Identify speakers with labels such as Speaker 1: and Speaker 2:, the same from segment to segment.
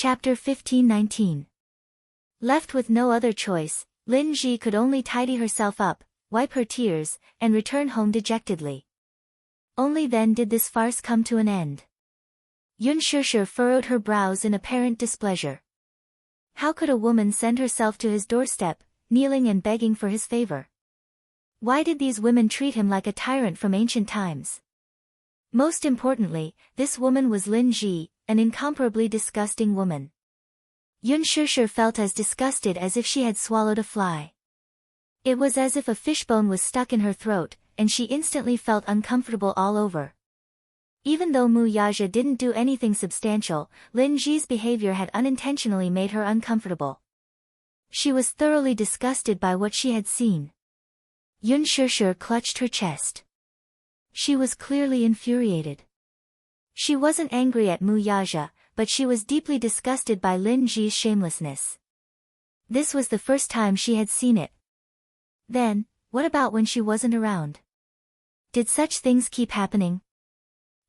Speaker 1: Chapter 15-19. Left with no other choice, Lin Ji could only tidy herself up, wipe her tears, and return home dejectedly. Only then did this farce come to an end. Yun Shishir furrowed her brows in apparent displeasure. How could a woman send herself to his doorstep, kneeling and begging for his favor? Why did these women treat him like a tyrant from ancient times? Most importantly, this woman was Lin Ji, an incomparably disgusting woman. Yun Shishir felt as disgusted as if she had swallowed a fly. It was as if a fishbone was stuck in her throat, and she instantly felt uncomfortable all over. Even though Mu Yaja didn't do anything substantial, Lin Ji's behavior had unintentionally made her uncomfortable. She was thoroughly disgusted by what she had seen. Yun Shishir clutched her chest. She was clearly infuriated. She wasn't angry at Mu Yaja, but she was deeply disgusted by Lin Ji's shamelessness. This was the first time she had seen it. Then, what about when she wasn't around? Did such things keep happening?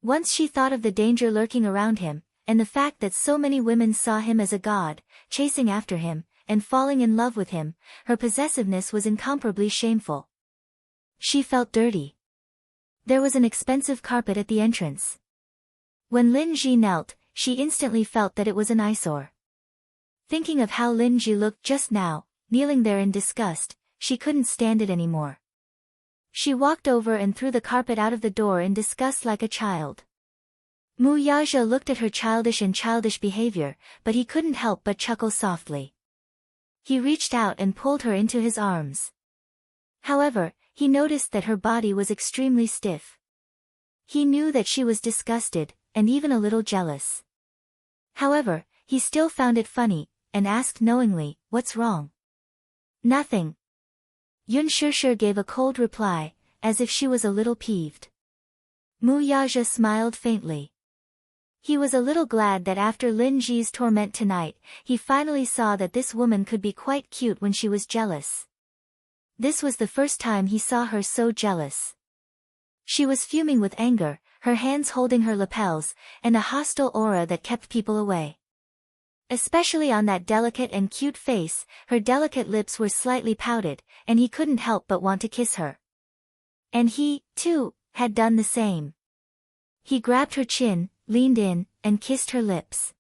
Speaker 1: Once she thought of the danger lurking around him, and the fact that so many women saw him as a god, chasing after him, and falling in love with him, her possessiveness was incomparably shameful. She felt dirty. There was an expensive carpet at the entrance. When Lin Ji knelt, she instantly felt that it was an eyesore. Thinking of how Lin Ji looked just now, kneeling there in disgust, she couldn't stand it anymore. She walked over and threw the carpet out of the door in disgust like a child. Mu Yaja looked at her childish behavior, but he couldn't help but chuckle softly. He reached out and pulled her into his arms. However, he noticed that her body was extremely stiff. He knew that she was disgusted, and even a little jealous. However, he still found it funny, and asked knowingly, "What's wrong?" "Nothing." Yun Shishir gave a cold reply, as if she was a little peeved. Mu Yaja smiled faintly. He was a little glad that after Lin Ji's torment tonight, he finally saw that this woman could be quite cute when she was jealous. This was the first time he saw her so jealous. She was fuming with anger, her hands holding her lapels, and a hostile aura that kept people away. Especially on that delicate and cute face, her delicate lips were slightly pouted, and he couldn't help but want to kiss her. And he, too, had done the same. He grabbed her chin, leaned in, and kissed her lips.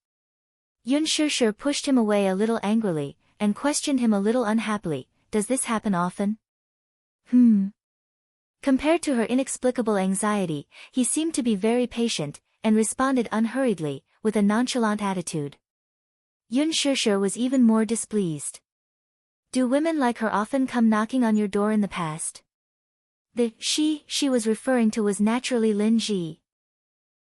Speaker 1: Yun Shishir pushed him away a little angrily, and questioned him a little unhappily, "Does this happen often?" Compared to her inexplicable anxiety, he seemed to be very patient, and responded unhurriedly, with a nonchalant attitude. Yun Shishir was even more displeased. Do women like her often come knocking on your door in the past? The she was referring to was naturally Lin Ji.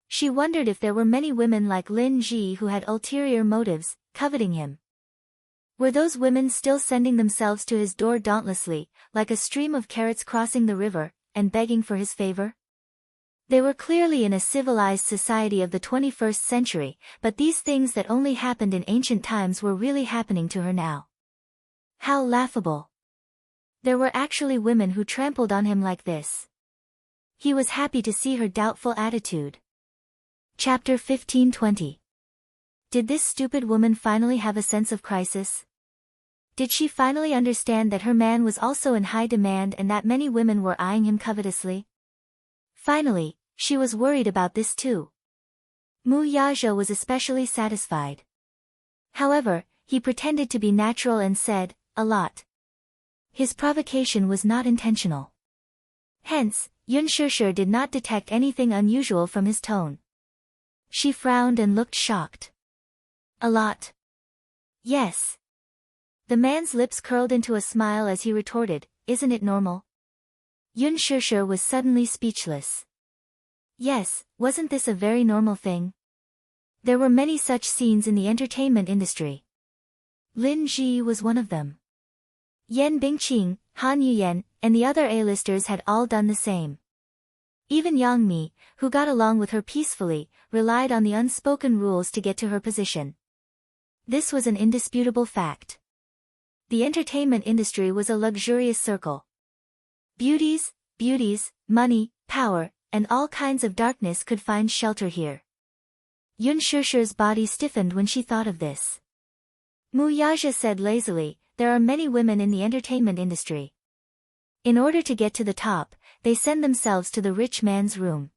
Speaker 1: She wondered if there were many women like Lin Ji who had ulterior motives, coveting him. Were those women still sending themselves to his door dauntlessly, like a stream of carrots crossing the river, and begging for his favor? They were clearly in a civilized society of the 21st century, but these things that only happened in ancient times were really happening to her now. How laughable. There were actually women who trampled on him like this. He was happy to see her doubtful attitude. Chapter 15-20. Did this stupid woman finally have a sense of crisis? Did she finally understand that her man was also in high demand and that many women were eyeing him covetously? Finally, she was worried about this too. Mu Yaja was especially satisfied. However, he pretended to be natural and said, "A lot." His provocation was not intentional. Hence, Yun Shishir did not detect anything unusual from his tone. She frowned and looked shocked. "A lot?" "Yes." The man's lips curled into a smile as he retorted, "Isn't it normal?" Yun Shishir was suddenly speechless. Yes, wasn't this a very normal thing? There were many such scenes in the entertainment industry. Lin Ji was one of them. Yan Bingqing, Han Yuyan, and the other A-listers had all done the same. Even Yang Mi, who got along with her peacefully, relied on the unspoken rules to get to her position. This was an indisputable fact. The entertainment industry was a luxurious circle. Beauties, money, power, and all kinds of darkness could find shelter here. Yun Shusher's body stiffened when she thought of this. Mu Yaja said lazily, there are many women in the entertainment industry. In order to get to the top, they send themselves to the rich man's room.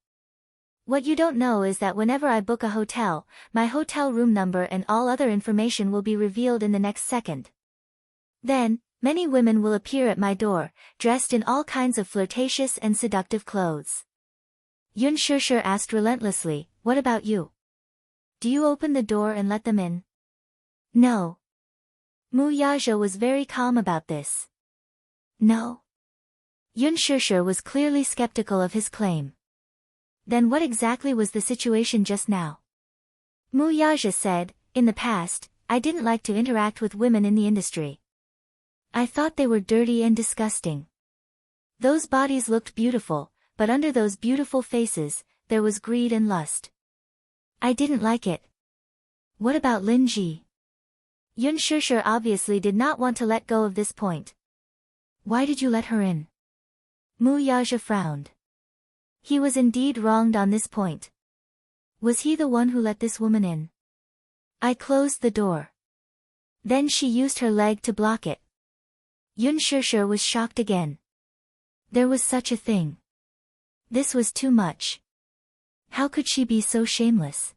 Speaker 1: What you don't know is that whenever I book a hotel, my hotel room number and all other information will be revealed in the next second. Then, many women will appear at my door, dressed in all kinds of flirtatious and seductive clothes. Yun Shusher asked relentlessly, what about you? Do you open the door and let them in? No. Mu Yaja was very calm about this. No. Yun Shusher was clearly skeptical of his claim. Then what exactly was the situation just now? Mu Yaja said, in the past, I didn't like to interact with women in the industry. I thought they were dirty and disgusting. Those bodies looked beautiful, but under those beautiful faces, there was greed and lust. I didn't like it. What about Lin Ji? Yun Shusher obviously did not want to let go of this point. Why did you let her in? Mu Yaja frowned. He was indeed wronged on this point. Was he the one who let this woman in? I closed the door. Then she used her leg to block it. Yun Shusher was shocked again. There was such a thing. This was too much. How could she be so shameless?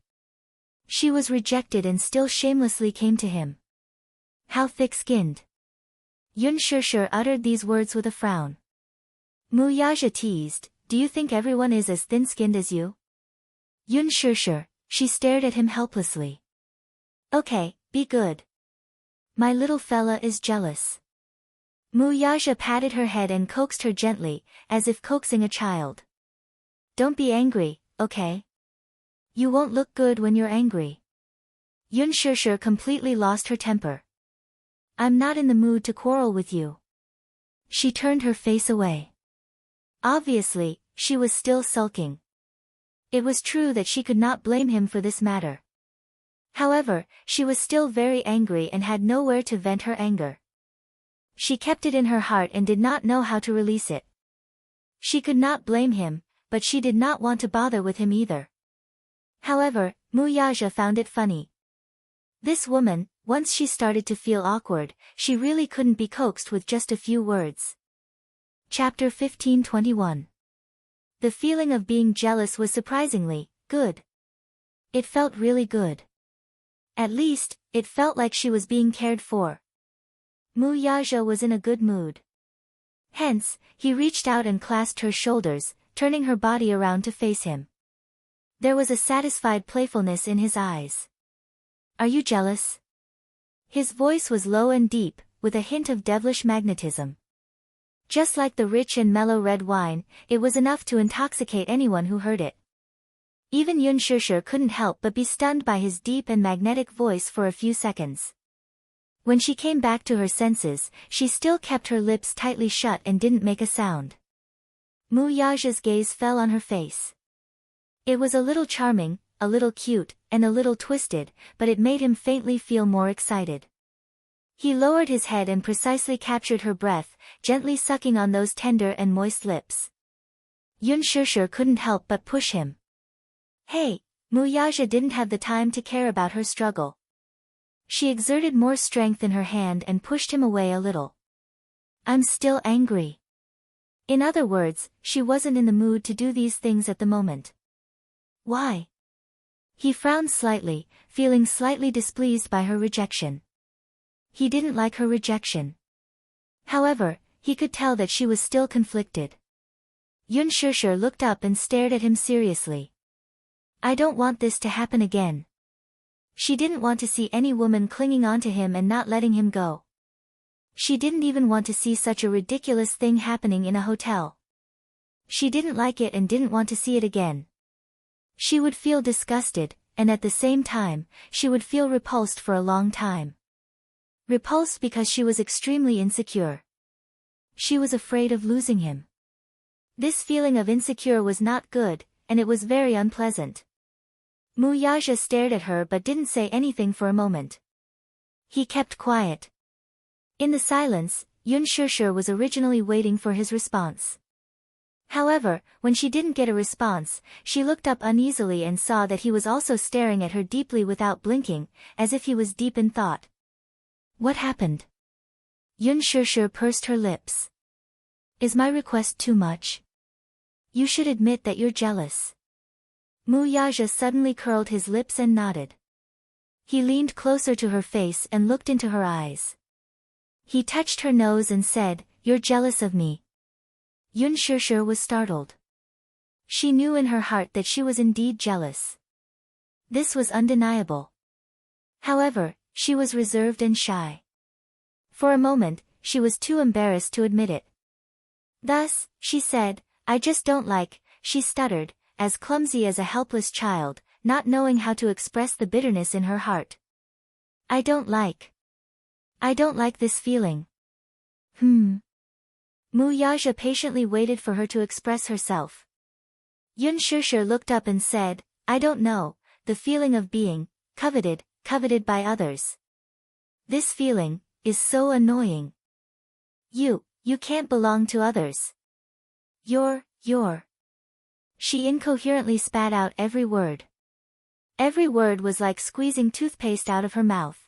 Speaker 1: She was rejected and still shamelessly came to him. How thick-skinned. Yun Shusher uttered these words with a frown. Mu Yaja teased, do you think everyone is as thin-skinned as you? Yun Shusher, she stared at him helplessly. Okay, be good. My little fella is jealous. Mu Yaja patted her head and coaxed her gently, as if coaxing a child. Don't be angry, okay? You won't look good when you're angry. Yun Shusher completely lost her temper. I'm not in the mood to quarrel with you. She turned her face away. Obviously, she was still sulking. It was true that she could not blame him for this matter. However, she was still very angry and had nowhere to vent her anger. She kept it in her heart and did not know how to release it. She could not blame him, but she did not want to bother with him either. However, Mu Yaja found it funny. This woman, once she started to feel awkward, she really couldn't be coaxed with just a few words. Chapter 15:21. The feeling of being jealous was surprisingly good. It felt really good. At least, it felt like she was being cared for. Mu Yaja was in a good mood. Hence, he reached out and clasped her shoulders, turning her body around to face him. There was a satisfied playfulness in his eyes. Are you jealous? His voice was low and deep, with a hint of devilish magnetism. Just like the rich and mellow red wine, it was enough to intoxicate anyone who heard it. Even Yun Shusher couldn't help but be stunned by his deep and magnetic voice for a few seconds. When she came back to her senses, she still kept her lips tightly shut and didn't make a sound. Mu Yaja's gaze fell on her face. It was a little charming, a little cute, and a little twisted, but it made him faintly feel more excited. He lowered his head and precisely captured her breath, gently sucking on those tender and moist lips. Yun Shusher couldn't help but push him. Hey, Mu Yaja didn't have the time to care about her struggle. She exerted more strength in her hand and pushed him away a little. I'm still angry. In other words, she wasn't in the mood to do these things at the moment. Why? He frowned slightly, feeling slightly displeased by her rejection. He didn't like her rejection. However, he could tell that she was still conflicted. Yun Shusher looked up and stared at him seriously. I don't want this to happen again. She didn't want to see any woman clinging onto him and not letting him go. She didn't even want to see such a ridiculous thing happening in a hotel. She didn't like it and didn't want to see it again. She would feel disgusted, and at the same time, she would feel repulsed for a long time. Repulsed because she was extremely insecure. She was afraid of losing him. This feeling of insecure was not good, and it was very unpleasant. Mu Yaja stared at her but didn't say anything for a moment. He kept quiet. In the silence, Yun Shusher was originally waiting for his response. However, when she didn't get a response, she looked up uneasily and saw that he was also staring at her deeply without blinking, as if he was deep in thought. What happened? Yun Shishir pursed her lips. Is my request too much? You should admit that you're jealous. Mu Yaja suddenly curled his lips and nodded. He leaned closer to her face and looked into her eyes. He touched her nose and said, "You're jealous of me." Yun Shishir was startled. She knew in her heart that she was indeed jealous. This was undeniable. However, she was reserved and shy. For a moment, she was too embarrassed to admit it. Thus, she said, "I just don't like," she stuttered, as clumsy as a helpless child, not knowing how to express the bitterness in her heart. I don't like this feeling." Mu Yaja patiently waited for her to express herself. Yun Shishir looked up and said, "I don't know, the feeling of being coveted by others. This feeling is so annoying. You can't belong to others. You're. She incoherently spat out every word. Every word was like squeezing toothpaste out of her mouth.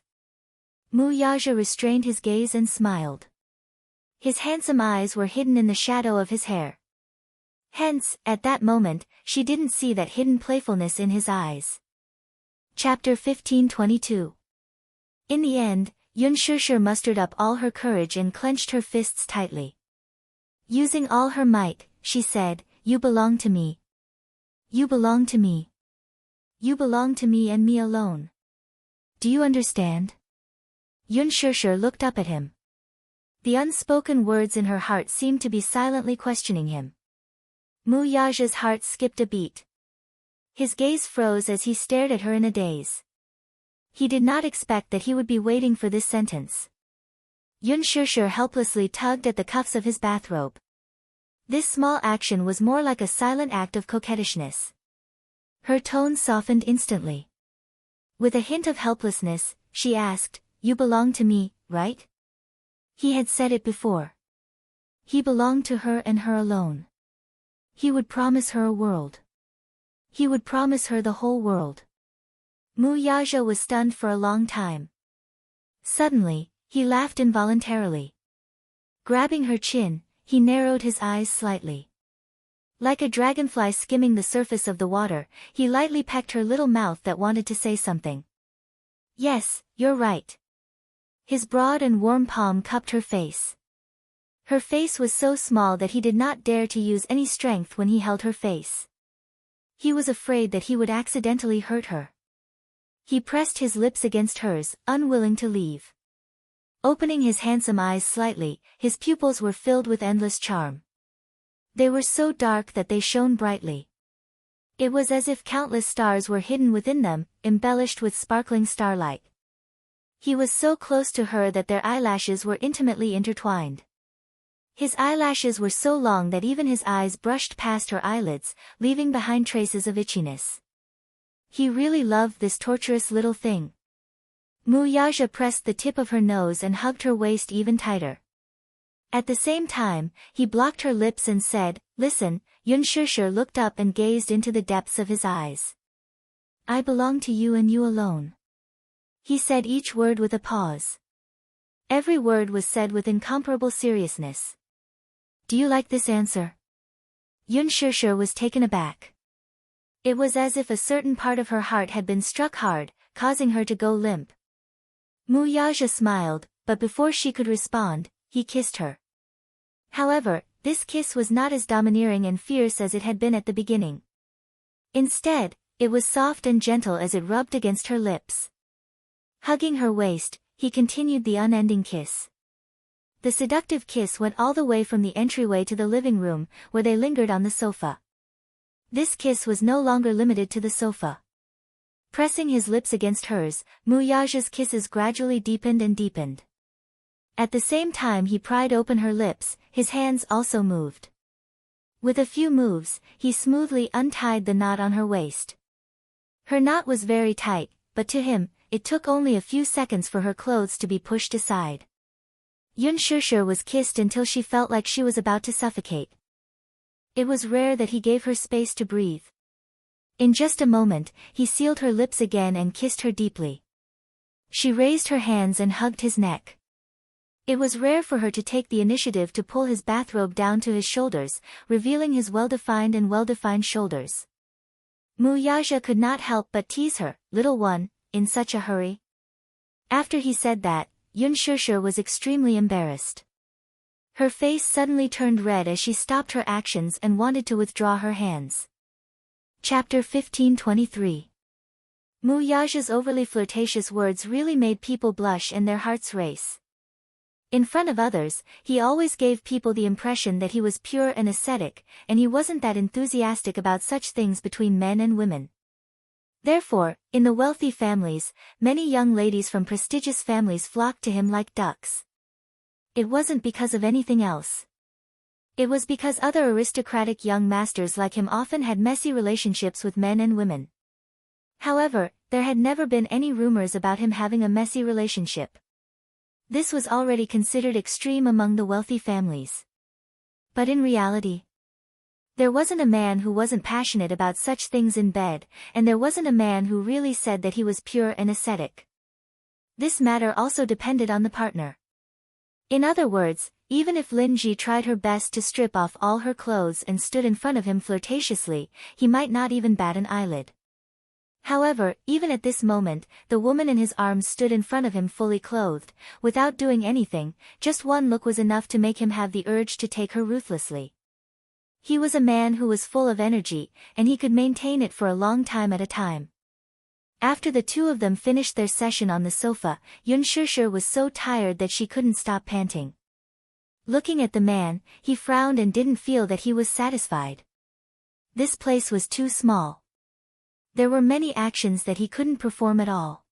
Speaker 1: Mu Yaja restrained his gaze and smiled. His handsome eyes were hidden in the shadow of his hair. Hence, at that moment, she didn't see that hidden playfulness in his eyes. Chapter 15:22. In the end, Yun Shishir mustered up all her courage and clenched her fists tightly. Using all her might, she said, "You belong to me. You belong to me. You belong to me and me alone. Do you understand?" Yun Shishir looked up at him. The unspoken words in her heart seemed to be silently questioning him. Mu Yaja's heart skipped a beat. His gaze froze as he stared at her in a daze. He did not expect that he would be waiting for this sentence. Yun Shishir helplessly tugged at the cuffs of his bathrobe. This small action was more like a silent act of coquettishness. Her tone softened instantly. With a hint of helplessness, she asked, "You belong to me, right?" He had said it before. He belonged to her and her alone. He would promise her a world. He would promise her the whole world. Mu Yaja was stunned for a long time. Suddenly, he laughed involuntarily. Grabbing her chin, he narrowed his eyes slightly. Like a dragonfly skimming the surface of the water, he lightly pecked her little mouth that wanted to say something. "Yes, you're right." His broad and warm palm cupped her face. Her face was so small that he did not dare to use any strength when he held her face. He was afraid that he would accidentally hurt her. He pressed his lips against hers, unwilling to leave. Opening his handsome eyes slightly, his pupils were filled with endless charm. They were so dark that they shone brightly. It was as if countless stars were hidden within them, embellished with sparkling starlight. He was so close to her that their eyelashes were intimately intertwined. His eyelashes were so long that even his eyes brushed past her eyelids, leaving behind traces of itchiness. He really loved this torturous little thing. Mu Yaja pressed the tip of her nose and hugged her waist even tighter. At the same time, he blocked her lips and said, "Listen." Yun Shishir looked up and gazed into the depths of his eyes. "I belong to you and you alone." He said each word with a pause. Every word was said with incomparable seriousness. "Do you like this answer?" Yun Shishir was taken aback. It was as if a certain part of her heart had been struck hard, causing her to go limp. Mu Yaja smiled, but before she could respond, he kissed her. However, this kiss was not as domineering and fierce as it had been at the beginning. Instead, it was soft and gentle as it rubbed against her lips. Hugging her waist, he continued the unending kiss. The seductive kiss went all the way from the entryway to the living room, where they lingered on the sofa. This kiss was no longer limited to the sofa. Pressing his lips against hers, Mu Yaja's kisses gradually deepened and deepened. At the same time he pried open her lips, his hands also moved. With a few moves, he smoothly untied the knot on her waist. Her knot was very tight, but to him, it took only a few seconds for her clothes to be pushed aside. Yun Shishir was kissed until she felt like she was about to suffocate. It was rare that he gave her space to breathe. In just a moment, he sealed her lips again and kissed her deeply. She raised her hands and hugged his neck. It was rare for her to take the initiative to pull his bathrobe down to his shoulders, revealing his well-defined shoulders. Muyaja could not help but tease her, "Little one, in such a hurry?" After he said that, Yun Shishir was extremely embarrassed. Her face suddenly turned red as she stopped her actions and wanted to withdraw her hands. Chapter 1523. Muyaja's overly flirtatious words really made people blush and their hearts race. In front of others, he always gave people the impression that he was pure and ascetic, and he wasn't that enthusiastic about such things between men and women. Therefore, in the wealthy families, many young ladies from prestigious families flocked to him like ducks. It wasn't because of anything else. It was because other aristocratic young masters like him often had messy relationships with men and women. However, there had never been any rumors about him having a messy relationship. This was already considered extreme among the wealthy families. But in reality, there wasn't a man who wasn't passionate about such things in bed, and there wasn't a man who really said that he was pure and ascetic. This matter also depended on the partner. In other words, even if Lin Ji tried her best to strip off all her clothes and stood in front of him flirtatiously, he might not even bat an eyelid. However, even at this moment, the woman in his arms stood in front of him fully clothed, without doing anything. Just one look was enough to make him have the urge to take her ruthlessly. He was a man who was full of energy, and he could maintain it for a long time at a time. After the two of them finished their session on the sofa, Yun Shishir was so tired that she couldn't stop panting. Looking at the man, he frowned and didn't feel that he was satisfied. This place was too small. There were many actions that he couldn't perform at all.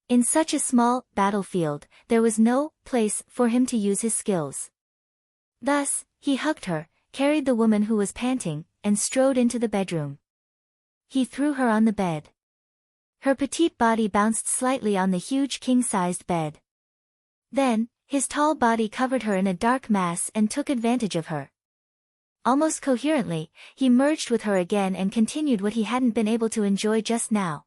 Speaker 1: In such a small battlefield, there was no place for him to use his skills. Thus, he hugged her, carried the woman who was panting, and strode into the bedroom. He threw her on the bed. Her petite body bounced slightly on the huge king-sized bed. Then, his tall body covered her in a dark mass and took advantage of her. Almost coherently, he merged with her again and continued what he hadn't been able to enjoy just now.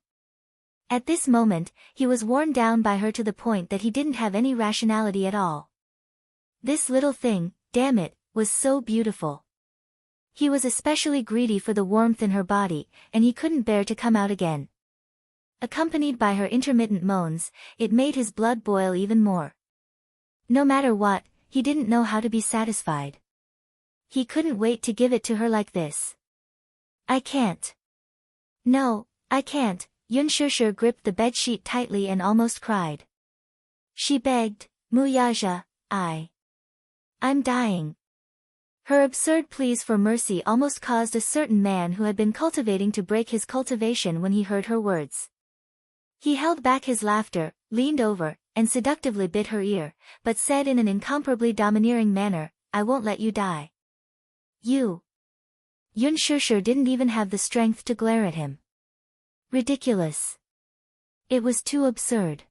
Speaker 1: At this moment, he was worn down by her to the point that he didn't have any rationality at all. This little thing, damn it, was so beautiful. He was especially greedy for the warmth in her body, and he couldn't bear to come out again. Accompanied by her intermittent moans, it made his blood boil even more. No matter what, he didn't know how to be satisfied. He couldn't wait to give it to her like this. "I can't. No, I can't." Yun Shishir gripped the bedsheet tightly and almost cried. She begged, "Muyaja, I'm dying." Her absurd pleas for mercy almost caused a certain man who had been cultivating to break his cultivation when he heard her words. He held back his laughter, leaned over, and seductively bit her ear, but said in an incomparably domineering manner, "I won't let you die." "You." Yun Shishir didn't even have the strength to glare at him. Ridiculous. It was too absurd.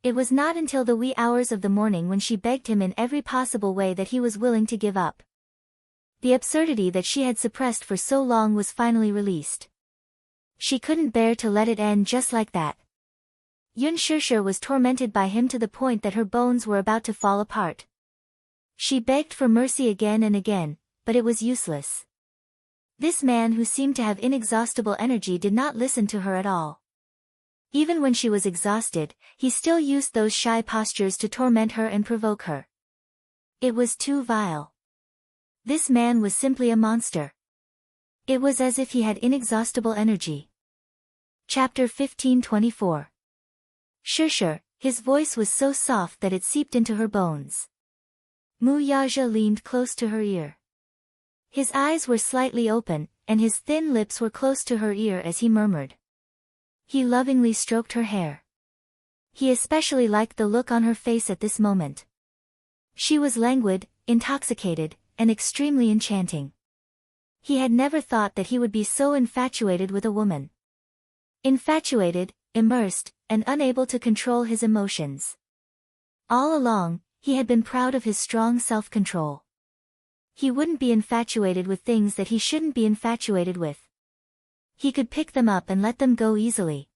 Speaker 1: It was not until the wee hours of the morning when she begged him in every possible way that he was willing to give up. The absurdity that she had suppressed for so long was finally released. She couldn't bear to let it end just like that. Yun Shishir was tormented by him to the point that her bones were about to fall apart. She begged for mercy again and again, but it was useless. This man who seemed to have inexhaustible energy did not listen to her at all. Even when she was exhausted, he still used those shy postures to torment her and provoke her. It was too vile. This man was simply a monster. It was as if he had inexhaustible energy. Chapter 1524. Shishir, his voice was so soft that it seeped into her bones. Muyaja leaned close to her ear. His eyes were slightly open, and his thin lips were close to her ear as he murmured. He lovingly stroked her hair. He especially liked the look on her face at this moment. She was languid, intoxicated, and extremely enchanting. He had never thought that he would be so infatuated with a woman. Infatuated, immersed, and unable to control his emotions. All along, he had been proud of his strong self-control. He wouldn't be infatuated with things that he shouldn't be infatuated with. He could pick them up and let them go easily.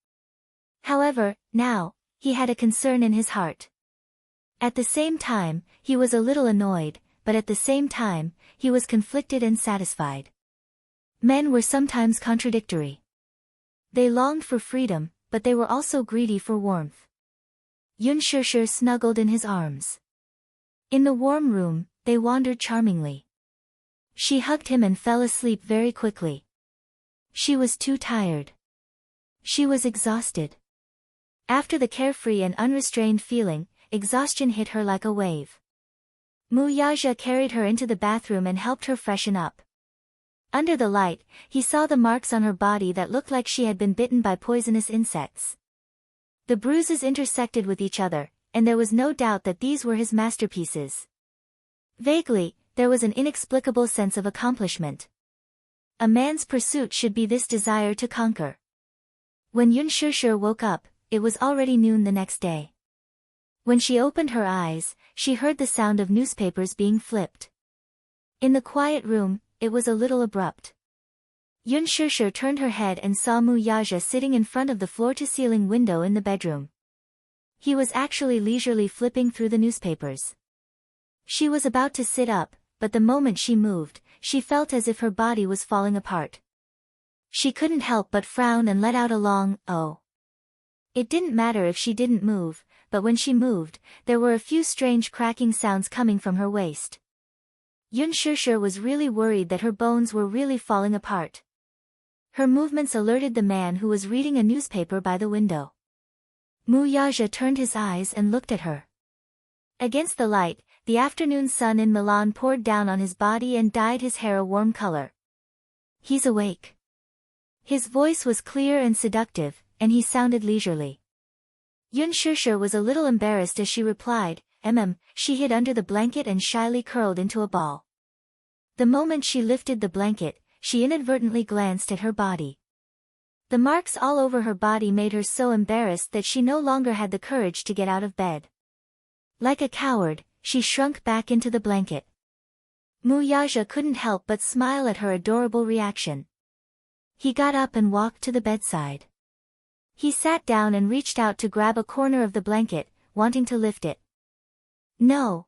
Speaker 1: However, now, he had a concern in his heart. At the same time, he was a little annoyed, but at the same time, he was conflicted and satisfied. Men were sometimes contradictory. They longed for freedom, but they were also greedy for warmth. Yun Shushu snuggled in his arms. In the warm room, they wandered charmingly. She hugged him and fell asleep very quickly. She was too tired. She was exhausted. After the carefree and unrestrained feeling, exhaustion hit her like a wave. Mu Yaja carried her into the bathroom and helped her freshen up. Under the light, he saw the marks on her body that looked like she had been bitten by poisonous insects. The bruises intersected with each other, and there was no doubt that these were his masterpieces. Vaguely, there was an inexplicable sense of accomplishment. A man's pursuit should be this desire to conquer. When Yun Shushu woke up, it was already noon the next day. When she opened her eyes, she heard the sound of newspapers being flipped. In the quiet room, it was a little abrupt. Yun Shushu turned her head and saw Mu Yaja sitting in front of the floor-to-ceiling window in the bedroom. He was actually leisurely flipping through the newspapers. She was about to sit up, but the moment she moved, she felt as if her body was falling apart. She couldn't help but frown and let out a long, "Oh." It didn't matter if she didn't move, but when she moved, there were a few strange cracking sounds coming from her waist. Yun Shushu was really worried that her bones were really falling apart. Her movements alerted the man who was reading a newspaper by the window. Mu Yaja turned his eyes and looked at her. Against the light, the afternoon sun in Milan poured down on his body and dyed his hair a warm color. "He's awake." His voice was clear and seductive, and he sounded leisurely. Yun Shushu was a little embarrassed as she replied, She hid under the blanket and shyly curled into a ball. The moment she lifted the blanket, she inadvertently glanced at her body. The marks all over her body made her so embarrassed that she no longer had the courage to get out of bed. Like a coward, she shrunk back into the blanket. Mu Yaja couldn't help but smile at her adorable reaction. He got up and walked to the bedside. He sat down and reached out to grab a corner of the blanket, wanting to lift it. "No."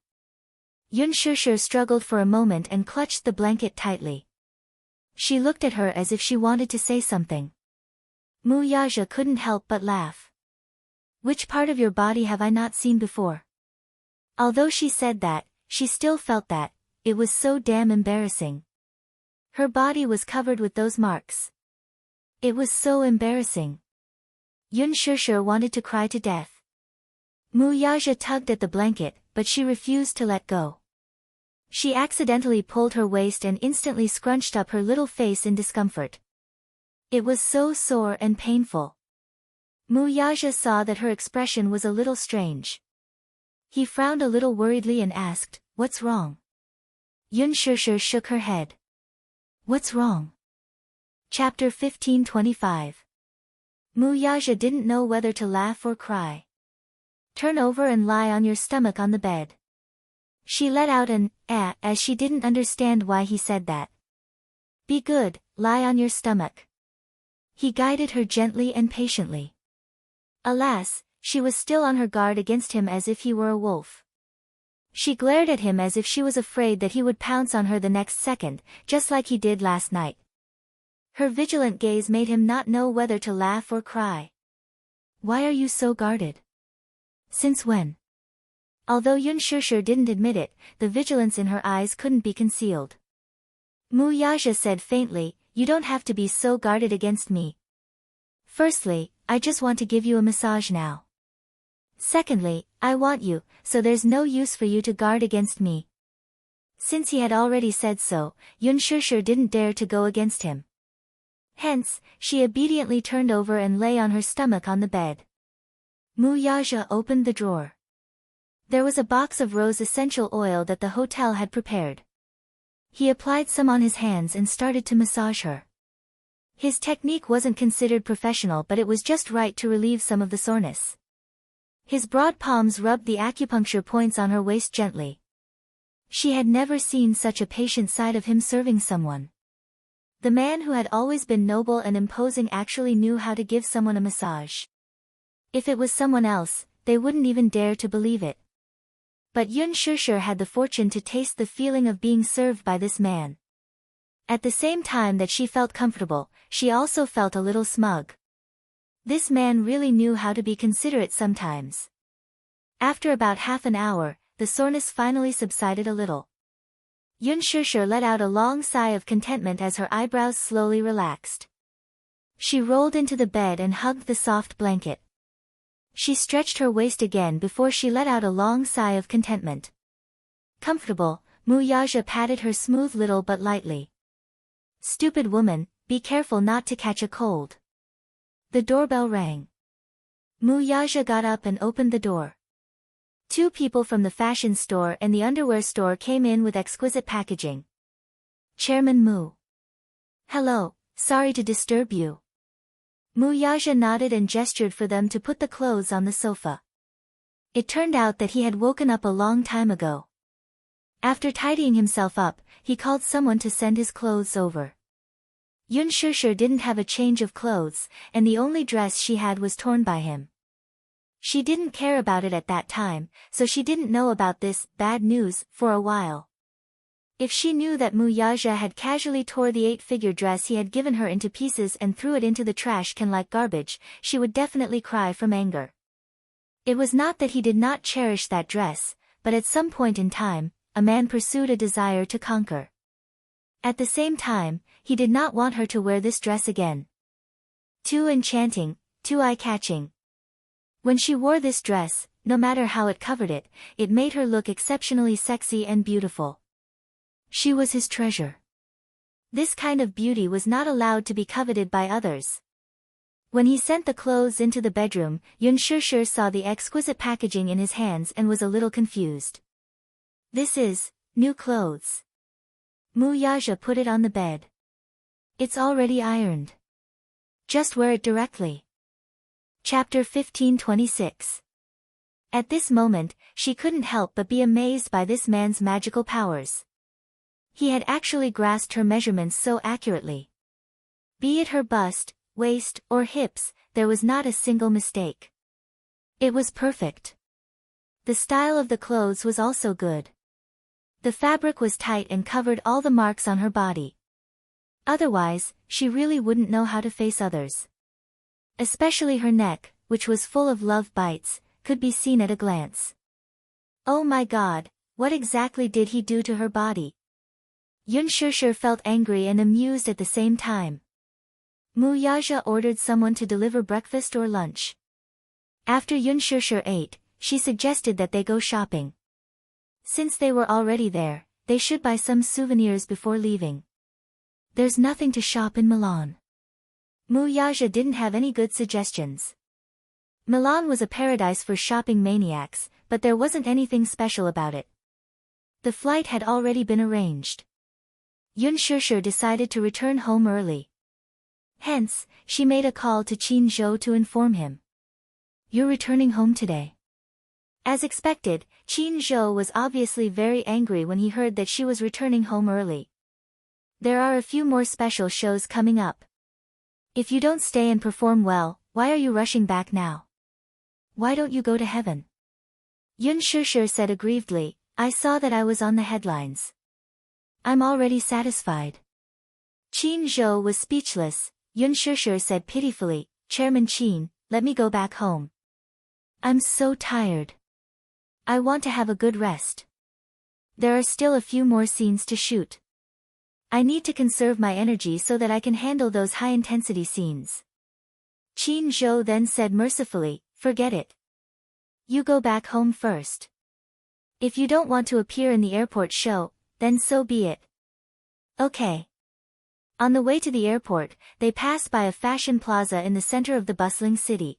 Speaker 1: Yun Shushu struggled for a moment and clutched the blanket tightly. She looked at her as if she wanted to say something. Mu Yaja couldn't help but laugh. "Which part of your body have I not seen before?" Although she said that, she still felt that, it was so damn embarrassing. Her body was covered with those marks. It was so embarrassing. Yun Shushu wanted to cry to death. Mu Yaja tugged at the blanket, but she refused to let go. She accidentally pulled her waist and instantly scrunched up her little face in discomfort. It was so sore and painful. Mu Yaja saw that her expression was a little strange. He frowned a little worriedly and asked, "What's wrong?" Yun Shushu shook her head. "What's wrong?" Chapter 1525. Mu Yaja didn't know whether to laugh or cry. "Turn over and lie on your stomach on the bed." She let out an "ah" as she didn't understand why he said that. "Be good, lie on your stomach." He guided her gently and patiently. Alas, she was still on her guard against him as if he were a wolf. She glared at him as if she was afraid that he would pounce on her the next second, just like he did last night. Her vigilant gaze made him not know whether to laugh or cry. "Why are you so guarded? Since when?" Although Yun Shushu didn't admit it, the vigilance in her eyes couldn't be concealed. Mu Yaja said faintly, "You don't have to be so guarded against me. Firstly, I just want to give you a massage now. Secondly, I want you, so there's no use for you to guard against me." Since he had already said so, Yun Shushu didn't dare to go against him. Hence, she obediently turned over and lay on her stomach on the bed. Mu Yaja opened the drawer. There was a box of rose essential oil that the hotel had prepared. He applied some on his hands and started to massage her. His technique wasn't considered professional, but it was just right to relieve some of the soreness. His broad palms rubbed the acupuncture points on her waist gently. She had never seen such a patient side of him serving someone. The man who had always been noble and imposing actually knew how to give someone a massage. If it was someone else, they wouldn't even dare to believe it. But Yun Shusher had the fortune to taste the feeling of being served by this man. At the same time that she felt comfortable, she also felt a little smug. This man really knew how to be considerate sometimes. After about half an hour, the soreness finally subsided a little. Yun Shusher let out a long sigh of contentment as her eyebrows slowly relaxed. She rolled into the bed and hugged the soft blanket. She stretched her waist again before she let out a long sigh of contentment. Comfortable, Mu Yaja patted her smooth little butt lightly. Stupid woman, be careful not to catch a cold. The doorbell rang. Mu Yaja got up and opened the door. Two people from the fashion store and the underwear store came in with exquisite packaging. Chairman Mu. Hello, sorry to disturb you. Mu Yaja nodded and gestured for them to put the clothes on the sofa. It turned out that he had woken up a long time ago. After tidying himself up, he called someone to send his clothes over. Yun Shusher didn't have a change of clothes, and the only dress she had was torn by him. She didn't care about it at that time, so she didn't know about this bad news for a while. If she knew that Mu Yaja had casually tore the 8-figure dress he had given her into pieces and threw it into the trash can like garbage, she would definitely cry from anger. It was not that he did not cherish that dress, but at some point in time, a man pursued a desire to conquer. At the same time, he did not want her to wear this dress again. Too enchanting, too eye-catching. When she wore this dress, no matter how it covered it, it made her look exceptionally sexy and beautiful. She was his treasure. This kind of beauty was not allowed to be coveted by others. When he sent the clothes into the bedroom, Yun Shusher saw the exquisite packaging in his hands and was a little confused. This is new clothes. Mu Yaja put it on the bed. It's already ironed. Just wear it directly. Chapter 1526. At this moment, she couldn't help but be amazed by this man's magical powers. He had actually grasped her measurements so accurately. Be it her bust, waist, or hips, there was not a single mistake. It was perfect. The style of the clothes was also good. The fabric was tight and covered all the marks on her body. Otherwise, she really wouldn't know how to face others. Especially her neck, which was full of love bites, could be seen at a glance. Oh my God, what exactly did he do to her body? Yun Shusher felt angry and amused at the same time. Mu Yaja ordered someone to deliver breakfast or lunch. After Yun Shusher ate, she suggested that they go shopping. Since they were already there, they should buy some souvenirs before leaving. There's nothing to shop in Milan. Mu Yaja didn't have any good suggestions. Milan was a paradise for shopping maniacs, but there wasn't anything special about it. The flight had already been arranged. Yun Shusher decided to return home early. Hence, she made a call to Qin Zhou to inform him. You're returning home today. As expected, Qin Zhou was obviously very angry when he heard that she was returning home early. There are a few more special shows coming up. If you don't stay and perform well, why are you rushing back now? Why don't you go to heaven? Yun Shusher said aggrievedly, I saw that I was on the headlines. I'm already satisfied. Qin Zhou was speechless. Yun Shusher said pitifully, Chairman Qin, let me go back home. I'm so tired. I want to have a good rest. There are still a few more scenes to shoot. I need to conserve my energy so that I can handle those high-intensity scenes. Qin Zhou then said mercifully, forget it. You go back home first. If you don't want to appear in the airport show, then so be it. Okay. On the way to the airport, they passed by a fashion plaza in the center of the bustling city.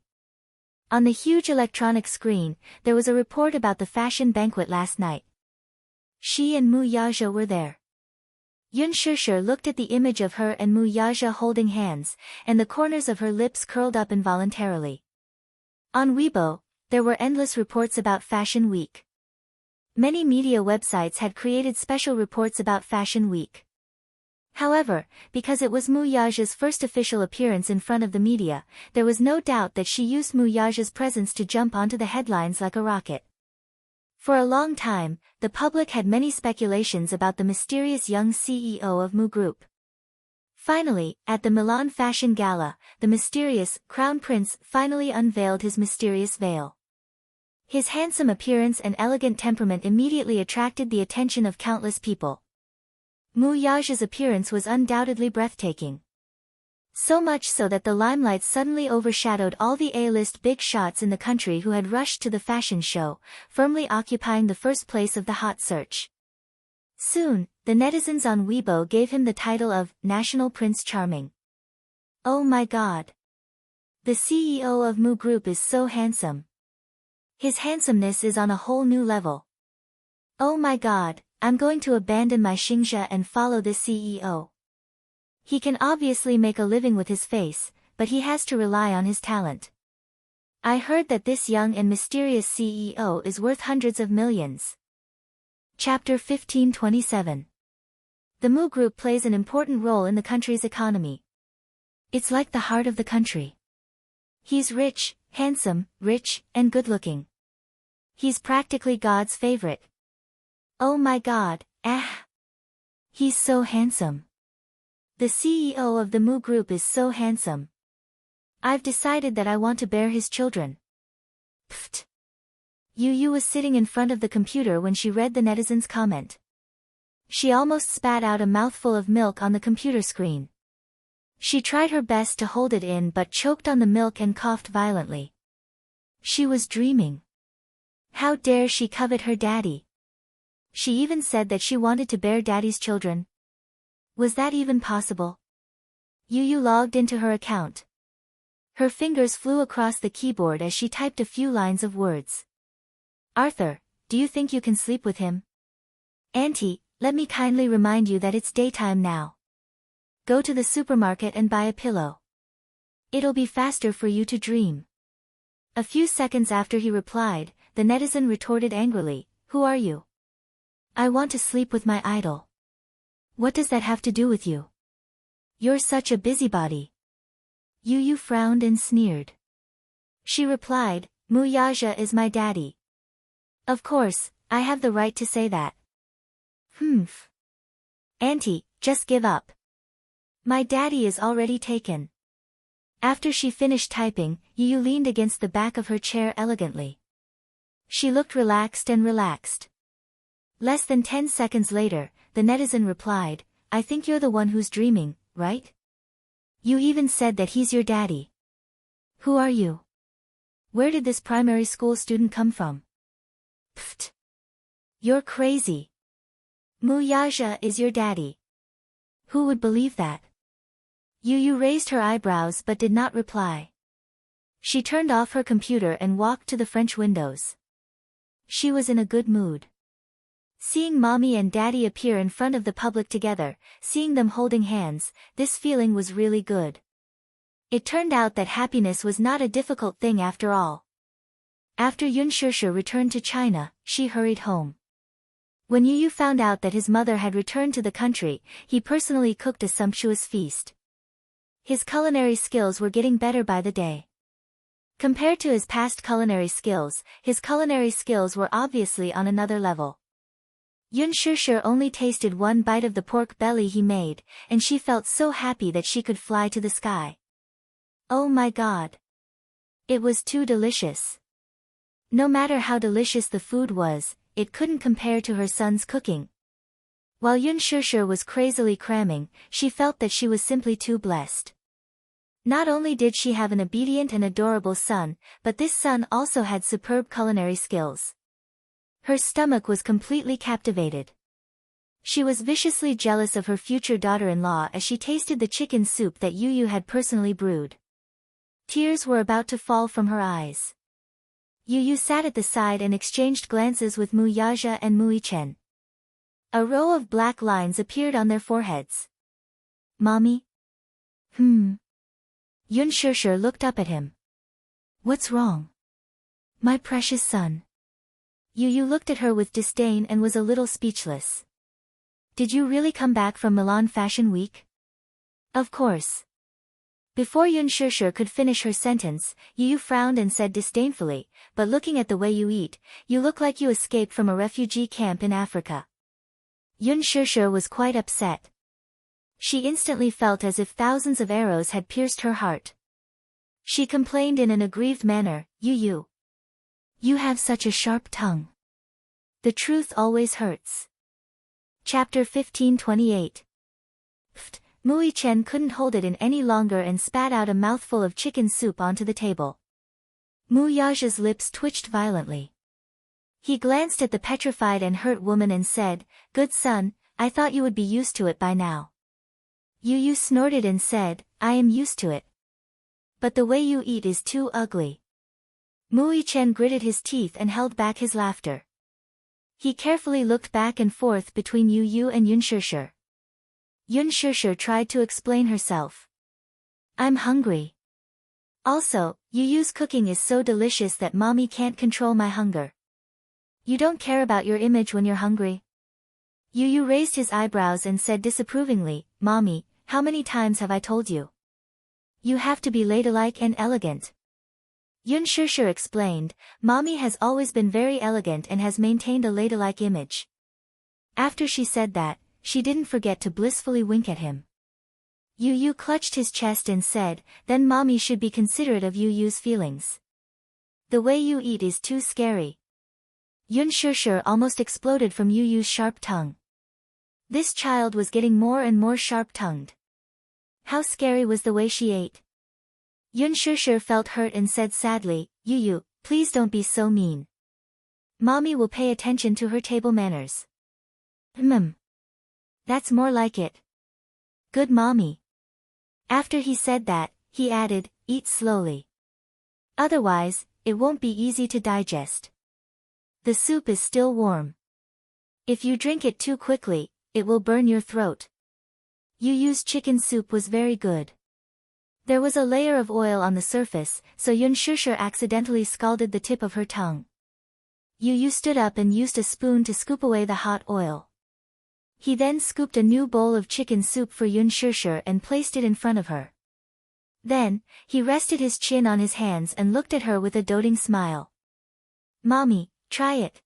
Speaker 1: On the huge electronic screen, there was a report about the fashion banquet last night. She and Mu Yaja were there. Yun Shusher looked at the image of her and Mu Yaja holding hands, and the corners of her lips curled up involuntarily. On Weibo, there were endless reports about Fashion Week. Many media websites had created special reports about Fashion Week. However, because it was Mu Yaja's first official appearance in front of the media, there was no doubt that she used Mu Yaja's presence to jump onto the headlines like a rocket. For a long time, the public had many speculations about the mysterious young CEO of Mu Group. Finally, at the Milan Fashion Gala, the mysterious Crown Prince finally unveiled his mysterious veil. His handsome appearance and elegant temperament immediately attracted the attention of countless people. Mu Yaja's appearance was undoubtedly breathtaking. So much so that the limelight suddenly overshadowed all the A-list big shots in the country who had rushed to the fashion show, firmly occupying the first place of the hot search. Soon, the netizens on Weibo gave him the title of National Prince Charming. Oh my god! The CEO of Mu Group is so handsome. His handsomeness is on a whole new level. Oh my god, I'm going to abandon my Xingxia and follow this CEO. He can obviously make a living with his face, but he has to rely on his talent. I heard that this young and mysterious CEO is worth hundreds of millions. Chapter 1527. The Mu Group plays an important role in the country's economy. It's like the heart of the country. He's rich, handsome, rich, and good-looking. He's practically God's favorite. Oh my god, he's so handsome. The CEO of the Mu Group is so handsome. I've decided that I want to bear his children. Pfft. Yu was sitting in front of the computer when she read the netizen's comment. She almost spat out a mouthful of milk on the computer screen. She tried her best to hold it in but choked on the milk and coughed violently. She was dreaming. How dare she covet her daddy? She even said that she wanted to bear daddy's children. Was that even possible? Yu logged into her account. Her fingers flew across the keyboard as she typed a few lines of words. Arthur, do you think you can sleep with him? Auntie, let me kindly remind you that it's daytime now. Go to the supermarket and buy a pillow. It'll be faster for you to dream. A few seconds after he replied, the netizen retorted angrily, who are you? I want to sleep with my idol. What does that have to do with you? You're such a busybody. Yu frowned and sneered. She replied, Mu Yaja is my daddy. Of course, I have the right to say that. Humph. Auntie, just give up. My daddy is already taken. After she finished typing, Yu leaned against the back of her chair elegantly. She looked relaxed and relaxed. Less than 10 seconds later, the netizen replied, I think you're the one who's dreaming, right? You even said that he's your daddy. Who are you? Where did this primary school student come from? Pfft. You're crazy. Mu Yaja is your daddy. Who would believe that? Yu raised her eyebrows but did not reply. She turned off her computer and walked to the French windows. She was in a good mood. Seeing mommy and daddy appear in front of the public together, seeing them holding hands, this feeling was really good. It turned out that happiness was not a difficult thing after all. After Yun Shushu returned to China, she hurried home. When Yu found out that his mother had returned to the country, he personally cooked a sumptuous feast. His culinary skills were getting better by the day. Compared to his past culinary skills, his culinary skills were obviously on another level. Yun Shushu only tasted one bite of the pork belly he made, and she felt so happy that she could fly to the sky. Oh my god! It was too delicious. No matter how delicious the food was, it couldn't compare to her son's cooking. While Yun Shushu was crazily cramming, she felt that she was simply too blessed. Not only did she have an obedient and adorable son, but this son also had superb culinary skills. Her stomach was completely captivated. She was viciously jealous of her future daughter-in-law as she tasted the chicken soup that Yu had personally brewed. Tears were about to fall from her eyes. Yu sat at the side and exchanged glances with Mu Yaja and Mu Yichen. A row of black lines appeared on their foreheads. Mommy? Yun Shushu looked up at him. What's wrong? My precious son. Yu looked at her with disdain and was a little speechless. Did you really come back from Milan Fashion Week? Of course. Before Yun Shishir could finish her sentence, Yu frowned and said disdainfully, but looking at the way you eat, you look like you escaped from a refugee camp in Africa. Yun Shishir was quite upset. She instantly felt as if thousands of arrows had pierced her heart. She complained in an aggrieved manner, You have such a sharp tongue. The truth always hurts. Chapter 15:28. Pfft, Mui Chen couldn't hold it in any longer and spat out a mouthful of chicken soup onto the table. Mu Yaja's lips twitched violently. He glanced at the petrified and hurt woman and said, Good son, I thought you would be used to it by now. Yu snorted and said, I am used to it. But the way you eat is too ugly. Mui Chen gritted his teeth and held back his laughter. He carefully looked back and forth between Yu and Yun Shishir. Yun Shishir tried to explain herself. I'm hungry. Also, Yu's cooking is so delicious that mommy can't control my hunger. You don't care about your image when you're hungry? Yu raised his eyebrows and said disapprovingly, Mommy, how many times have I told you? You have to be ladylike and elegant. Yun Shishir explained, Mommy has always been very elegant and has maintained a ladylike image. After she said that, she didn't forget to blissfully wink at him. Yu clutched his chest and said, Then Mommy should be considerate of Yu's feelings. The way you eat is too scary. Yun Shishir almost exploded from Yu's sharp tongue. This child was getting more and more sharp-tongued. How scary was the way she ate. Yun Shishir felt hurt and said sadly, Yu, please don't be so mean. Mommy will pay attention to her table manners. That's more like it. Good mommy. After he said that, he added, Eat slowly. Otherwise, it won't be easy to digest. The soup is still warm. If you drink it too quickly, it will burn your throat. Yu's chicken soup was very good. There was a layer of oil on the surface, so Yun Shishir accidentally scalded the tip of her tongue. Yu stood up and used a spoon to scoop away the hot oil. He then scooped a new bowl of chicken soup for Yun Shishir and placed it in front of her. Then, he rested his chin on his hands and looked at her with a doting smile. Mommy, try it.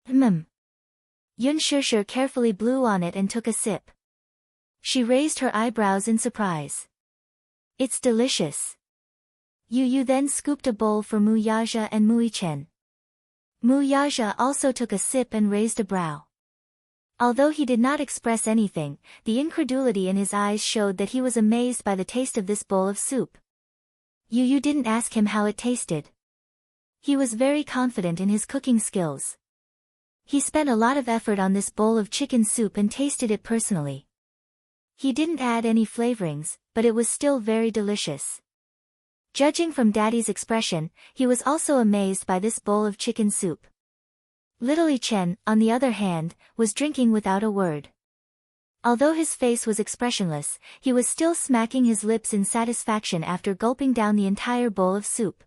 Speaker 1: Yun Shishir carefully blew on it and took a sip. She raised her eyebrows in surprise. It's delicious. Yu then scooped a bowl for Mu Yaja and Mui Chen. Mu Yaja also took a sip and raised a brow. Although he did not express anything, the incredulity in his eyes showed that he was amazed by the taste of this bowl of soup. Yu didn't ask him how it tasted. He was very confident in his cooking skills. He spent a lot of effort on this bowl of chicken soup and tasted it personally. He didn't add any flavorings, but it was still very delicious. Judging from Daddy's expression, he was also amazed by this bowl of chicken soup. Little Yi Chen, on the other hand, was drinking without a word. Although his face was expressionless, he was still smacking his lips in satisfaction after gulping down the entire bowl of soup.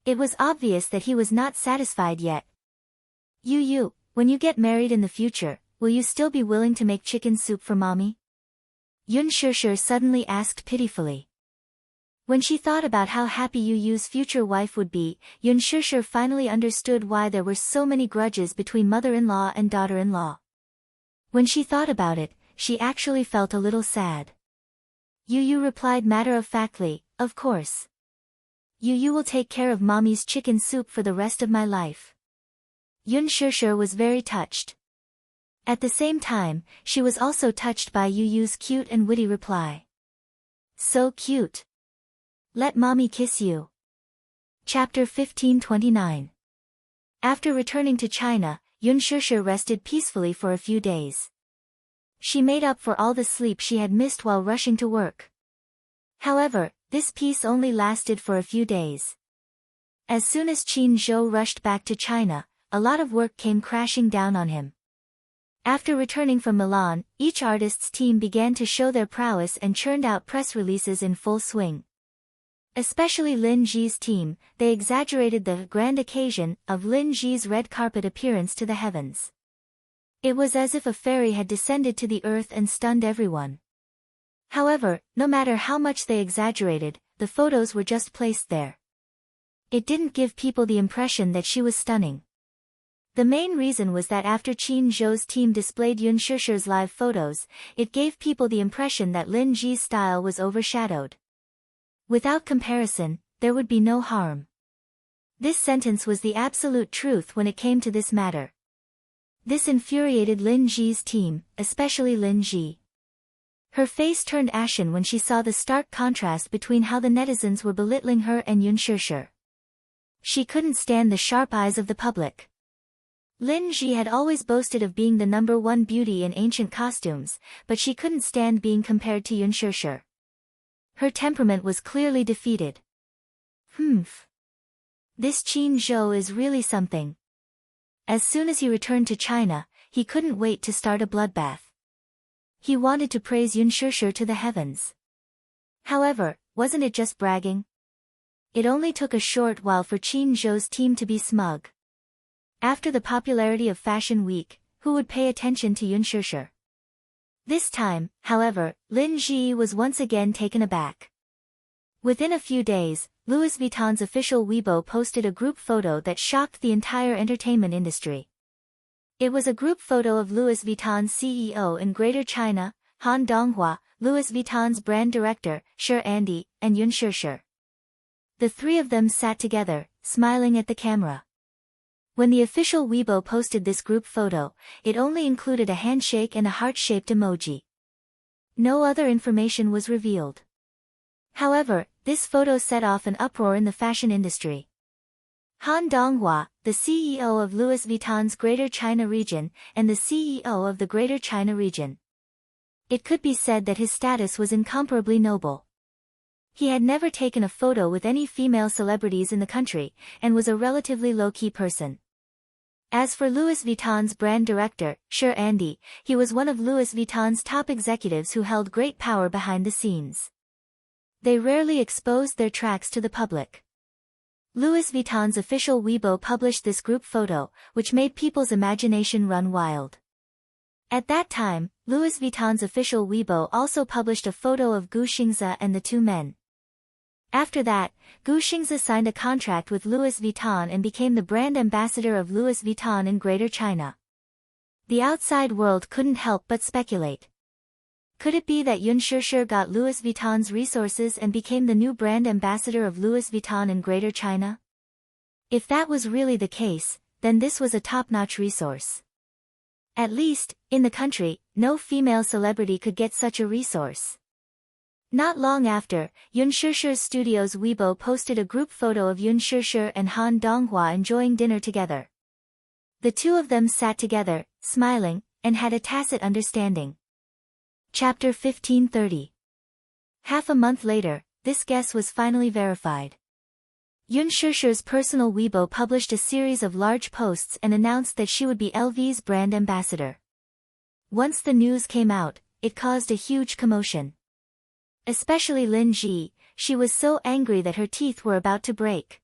Speaker 1: It was obvious that he was not satisfied yet. Yu, when you get married in the future, will you still be willing to make chicken soup for Mommy? Yun Shishir suddenly asked pitifully. When she thought about how happy Yu's future wife would be, Yun Shishir finally understood why there were so many grudges between mother-in-law and daughter-in-law. When she thought about it, she actually felt a little sad. Yu replied matter-of-factly, Of course. Yu will take care of Mommy's chicken soup for the rest of my life. Yun Shishir was very touched. At the same time, she was also touched by Yu's cute and witty reply. So cute. Let Mommy kiss you. Chapter 15:29. After returning to China, Yun Shishir rested peacefully for a few days. She made up for all the sleep she had missed while rushing to work. However, this peace only lasted for a few days. As soon as Qin Zhou rushed back to China, a lot of work came crashing down on him. After returning from Milan, each artist's team began to show their prowess and churned out press releases in full swing. Especially Lin Ji's team, they exaggerated the grand occasion of Lin Ji's red carpet appearance to the heavens. It was as if a fairy had descended to the earth and stunned everyone. However, no matter how much they exaggerated, the photos were just placed there. It didn't give people the impression that she was stunning. The main reason was that after Qin Zhou's team displayed Yun Shishir's live photos, it gave people the impression that Lin Ji's style was overshadowed. Without comparison, there would be no harm. This sentence was the absolute truth when it came to this matter. This infuriated Lin Ji's team, especially Lin Ji. Her face turned ashen when she saw the stark contrast between how the netizens were belittling her and Yun Shishir. She couldn't stand the sharp eyes of the public. Lin Ji had always boasted of being the #1 beauty in ancient costumes, but she couldn't stand being compared to Yun Shishir. Her temperament was clearly defeated. This Qin Zhou is really something. As soon as he returned to China, he couldn't wait to start a bloodbath. He wanted to praise Yun Shishir to the heavens. However, wasn't it just bragging? It only took a short while for Qin Zhou's team to be smug. After the popularity of Fashion Week, who would pay attention to Yun Shishir? This time, however, Lin Ji was once again taken aback. Within a few days, Louis Vuitton's official Weibo posted a group photo that shocked the entire entertainment industry. It was a group photo of Louis Vuitton's CEO in Greater China, Han Donghua, Louis Vuitton's brand director, Shi Andy, and Yun Shishir. The three of them sat together, smiling at the camera. When the official Weibo posted this group photo, it only included a handshake and a heart-shaped emoji. No other information was revealed. However, this photo set off an uproar in the fashion industry. Han Donghua, the CEO of Louis Vuitton's Greater China region, and the CEO of the Greater China region. It could be said that his status was incomparably noble. He had never taken a photo with any female celebrities in the country, and was a relatively low-key person. As for Louis Vuitton's brand director, Shi Andy, he was one of Louis Vuitton's top executives who held great power behind the scenes. They rarely exposed their tracks to the public. Louis Vuitton's official Weibo published this group photo, which made people's imagination run wild. At that time, Louis Vuitton's official Weibo also published a photo of Gu Xingzi and the two men. After that, Gu Xingzi signed a contract with Louis Vuitton and became the brand ambassador of Louis Vuitton in Greater China. The outside world couldn't help but speculate. Could it be that Yun Shishir got Louis Vuitton's resources and became the new brand ambassador of Louis Vuitton in Greater China? If that was really the case, then this was a top-notch resource. At least, in the country, no female celebrity could get such a resource. Not long after, Yun Shishir's studio's Weibo posted a group photo of Yun Shishir and Han Donghua enjoying dinner together. The two of them sat together, smiling, and had a tacit understanding. Chapter 1530. Half a month later, this guess was finally verified. Yun Shishir's personal Weibo published a series of large posts and announced that she would be LV's brand ambassador. Once the news came out, it caused a huge commotion. Especially Lin Ji, she was so angry that her teeth were about to break.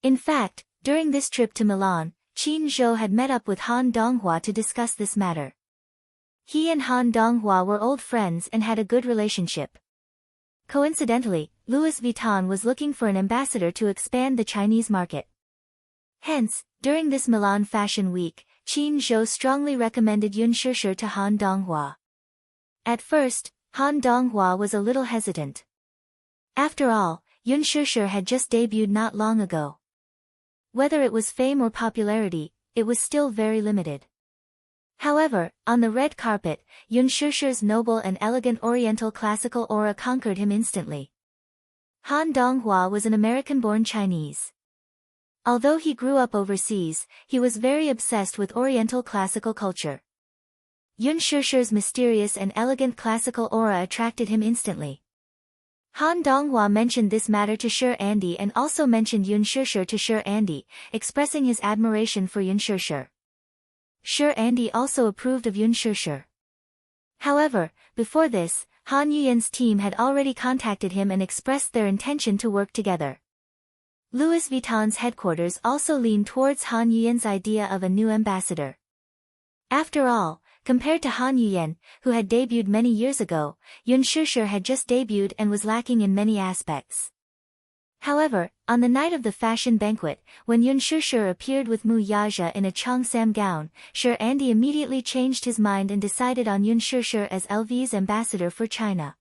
Speaker 1: In fact, during this trip to Milan, Qin Zhou had met up with Han Donghua to discuss this matter. He and Han Donghua were old friends and had a good relationship. Coincidentally, Louis Vuitton was looking for an ambassador to expand the Chinese market. Hence, during this Milan Fashion Week, Qin Zhou strongly recommended Yun Shishir to Han Donghua. At first, Han Donghua was a little hesitant. After all, Yun Shishir had just debuted not long ago. Whether it was fame or popularity, it was still very limited. However, on the red carpet, Yun Shishir's noble and elegant Oriental classical aura conquered him instantly. Han Donghua was an American-born Chinese. Although he grew up overseas, he was very obsessed with Oriental classical culture. Yun Shishir's mysterious and elegant classical aura attracted him instantly. Han Donghua mentioned this matter to Shi Andy and also mentioned Yun Shishir to Shi Andy, expressing his admiration for Yun Shishir. Shi Andy also approved of Yun Shishir. However, before this, Han Yuyen's team had already contacted him and expressed their intention to work together. Louis Vuitton's headquarters also leaned towards Han Yuyen's idea of a new ambassador. After all, compared to Han Yuyen, who had debuted many years ago, Yun Shishir had just debuted and was lacking in many aspects. However, on the night of the fashion banquet, when Yun Shishir appeared with Mu Yaja in a cheongsam gown, Sher Andy immediately changed his mind and decided on Yun Shishir as LV's ambassador for China.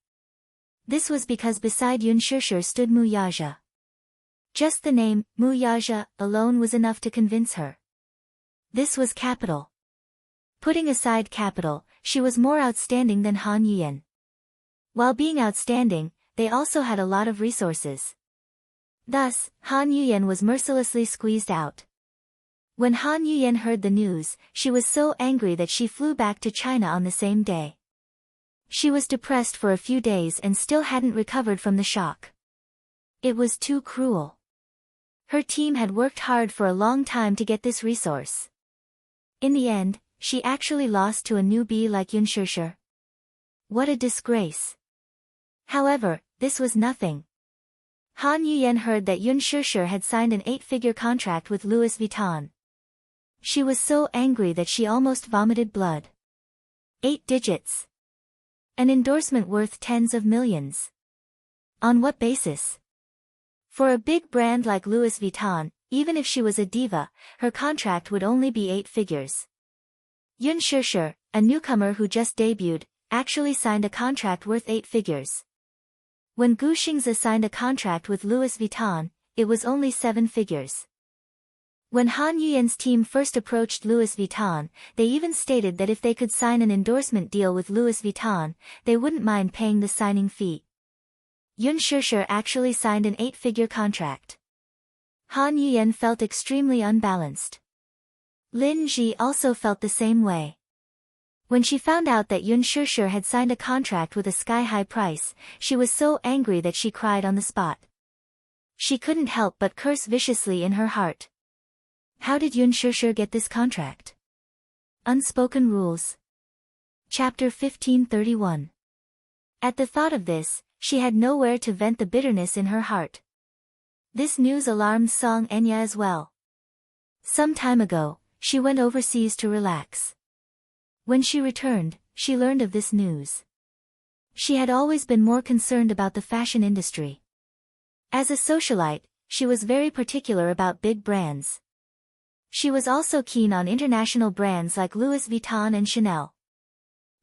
Speaker 1: This was because beside Yun Shishir stood Mu Yaja. Just the name, Mu Yaja, alone was enough to convince her. This was capital. Putting aside capital, she was more outstanding than Han Yuyen. While being outstanding, they also had a lot of resources. Thus, Han Yuyen was mercilessly squeezed out. When Han Yuyen heard the news, she was so angry that she flew back to China on the same day. She was depressed for a few days and still hadn't recovered from the shock. It was too cruel. Her team had worked hard for a long time to get this resource. In the end, she actually lost to a newbie like Yun Shishir. What a disgrace. However, this was nothing. Han Yuyen heard that Yun Shishir had signed an 8-figure contract with Louis Vuitton. She was so angry that she almost vomited blood. 8 digits. An endorsement worth tens of millions. On what basis? For a big brand like Louis Vuitton, even if she was a diva, her contract would only be 8 figures. Yun Shishir, a newcomer who just debuted, actually signed a contract worth 8 figures. When Gu Xingzi signed a contract with Louis Vuitton, it was only 7 figures. When Han Yuyen's team first approached Louis Vuitton, they even stated that if they could sign an endorsement deal with Louis Vuitton, they wouldn't mind paying the signing fee. Yun Shishir actually signed an 8-figure contract. Han Yuyen felt extremely unbalanced. Lin Ji also felt the same way. When she found out that Yun Shishir had signed a contract with a sky-high price, she was so angry that she cried on the spot. She couldn't help but curse viciously in her heart. How did Yun Shishir get this contract? Unspoken Rules. Chapter 1531. At the thought of this, she had nowhere to vent the bitterness in her heart. This news alarmed Song Enya as well. Some time ago, she went overseas to relax. When she returned, she learned of this news. She had always been more concerned about the fashion industry. As a socialite, she was very particular about big brands. She was also keen on international brands like Louis Vuitton and Chanel.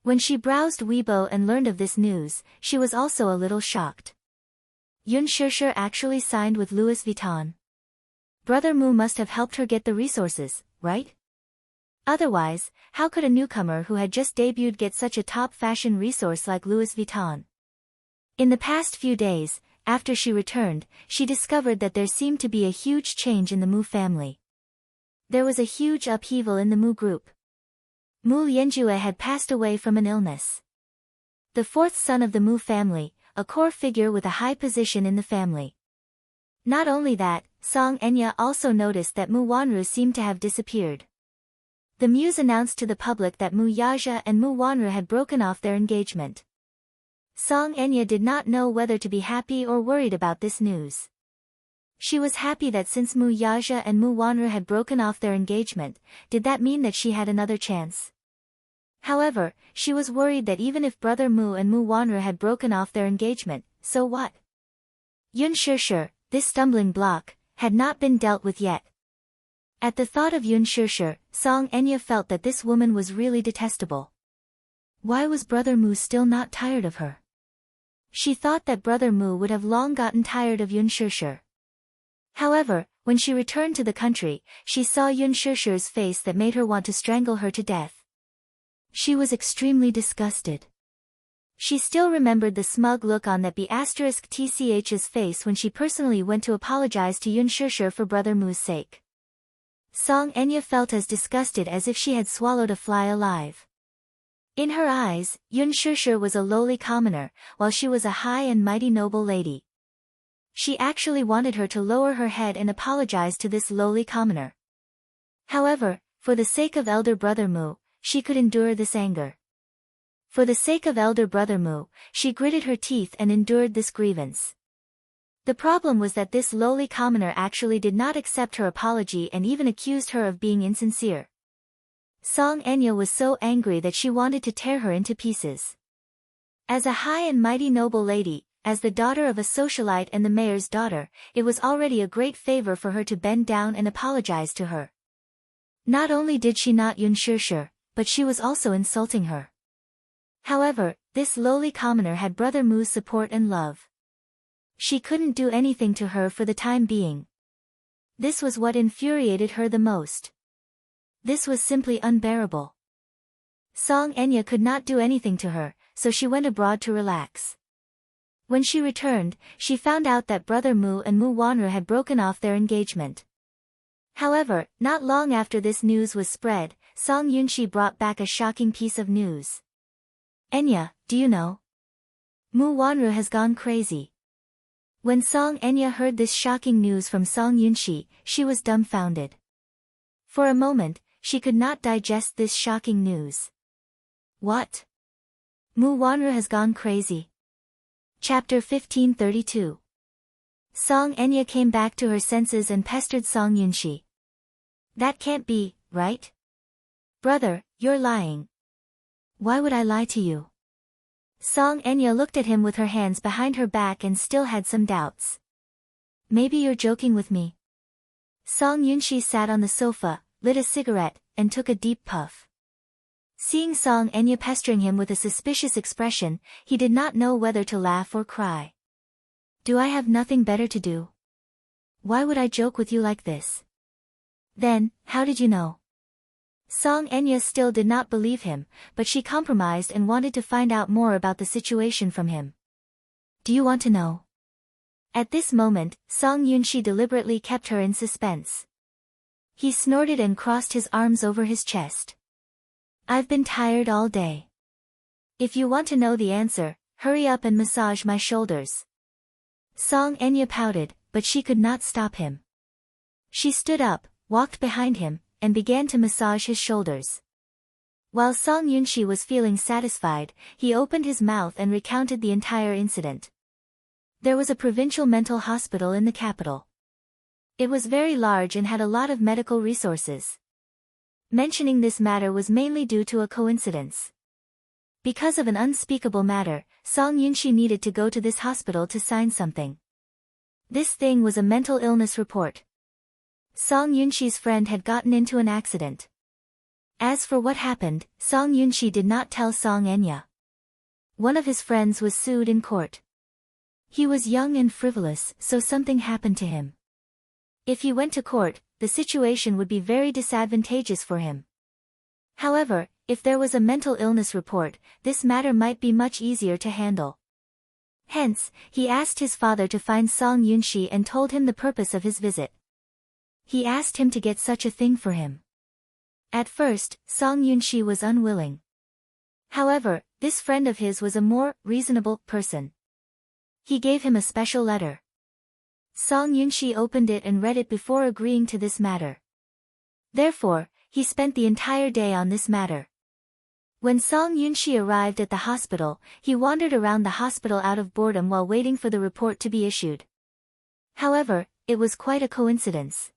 Speaker 1: When she browsed Weibo and learned of this news, she was also a little shocked. Yun Shishir actually signed with Louis Vuitton. Brother Mu must have helped her get the resources, right? Otherwise, how could a newcomer who had just debuted get such a top fashion resource like Louis Vuitton? In the past few days, after she returned, she discovered that there seemed to be a huge change in the Mu family. There was a huge upheaval in the Mu group. Mu Lianjue had passed away from an illness. The 4th son of the Mu family, a core figure with a high position in the family. Not only that, Song Enya also noticed that Mu Wanru seemed to have disappeared. The muse announced to the public that Mu Yaja and Mu Wanru had broken off their engagement. Song Enya did not know whether to be happy or worried about this news. She was happy that since Mu Yaja and Mu Wanru had broken off their engagement, did that mean that she had another chance? However, she was worried that even if Brother Mu and Mu Wanru had broken off their engagement, so what? Yun Shishir, this stumbling block, had not been dealt with yet. At the thought of Yun Shishir, Song Enya felt that this woman was really detestable. Why was Brother Mu still not tired of her? She thought that Brother Mu would have long gotten tired of Yun Shishir. However, when she returned to the country, she saw Yun Shishir's face that made her want to strangle her to death. She was extremely disgusted. She still remembered the smug look on that B*TCH's face when she personally went to apologize to Yun Shishir for Brother Mu's sake. Song Enya felt as disgusted as if she had swallowed a fly alive. In her eyes, Yun Shishir was a lowly commoner, while she was a high and mighty noble lady. She actually wanted her to lower her head and apologize to this lowly commoner. However, for the sake of elder Brother Mu, she could endure this anger. For the sake of elder brother Mu, she gritted her teeth and endured this grievance. The problem was that this lowly commoner actually did not accept her apology and even accused her of being insincere. Song Enya was so angry that she wanted to tear her into pieces. As a high and mighty noble lady, as the daughter of a socialite and the mayor's daughter, it was already a great favor for her to bend down and apologize to her. Not only did she not Yunshir, but she was also insulting her. However, this lowly commoner had brother Mu's support and love. She couldn't do anything to her for the time being. This was what infuriated her the most. This was simply unbearable. Song Enya could not do anything to her, so she went abroad to relax. When she returned, she found out that brother Mu and Mu Wanru had broken off their engagement. However, not long after this news was spread, Song Yunshi brought back a shocking piece of news. Enya, do you know? Mu Wanru has gone crazy. When Song Enya heard this shocking news from Song Yunshi, she was dumbfounded. For a moment, she could not digest this shocking news. What? Mu Wanru has gone crazy. Chapter 1532. Song Enya came back to her senses and pestered Song Yunshi. That can't be, right? Brother, you're lying. Why would I lie to you? Song Enya looked at him with her hands behind her back and still had some doubts. Maybe you're joking with me. Song Yunshi sat on the sofa, lit a cigarette, and took a deep puff. Seeing Song Enya pestering him with a suspicious expression, he did not know whether to laugh or cry. Do I have nothing better to do? Why would I joke with you like this? Then, how did you know? Song Enya still did not believe him, but she compromised and wanted to find out more about the situation from him. Do you want to know? At this moment, Song Yunshi deliberately kept her in suspense. He snorted and crossed his arms over his chest. I've been tired all day. If you want to know the answer, hurry up and massage my shoulders. Song Enya pouted, but she could not stop him. She stood up, walked behind him, and began to massage his shoulders. While Song Yunshi was feeling satisfied, he opened his mouth and recounted the entire incident. There was a provincial mental hospital in the capital. It was very large and had a lot of medical resources. Mentioning this matter was mainly due to a coincidence. Because of an unspeakable matter, Song Yunshi needed to go to this hospital to sign something. This thing was a mental illness report. Song Yunshi's friend had gotten into an accident. As for what happened, Song Yunshi did not tell Song Enya. One of his friends was sued in court. He was young and frivolous, so something happened to him. If he went to court, the situation would be very disadvantageous for him. However, if there was a mental illness report, this matter might be much easier to handle. Hence, he asked his father to find Song Yunshi and told him the purpose of his visit. He asked him to get such a thing for him. At first, Song Yunshi was unwilling. However, this friend of his was a more reasonable person. He gave him a special letter. Song Yunshi opened it and read it before agreeing to this matter. Therefore, he spent the entire day on this matter. When Song Yunshi arrived at the hospital, he wandered around the hospital out of boredom while waiting for the report to be issued. However, it was quite a coincidence.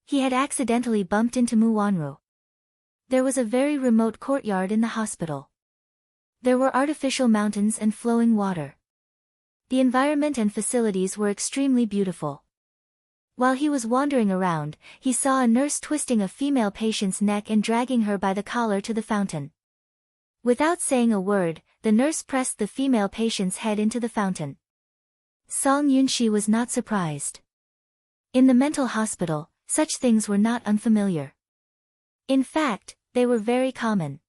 Speaker 1: He had accidentally bumped into Mu Wanru. There was a very remote courtyard in the hospital. There were artificial mountains and flowing water. The environment and facilities were extremely beautiful. While he was wandering around, he saw a nurse twisting a female patient's neck and dragging her by the collar to the fountain. Without saying a word, the nurse pressed the female patient's head into the fountain. Song Yunshi was not surprised. In the mental hospital, such things were not unfamiliar. In fact, they were very common.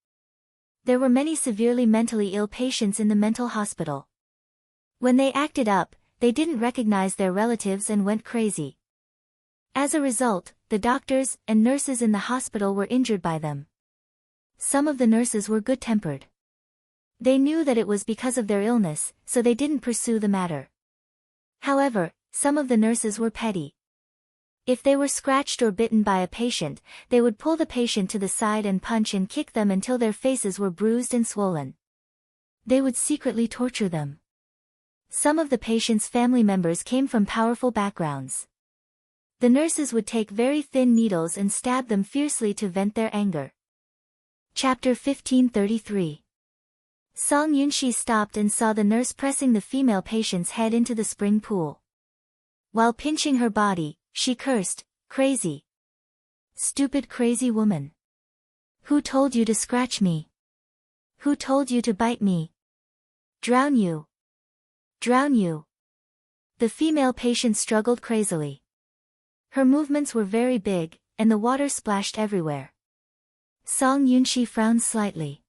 Speaker 1: There were many severely mentally ill patients in the mental hospital. When they acted up, they didn't recognize their relatives and went crazy. As a result, the doctors and nurses in the hospital were injured by them. Some of the nurses were good-tempered. They knew that it was because of their illness, so they didn't pursue the matter. However, some of the nurses were petty. If they were scratched or bitten by a patient, they would pull the patient to the side and punch and kick them until their faces were bruised and swollen. They would secretly torture them. Some of the patients' family members came from powerful backgrounds. The nurses would take very thin needles and stab them fiercely to vent their anger. Chapter 1533. Song Yunshi stopped and saw the nurse pressing the female patient's head into the spring pool. While pinching her body, she cursed, "Crazy. Stupid crazy woman. Who told you to scratch me? Who told you to bite me? Drown you. Drown you." The female patient struggled crazily. Her movements were very big, and the water splashed everywhere. Song Yunshi frowned slightly.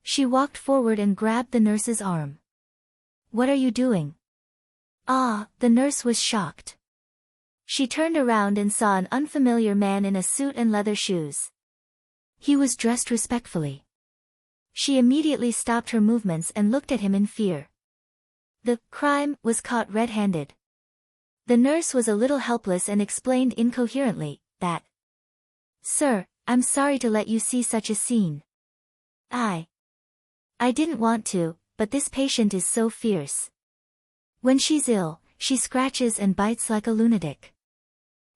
Speaker 1: She walked forward and grabbed the nurse's arm. "What are you doing?" "Ah," the nurse was shocked. She turned around and saw an unfamiliar man in a suit and leather shoes. He was dressed respectfully. She immediately stopped her movements and looked at him in fear. The crime was caught red-handed. The nurse was a little helpless and explained incoherently that, "Sir, I'm sorry to let you see such a scene. I didn't want to, but this patient is so fierce. When she's ill, she scratches and bites like a lunatic.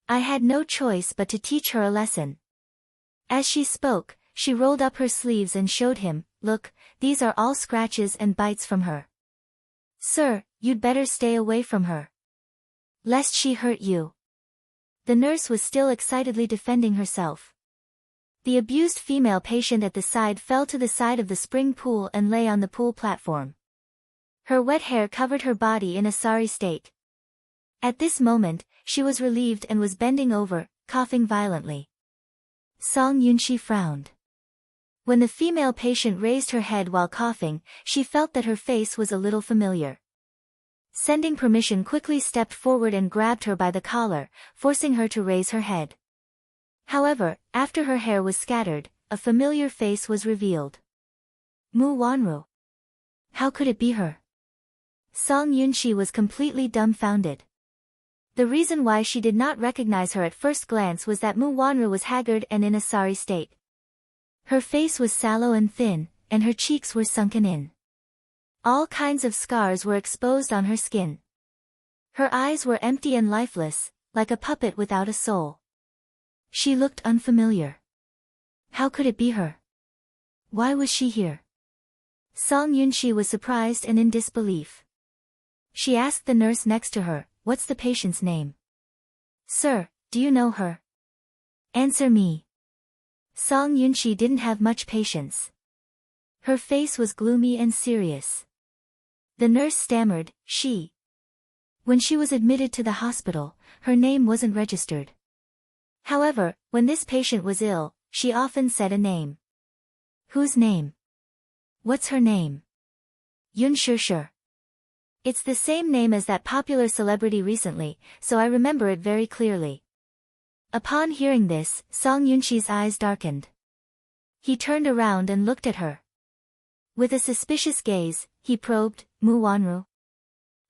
Speaker 1: I had no choice but to teach her a lesson." As she spoke, she rolled up her sleeves and showed him, "Look, these are all scratches and bites from her. Sir, you'd better stay away from her, lest she hurt you." The nurse was still excitedly defending herself. The abused female patient at the side fell to the side of the spring pool and lay on the pool platform. Her wet hair covered her body in a sorry state. At this moment, she was relieved and was bending over, coughing violently. Song Yunshi frowned. When the female patient raised her head while coughing, she felt that her face was a little familiar. Sending permission quickly stepped forward and grabbed her by the collar, forcing her to raise her head. However, after her hair was scattered, a familiar face was revealed. Mu Wanru. How could it be her? Song Yunshi was completely dumbfounded. The reason why she did not recognize her at first glance was that Mu Wanru was haggard and in a sorry state. Her face was sallow and thin, and her cheeks were sunken in. All kinds of scars were exposed on her skin. Her eyes were empty and lifeless, like a puppet without a soul. She looked unfamiliar. How could it be her? Why was she here? Song Yunshi was surprised and in disbelief. She asked the nurse next to her, "What's the patient's name?" "Sir, do you know her?" "Answer me." Song Yunshi didn't have much patience. Her face was gloomy and serious. The nurse stammered, When she was admitted to the hospital, her name wasn't registered. However, when this patient was ill, she often said a name. "Whose name? What's her name?" "Yun Shishir. It's the same name as that popular celebrity recently, so I remember it very clearly." Upon hearing this, Song Yunshi's eyes darkened. He turned around and looked at her. With a suspicious gaze, he probed, "Mu Wanru?"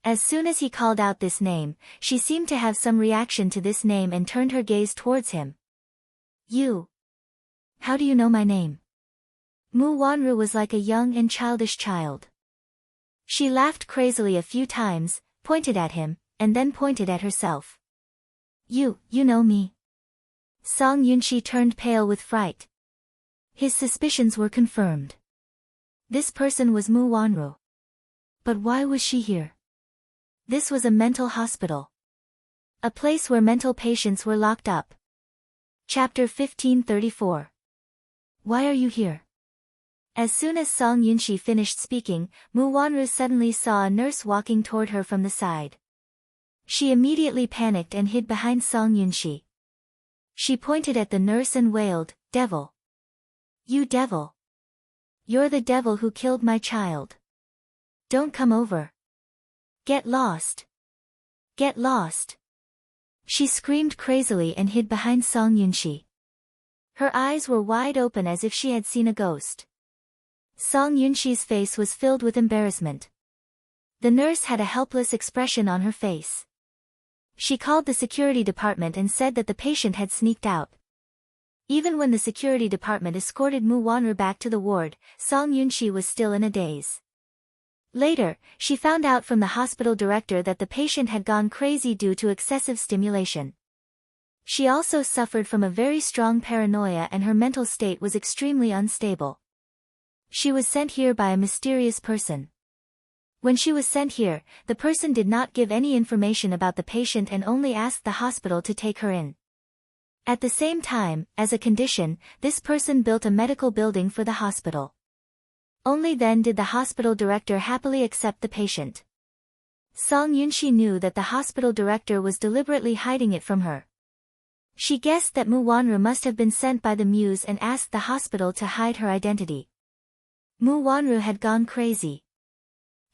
Speaker 1: As soon as he called out this name, she seemed to have some reaction to this name and turned her gaze towards him. "You? How do you know my name?" Mu Wanru was like a young and childish child. She laughed crazily a few times, pointed at him, and then pointed at herself. You know me." Song Yunshi turned pale with fright. His suspicions were confirmed. This person was Mu Wanru. But why was she here? This was a mental hospital. A place where mental patients were locked up. Chapter 1534. Why are you here? As soon as Song Yunshi finished speaking, Mu Wanru suddenly saw a nurse walking toward her from the side. She immediately panicked and hid behind Song Yunshi. She pointed at the nurse and wailed, "Devil! You devil! You're the devil who killed my child. Don't come over. Get lost! Get lost!" She screamed crazily and hid behind Song Yunshi. Her eyes were wide open as if she had seen a ghost. Song Yunshi's face was filled with embarrassment. The nurse had a helpless expression on her face. She called the security department and said that the patient had sneaked out. Even when the security department escorted Mu Wanru back to the ward, Song Yunshi was still in a daze. Later, she found out from the hospital director that the patient had gone crazy due to excessive stimulation. She also suffered from a very strong paranoia and her mental state was extremely unstable. She was sent here by a mysterious person. When she was sent here, the person did not give any information about the patient and only asked the hospital to take her in. At the same time, as a condition, this person built a medical building for the hospital. Only then did the hospital director happily accept the patient. Song Yunshi knew that the hospital director was deliberately hiding it from her. She guessed that Mu Wanru must have been sent by the muse and asked the hospital to hide her identity. Mu Wanru had gone crazy.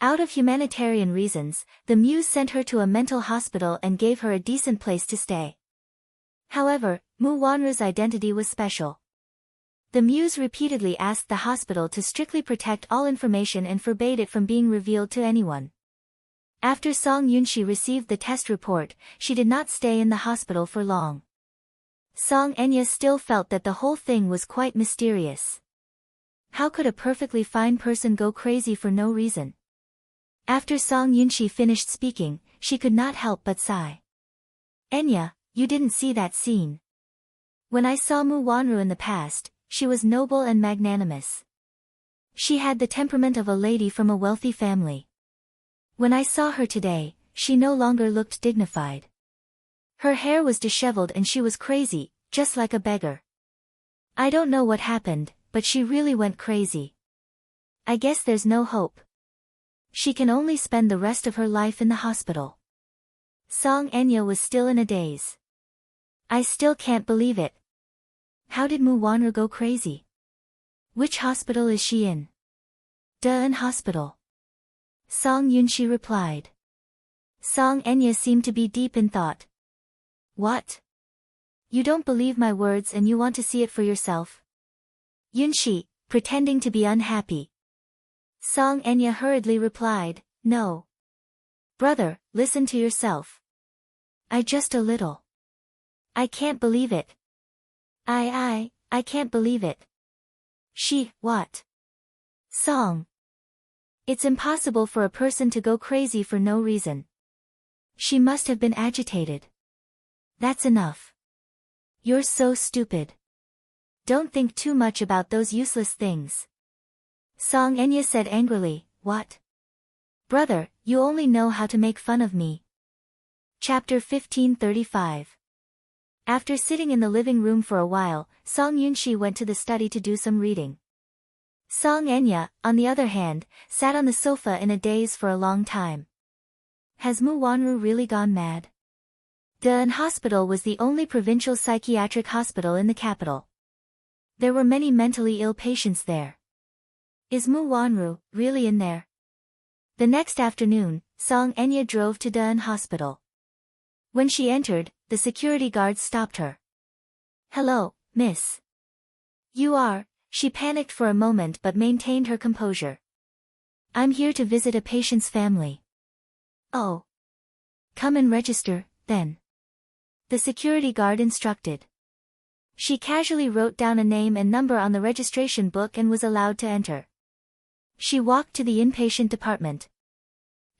Speaker 1: Out of humanitarian reasons, the muse sent her to a mental hospital and gave her a decent place to stay. However, Mu Wanru's identity was special. The muse repeatedly asked the hospital to strictly protect all information and forbade it from being revealed to anyone. After Song Yunshi received the test report, she did not stay in the hospital for long. Song Enya still felt that the whole thing was quite mysterious. How could a perfectly fine person go crazy for no reason? After Song Yunshi finished speaking, she could not help but sigh. Enya, you didn't see that scene. When I saw Mu Wanru in the past, she was noble and magnanimous. She had the temperament of a lady from a wealthy family. When I saw her today, she no longer looked dignified. Her hair was disheveled and she was crazy, just like a beggar. I don't know what happened, but she really went crazy. I guess there's no hope. She can only spend the rest of her life in the hospital. Song Enya was still in a daze. I still can't believe it. How did Mu Wanru go crazy? Which hospital is she in? Deun Hospital. Song Yunshi replied. Song Enya seemed to be deep in thought. What? You don't believe my words and you want to see it for yourself? Yunshi, pretending to be unhappy. Song Enya hurriedly replied, No. Brother, listen to yourself. I just a little. I can't believe it. I can't believe it. What? Song. It's impossible for a person to go crazy for no reason. She must have been agitated. That's enough. You're so stupid. Don't think too much about those useless things. Song Enya said angrily, What? Brother, you only know how to make fun of me. Chapter 1535. After sitting in the living room for a while, Song Yunshi went to the study to do some reading. Song Enya, on the other hand, sat on the sofa in a daze for a long time. Has Mu Wanru really gone mad? Deun Hospital was the only provincial psychiatric hospital in the capital. There were many mentally ill patients there. Is Mu Wanru really in there? The next afternoon, Song Enya drove to Deun Hospital. When she entered, the security guards stopped her. Hello, miss. You are, she panicked for a moment but maintained her composure. I'm here to visit a patient's family. Oh. Come and register, then. The security guard instructed. She casually wrote down a name and number on the registration book and was allowed to enter. She walked to the inpatient department.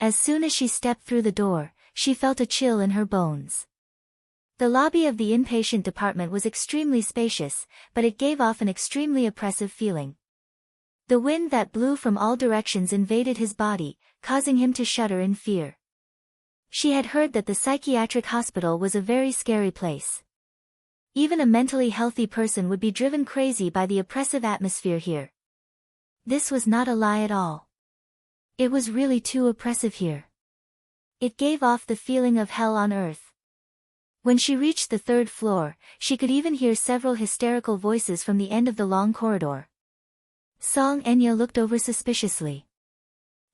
Speaker 1: As soon as she stepped through the door, she felt a chill in her bones. The lobby of the inpatient department was extremely spacious, but it gave off an extremely oppressive feeling. The wind that blew from all directions invaded his body, causing him to shudder in fear. She had heard that the psychiatric hospital was a very scary place. Even a mentally healthy person would be driven crazy by the oppressive atmosphere here. This was not a lie at all. It was really too oppressive here. It gave off the feeling of hell on earth. When she reached the third floor, she could even hear several hysterical voices from the end of the long corridor. Song Enya looked over suspiciously.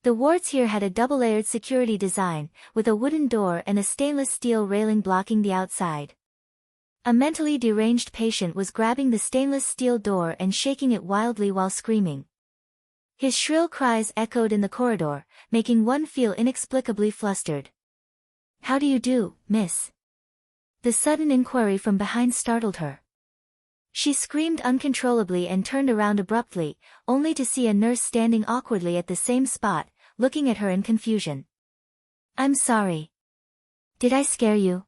Speaker 1: The wards here had a double-layered security design, with a wooden door and a stainless steel railing blocking the outside. A mentally deranged patient was grabbing the stainless steel door and shaking it wildly while screaming. His shrill cries echoed in the corridor, making one feel inexplicably flustered. How do you do, miss? The sudden inquiry from behind startled her. She screamed uncontrollably and turned around abruptly, only to see a nurse standing awkwardly at the same spot, looking at her in confusion. I'm sorry. Did I scare you?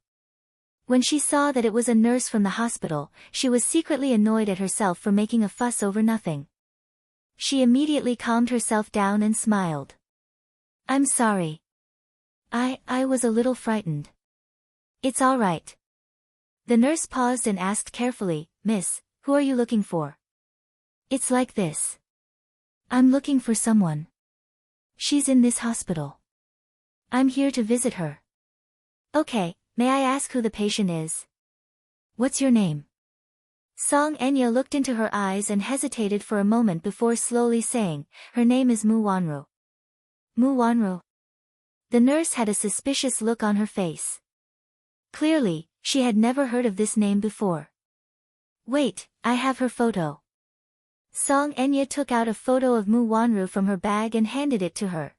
Speaker 1: When she saw that it was a nurse from the hospital, she was secretly annoyed at herself for making a fuss over nothing. She immediately calmed herself down and smiled. I'm sorry. I was a little frightened. It's all right. The nurse paused and asked carefully, Miss, who are you looking for? It's like this. I'm looking for someone. She's in this hospital. I'm here to visit her. Okay, may I ask who the patient is? What's your name? Song Enya looked into her eyes and hesitated for a moment before slowly saying, her name is Mu Wanru. Mu Wanru? The nurse had a suspicious look on her face. Clearly, she had never heard of this name before. Wait, I have her photo. Song Enya took out a photo of Mu Wanru from her bag and handed it to her.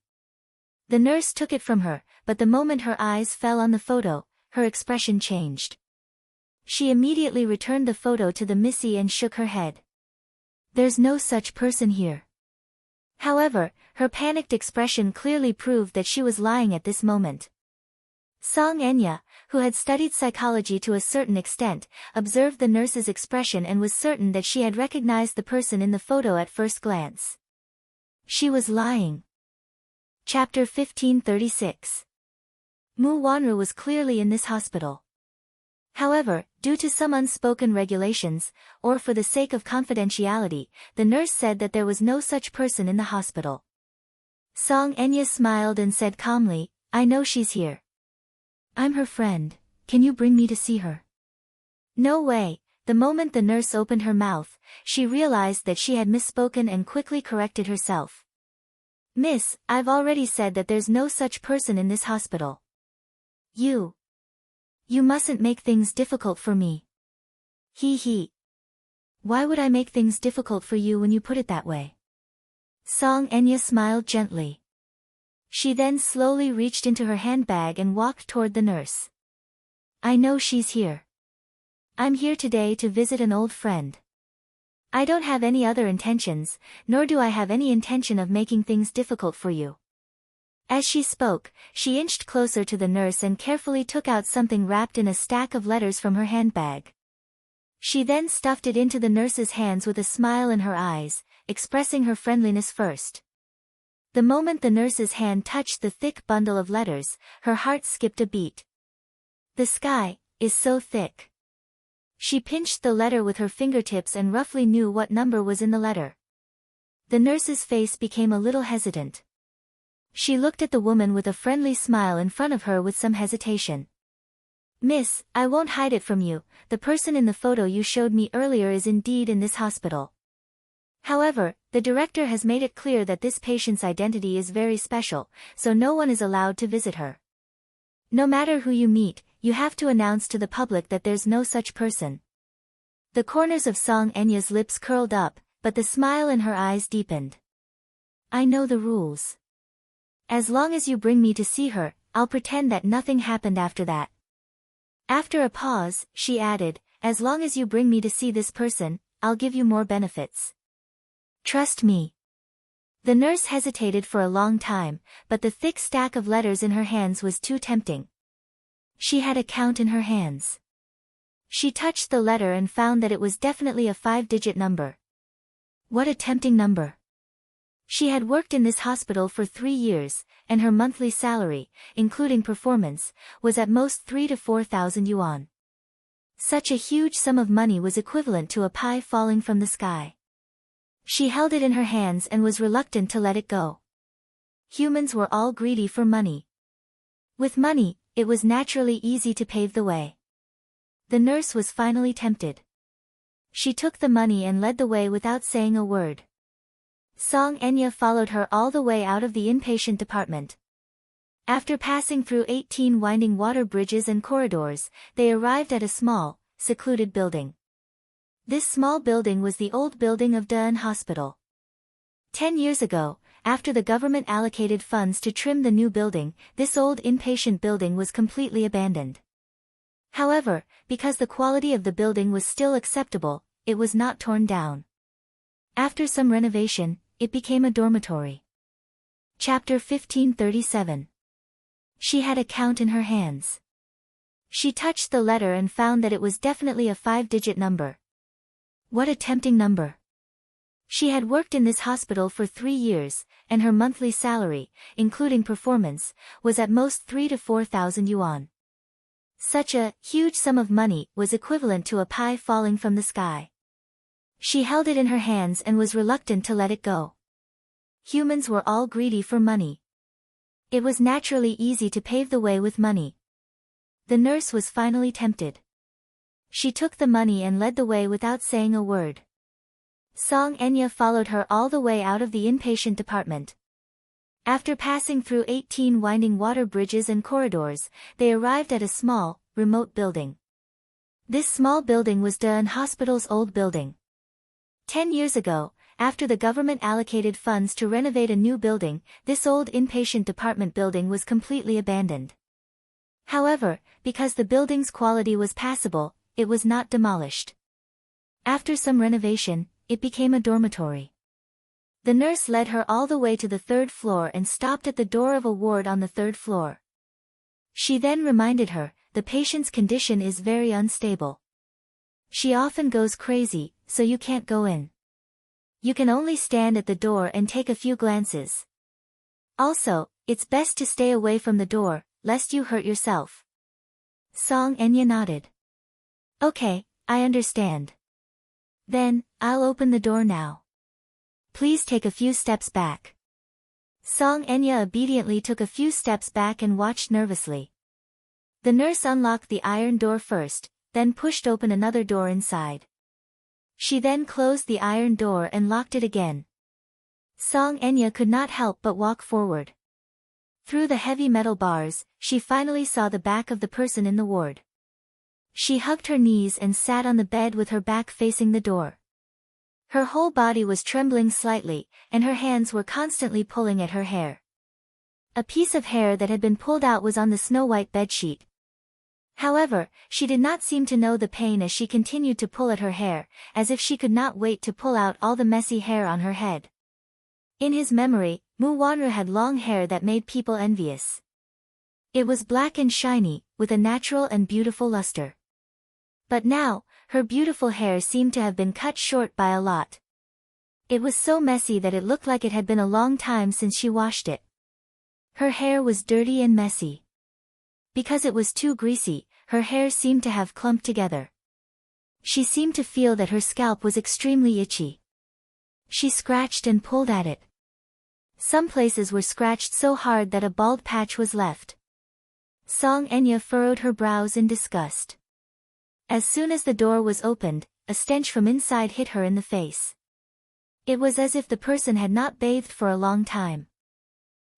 Speaker 1: The nurse took it from her, but the moment her eyes fell on the photo, her expression changed. She immediately returned the photo to the Missy and shook her head. There's no such person here. However, her panicked expression clearly proved that she was lying at this moment. Song Enya, who had studied psychology to a certain extent, observed the nurse's expression and was certain that she had recognized the person in the photo at first glance. She was lying. Chapter 1536. Mu Wanru was clearly in this hospital. However, due to some unspoken regulations, or for the sake of confidentiality, the nurse said that there was no such person in the hospital. Song Enya smiled and said calmly, I know she's here. I'm her friend, can you bring me to see her? No way. The moment the nurse opened her mouth, she realized that she had misspoken and quickly corrected herself. Miss, I've already said that there's no such person in this hospital. You mustn't make things difficult for me. He. Why would I make things difficult for you when you put it that way? Song Enya smiled gently. She then slowly reached into her handbag and walked toward the nurse. I know she's here. I'm here today to visit an old friend. I don't have any other intentions, nor do I have any intention of making things difficult for you. As she spoke, she inched closer to the nurse and carefully took out something wrapped in a stack of letters from her handbag. She then stuffed it into the nurse's hands with a smile in her eyes, expressing her friendliness first. The moment the nurse's hand touched the thick bundle of letters, her heart skipped a beat. The sky is so thick. She pinched the letter with her fingertips and roughly knew what number was in the letter. The nurse's face became a little hesitant. She looked at the woman with a friendly smile in front of her with some hesitation. Miss, I won't hide it from you, the person in the photo you showed me earlier is indeed in this hospital. However, the director has made it clear that this patient's identity is very special, so no one is allowed to visit her. No matter who you meet, you have to announce to the public that there's no such person. The corners of Song Enya's lips curled up, but the smile in her eyes deepened. I know the rules. As long as you bring me to see her, I'll pretend that nothing happened after that. After a pause, she added, as long as you bring me to see this person, I'll give you more benefits. Trust me. The nurse hesitated for a long time, but the thick stack of letters in her hands was too tempting. She had a count in her hands. She touched the letter and found that it was definitely a 5-digit number. What a tempting number. She had worked in this hospital for 3 years, and her monthly salary, including performance, was at most 3,000 to 4,000 yuan. Such a huge sum of money was equivalent to a pie falling from the sky. She held it in her hands and was reluctant to let it go. Humans were all greedy for money. With money, it was naturally easy to pave the way. The nurse was finally tempted. She took the money and led the way without saying a word. Song Enya followed her all the way out of the inpatient department. After passing through 18 winding water bridges and corridors, they arrived at a small, secluded building. This small building was the old building of De'an Hospital. 10 years ago, after the government allocated funds to trim the new building, this old inpatient building was completely abandoned. However, because the quality of the building was still acceptable, it was not torn down. After some renovation, it became a dormitory. Chapter 1537. She had a count in her hands. She touched the letter and found that it was definitely a 5-digit number. What a tempting number. She had worked in this hospital for 3 years, and her monthly salary, including performance, was at most 3 to 4,000 yuan. Such a huge sum of money was equivalent to a pie falling from the sky. She held it in her hands and was reluctant to let it go. Humans were all greedy for money. It was naturally easy to pave the way with money. The nurse was finally tempted. She took the money and led the way without saying a word. Song Enya followed her all the way out of the inpatient department. After passing through 18 winding water bridges and corridors, they arrived at a small, remote building. This small building was De'an Hospital's old building. 10 years ago, after the government allocated funds to renovate a new building, this old inpatient department building was completely abandoned. However, because the building's quality was passable, it was not demolished. After some renovation, it became a dormitory. The nurse led her all the way to the 3rd floor and stopped at the door of a ward on the 3rd floor. She then reminded her, the patient's condition is very unstable. She often goes crazy, so you can't go in. You can only stand at the door and take a few glances. Also, it's best to stay away from the door, lest you hurt yourself. Song Enya nodded. Okay, I understand. Then, I'll open the door now. Please take a few steps back. Song Enya obediently took a few steps back and watched nervously. The nurse unlocked the iron door first, then pushed open another door inside. She then closed the iron door and locked it again. Song Enya could not help but walk forward. Through the heavy metal bars, she finally saw the back of the person in the ward. She hugged her knees and sat on the bed with her back facing the door. Her whole body was trembling slightly, and her hands were constantly pulling at her hair. A piece of hair that had been pulled out was on the snow-white bedsheet. However, she did not seem to know the pain as she continued to pull at her hair, as if she could not wait to pull out all the messy hair on her head. In his memory, Mu Wanru had long hair that made people envious. It was black and shiny, with a natural and beautiful luster. But now, her beautiful hair seemed to have been cut short by a lot. It was so messy that it looked like it had been a long time since she washed it. Her hair was dirty and messy. Because it was too greasy, her hair seemed to have clumped together. She seemed to feel that her scalp was extremely itchy. She scratched and pulled at it. Some places were scratched so hard that a bald patch was left. Song Enya furrowed her brows in disgust. As soon as the door was opened, a stench from inside hit her in the face. It was as if the person had not bathed for a long time.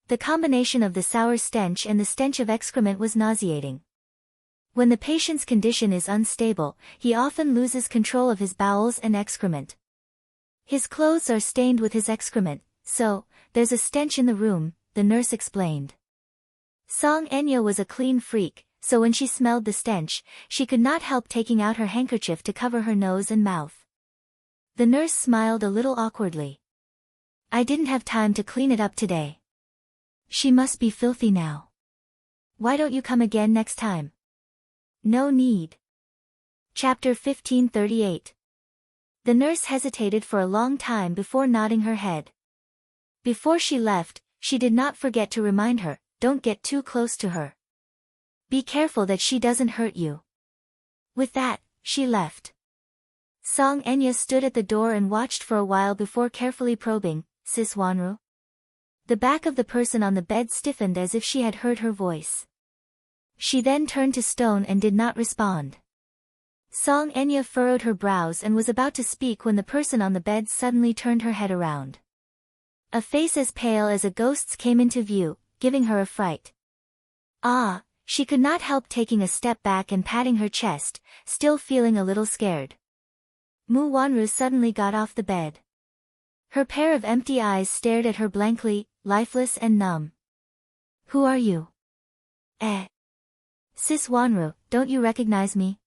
Speaker 1: The combination of the sour stench and the stench of excrement was nauseating. When the patient's condition is unstable, he often loses control of his bowels and excrement. His clothes are stained with his excrement, so, there's a stench in the room, the nurse explained. Song Enya was a clean freak, so when she smelled the stench, she could not help taking out her handkerchief to cover her nose and mouth. The nurse smiled a little awkwardly. I didn't have time to clean it up today. She must be filthy now. Why don't you come again next time? No need. Chapter 1538. The nurse hesitated for a long time before nodding her head. Before she left, she did not forget to remind her, don't get too close to her. Be careful that she doesn't hurt you. With that, she left. Song Enya stood at the door and watched for a while before carefully probing, Sis Wanru? The back of the person on the bed stiffened as if she had heard her voice. She then turned to stone and did not respond. Song Enya furrowed her brows and was about to speak when the person on the bed suddenly turned her head around. A face as pale as a ghost's came into view, giving her a fright. Ah! She could not help taking a step back and patting her chest, still feeling a little scared. Mu Wanru suddenly got off the bed. Her pair of empty eyes stared at her blankly, lifeless and numb. Who are you? Sis Wanru, don't you recognize me?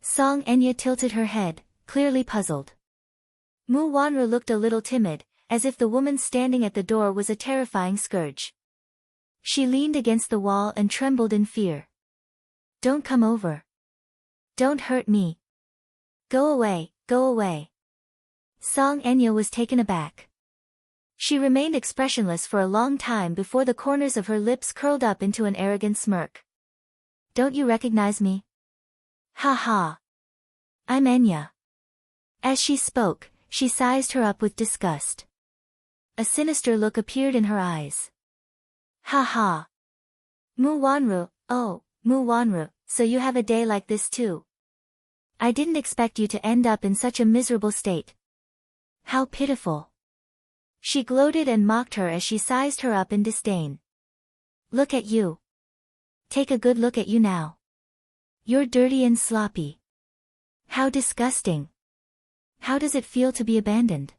Speaker 1: Song Enya tilted her head, clearly puzzled. Mu Wanru looked a little timid, as if the woman standing at the door was a terrifying scourge. She leaned against the wall and trembled in fear. "Don't come over. Don't hurt me. Go away, go away." Song Enya was taken aback. She remained expressionless for a long time before the corners of her lips curled up into an arrogant smirk. "Don't you recognize me? Ha ha. I'm Enya." As she spoke, she sized her up with disgust. A sinister look appeared in her eyes. "Ha ha. Mu Wanru, oh, Mu Wanru, so you have a day like this too. I didn't expect you to end up in such a miserable state. How pitiful." She gloated and mocked her as she sized her up in disdain. "Look at you. Take a good look at you now. You're dirty and sloppy. How disgusting. How does it feel to be abandoned?"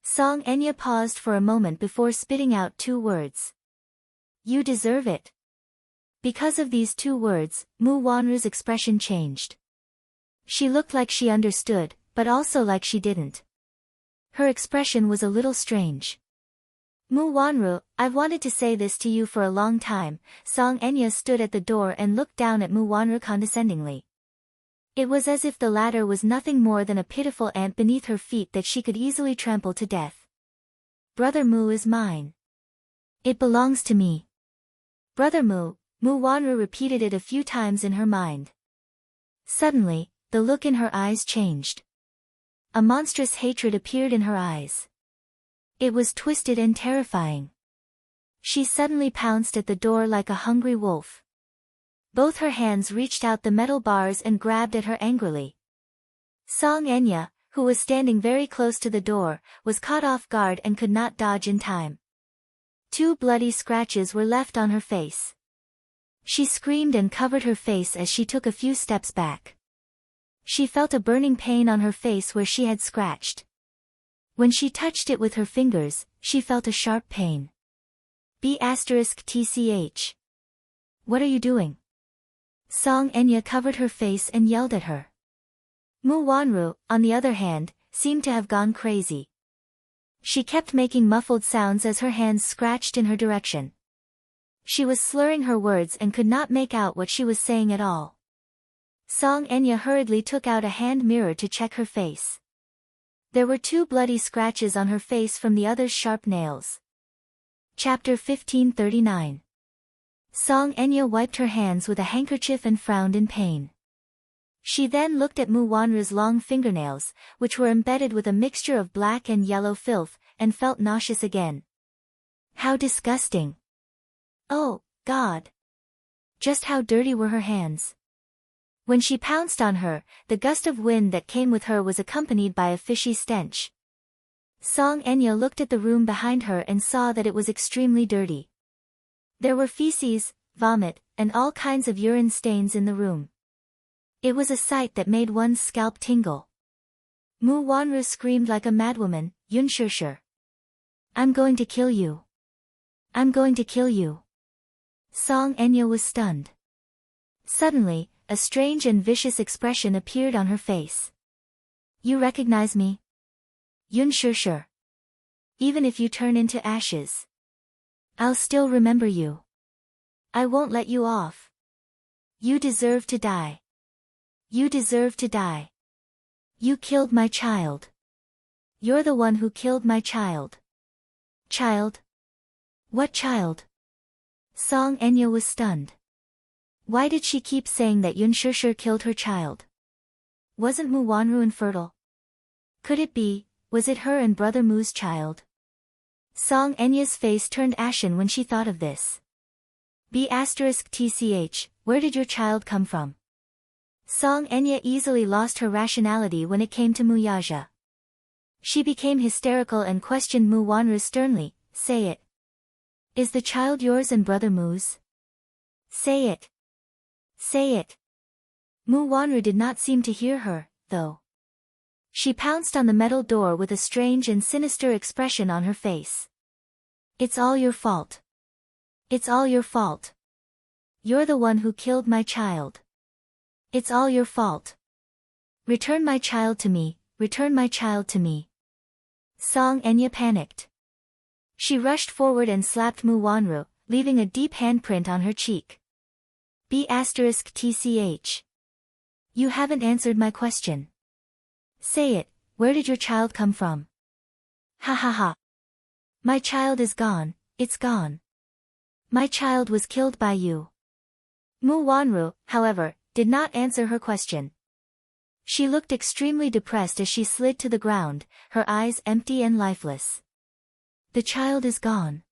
Speaker 1: Song Enya paused for a moment before spitting out 2 words. "You deserve it." Because of these 2 words, Mu Wanru's expression changed. She looked like she understood, but also like she didn't. Her expression was a little strange. "Mu Wanru, I've wanted to say this to you for a long time." Song Enya stood at the door and looked down at Mu Wanru condescendingly. It was as if the latter was nothing more than a pitiful ant beneath her feet that she could easily trample to death. "Brother Mu is mine. It belongs to me. Brother Mu." Mu Wanru repeated it a few times in her mind. Suddenly, the look in her eyes changed. A monstrous hatred appeared in her eyes. It was twisted and terrifying. She suddenly pounced at the door like a hungry wolf. Both her hands reached out the metal bars and grabbed at her angrily. Song Enya, who was standing very close to the door, was caught off guard and could not dodge in time. 2 bloody scratches were left on her face. She screamed and covered her face as she took a few steps back. She felt a burning pain on her face where she had scratched. When she touched it with her fingers, she felt a sharp pain. *TCH. What are you doing? Song Enya covered her face and yelled at her. Mu Wanru, on the other hand, seemed to have gone crazy. She kept making muffled sounds as her hands scratched in her direction. She was slurring her words and could not make out what she was saying at all. Song Enya hurriedly took out a hand mirror to check her face. There were 2 bloody scratches on her face from the other's sharp nails. Chapter 1539. Song Enya wiped her hands with a handkerchief and frowned in pain. She then looked at Mu Wanru's long fingernails, which were embedded with a mixture of black and yellow filth, and felt nauseous again. How disgusting! Oh, God! Just how dirty were her hands! When she pounced on her, the gust of wind that came with her was accompanied by a fishy stench. Song Enya looked at the room behind her and saw that it was extremely dirty. There were feces, vomit, and all kinds of urine stains in the room. It was a sight that made one's scalp tingle. Mu Wanru screamed like a madwoman, "Yunshishir. I'm going to kill you. I'm going to kill you." Song Enya was stunned. Suddenly, a strange and vicious expression appeared on her face. "You recognize me? Yunshishir. Even if you turn into ashes, I'll still remember you. I won't let you off. You deserve to die. You deserve to die. You killed my child. You're the one who killed my child." "Child? What child?" Song Enya was stunned. Why did she keep saying that Yunshishir killed her child? Wasn't Mu Wanru infertile? Could it be, was it her and Brother Mu's child? Song Enya's face turned ashen when she thought of this. *TCH, where did your child come from? Song Enya easily lost her rationality when it came to Muyaja. She became hysterical and questioned Mu Wanru sternly. "Say it. Is the child yours and Brother Mu's? Say it. Say it." Mu Wanru did not seem to hear her, though. She pounced on the metal door with a strange and sinister expression on her face. "It's all your fault. It's all your fault. You're the one who killed my child. It's all your fault. Return my child to me, return my child to me." Song Enya panicked. She rushed forward and slapped Mu Wanru, leaving a deep handprint on her cheek. B***TCH. You haven't answered my question. Say it, where did your child come from? Ha ha ha. My child is gone, it's gone. My child was killed by you. Mu Wanru, however, did not answer her question. She looked extremely depressed as she slid to the ground, her eyes empty and lifeless. The child is gone.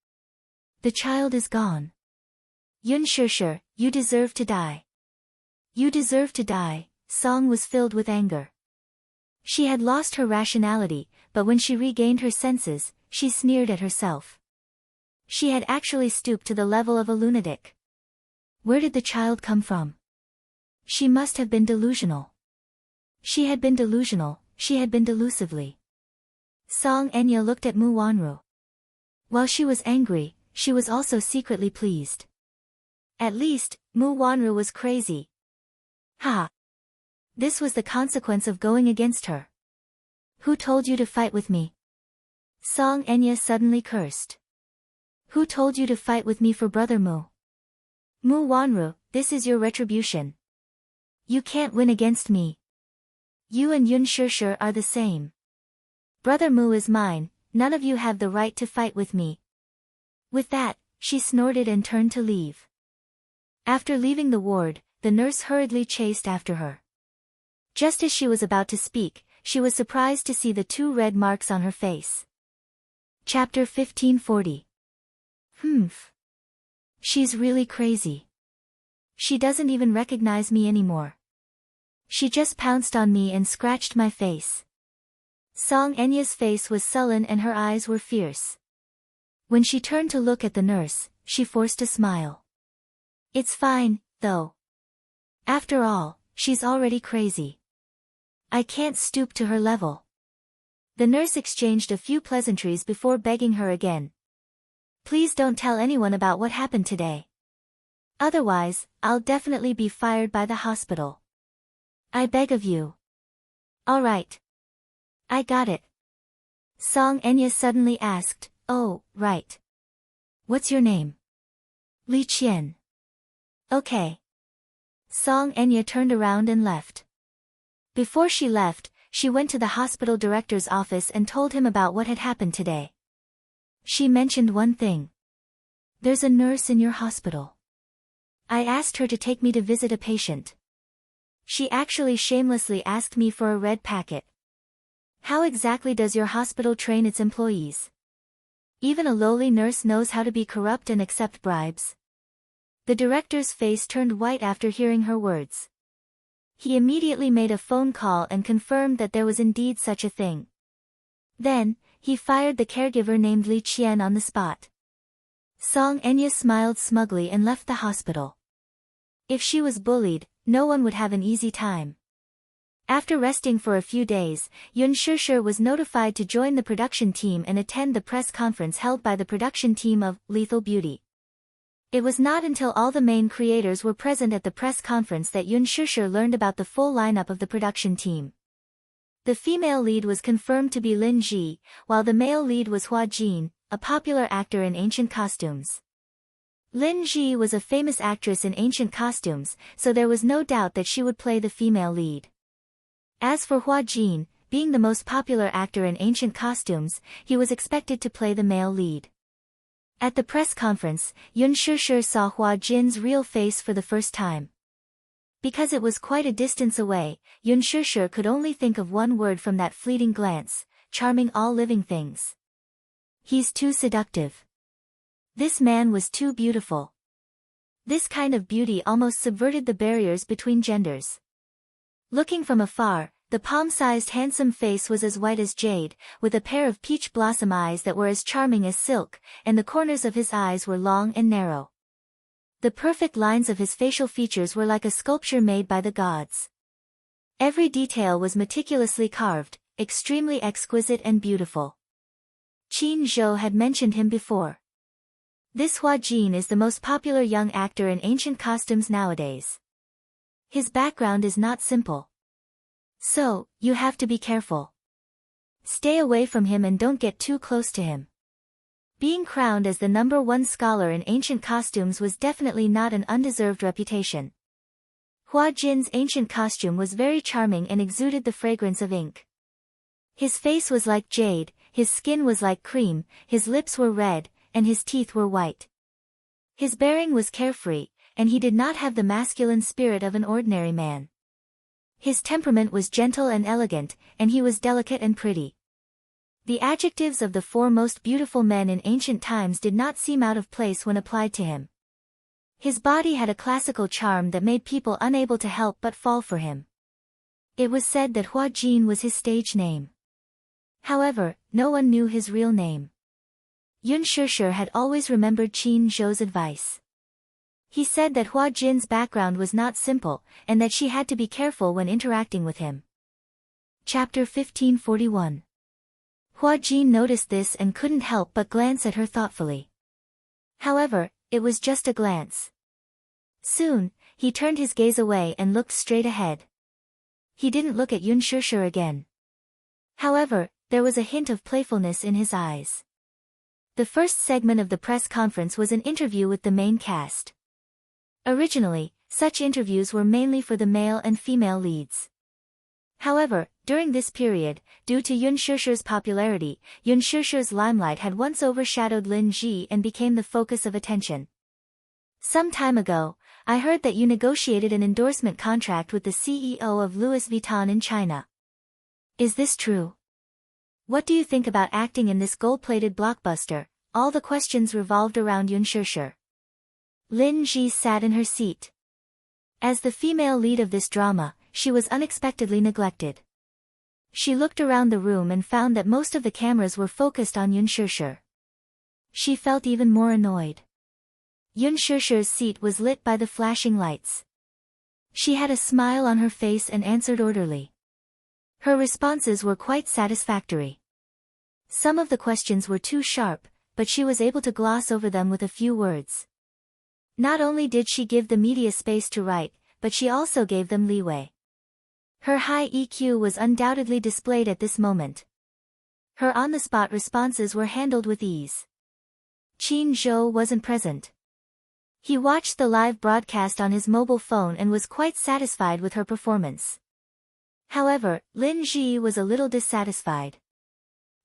Speaker 1: The child is gone. Yun Shishir, you deserve to die. You deserve to die. Song was filled with anger. She had lost her rationality, but when she regained her senses, she sneered at herself. She had actually stooped to the level of a lunatic. Where did the child come from? She must have been delusional. She had been delusional, she had been delusively. Song Enya looked at Mu Wanru. While she was angry, she was also secretly pleased. At least, Mu Wanru was crazy. Ha! This was the consequence of going against her. Who told you to fight with me? Song Enya suddenly cursed. Who told you to fight with me for Brother Mu? Mu Wanru, this is your retribution. You can't win against me. You and Yun Shishir are the same. Brother Mu is mine, none of you have the right to fight with me. With that, she snorted and turned to leave. After leaving the ward, the nurse hurriedly chased after her. Just as she was about to speak, she was surprised to see the 2 red marks on her face. Chapter 1540. Humph. She's really crazy. She doesn't even recognize me anymore. She just pounced on me and scratched my face. Song Enya's face was sullen and her eyes were fierce. When she turned to look at the nurse, she forced a smile. It's fine, though. After all, she's already crazy. I can't stoop to her level. The nurse exchanged a few pleasantries before begging her again. Please don't tell anyone about what happened today. Otherwise, I'll definitely be fired by the hospital. I beg of you. All right. I got it. Song Enya suddenly asked, oh, right. What's your name? Li Qian. Okay. Song Enya turned around and left. Before she left, she went to the hospital director's office and told him about what had happened today. She mentioned one thing. There's a nurse in your hospital. I asked her to take me to visit a patient. She actually shamelessly asked me for a red packet. How exactly does your hospital train its employees? Even a lowly nurse knows how to be corrupt and accept bribes. The director's face turned white after hearing her words. He immediately made a phone call and confirmed that there was indeed such a thing. Then, he fired the caregiver named Li Qian on the spot. Song Enya smiled smugly and left the hospital. If she was bullied, no one would have an easy time. After resting for a few days, Yun Shishir was notified to join the production team and attend the press conference held by the production team of Lethal Beauty. It was not until all the main creators were present at the press conference that Yun Shishir learned about the full lineup of the production team. The female lead was confirmed to be Lin Ji, while the male lead was Hua Jin, a popular actor in ancient costumes. Lin Ji was a famous actress in ancient costumes, so there was no doubt that she would play the female lead. As for Hua Jin, being the most popular actor in ancient costumes, he was expected to play the male lead. At the press conference, Yun Shishir saw Hua Jin's real face for the first time. Because it was quite a distance away, Yun Shishir could only think of one word from that fleeting glance: charming all living things. He's too seductive. This man was too beautiful. This kind of beauty almost subverted the barriers between genders. Looking from afar, the palm-sized handsome face was as white as jade, with a pair of peach blossom eyes that were as charming as silk, and the corners of his eyes were long and narrow. The perfect lines of his facial features were like a sculpture made by the gods. Every detail was meticulously carved, extremely exquisite and beautiful. Qin Zhou had mentioned him before. This Hua Jin is the most popular young actor in ancient costumes nowadays. His background is not simple. So, you have to be careful. Stay away from him and don't get too close to him. Being crowned as the #1 scholar in ancient costumes was definitely not an undeserved reputation. Hua Jin's ancient costume was very charming and exuded the fragrance of ink. His face was like jade, his skin was like cream, his lips were red, and his teeth were white. His bearing was carefree, and he did not have the masculine spirit of an ordinary man. His temperament was gentle and elegant, and he was delicate and pretty. The adjectives of the 4 most beautiful men in ancient times did not seem out of place when applied to him. His body had a classical charm that made people unable to help but fall for him. It was said that Hua Jin was his stage name. However, no one knew his real name. Yun Shishir had always remembered Qin Zhou's advice. He said that Hua Jin's background was not simple, and that she had to be careful when interacting with him. Chapter 1541. Hua Jin noticed this and couldn't help but glance at her thoughtfully. However, it was just a glance. Soon, he turned his gaze away and looked straight ahead. He didn't look at Yun Shishir again. However, there was a hint of playfulness in his eyes. The first segment of the press conference was an interview with the main cast. Originally, such interviews were mainly for the male and female leads. However, during this period, due to Yun Shishir's popularity, Yun Shishir's limelight had once overshadowed Lin Ji and became the focus of attention. Some time ago, I heard that you negotiated an endorsement contract with the CEO of Louis Vuitton in China. Is this true? What do you think about acting in this gold-plated blockbuster? All the questions revolved around Yun Shishir. Lin Ji sat in her seat. As the female lead of this drama, she was unexpectedly neglected. She looked around the room and found that most of the cameras were focused on Yun Shishir. She felt even more annoyed. Yun Shishir's seat was lit by the flashing lights. She had a smile on her face and answered orderly. Her responses were quite satisfactory. Some of the questions were too sharp, but she was able to gloss over them with a few words. Not only did she give the media space to write, but she also gave them leeway. Her high EQ was undoubtedly displayed at this moment. Her on-the-spot responses were handled with ease. Qin Zhou wasn't present. He watched the live broadcast on his mobile phone and was quite satisfied with her performance. However, Lin Ji was a little dissatisfied.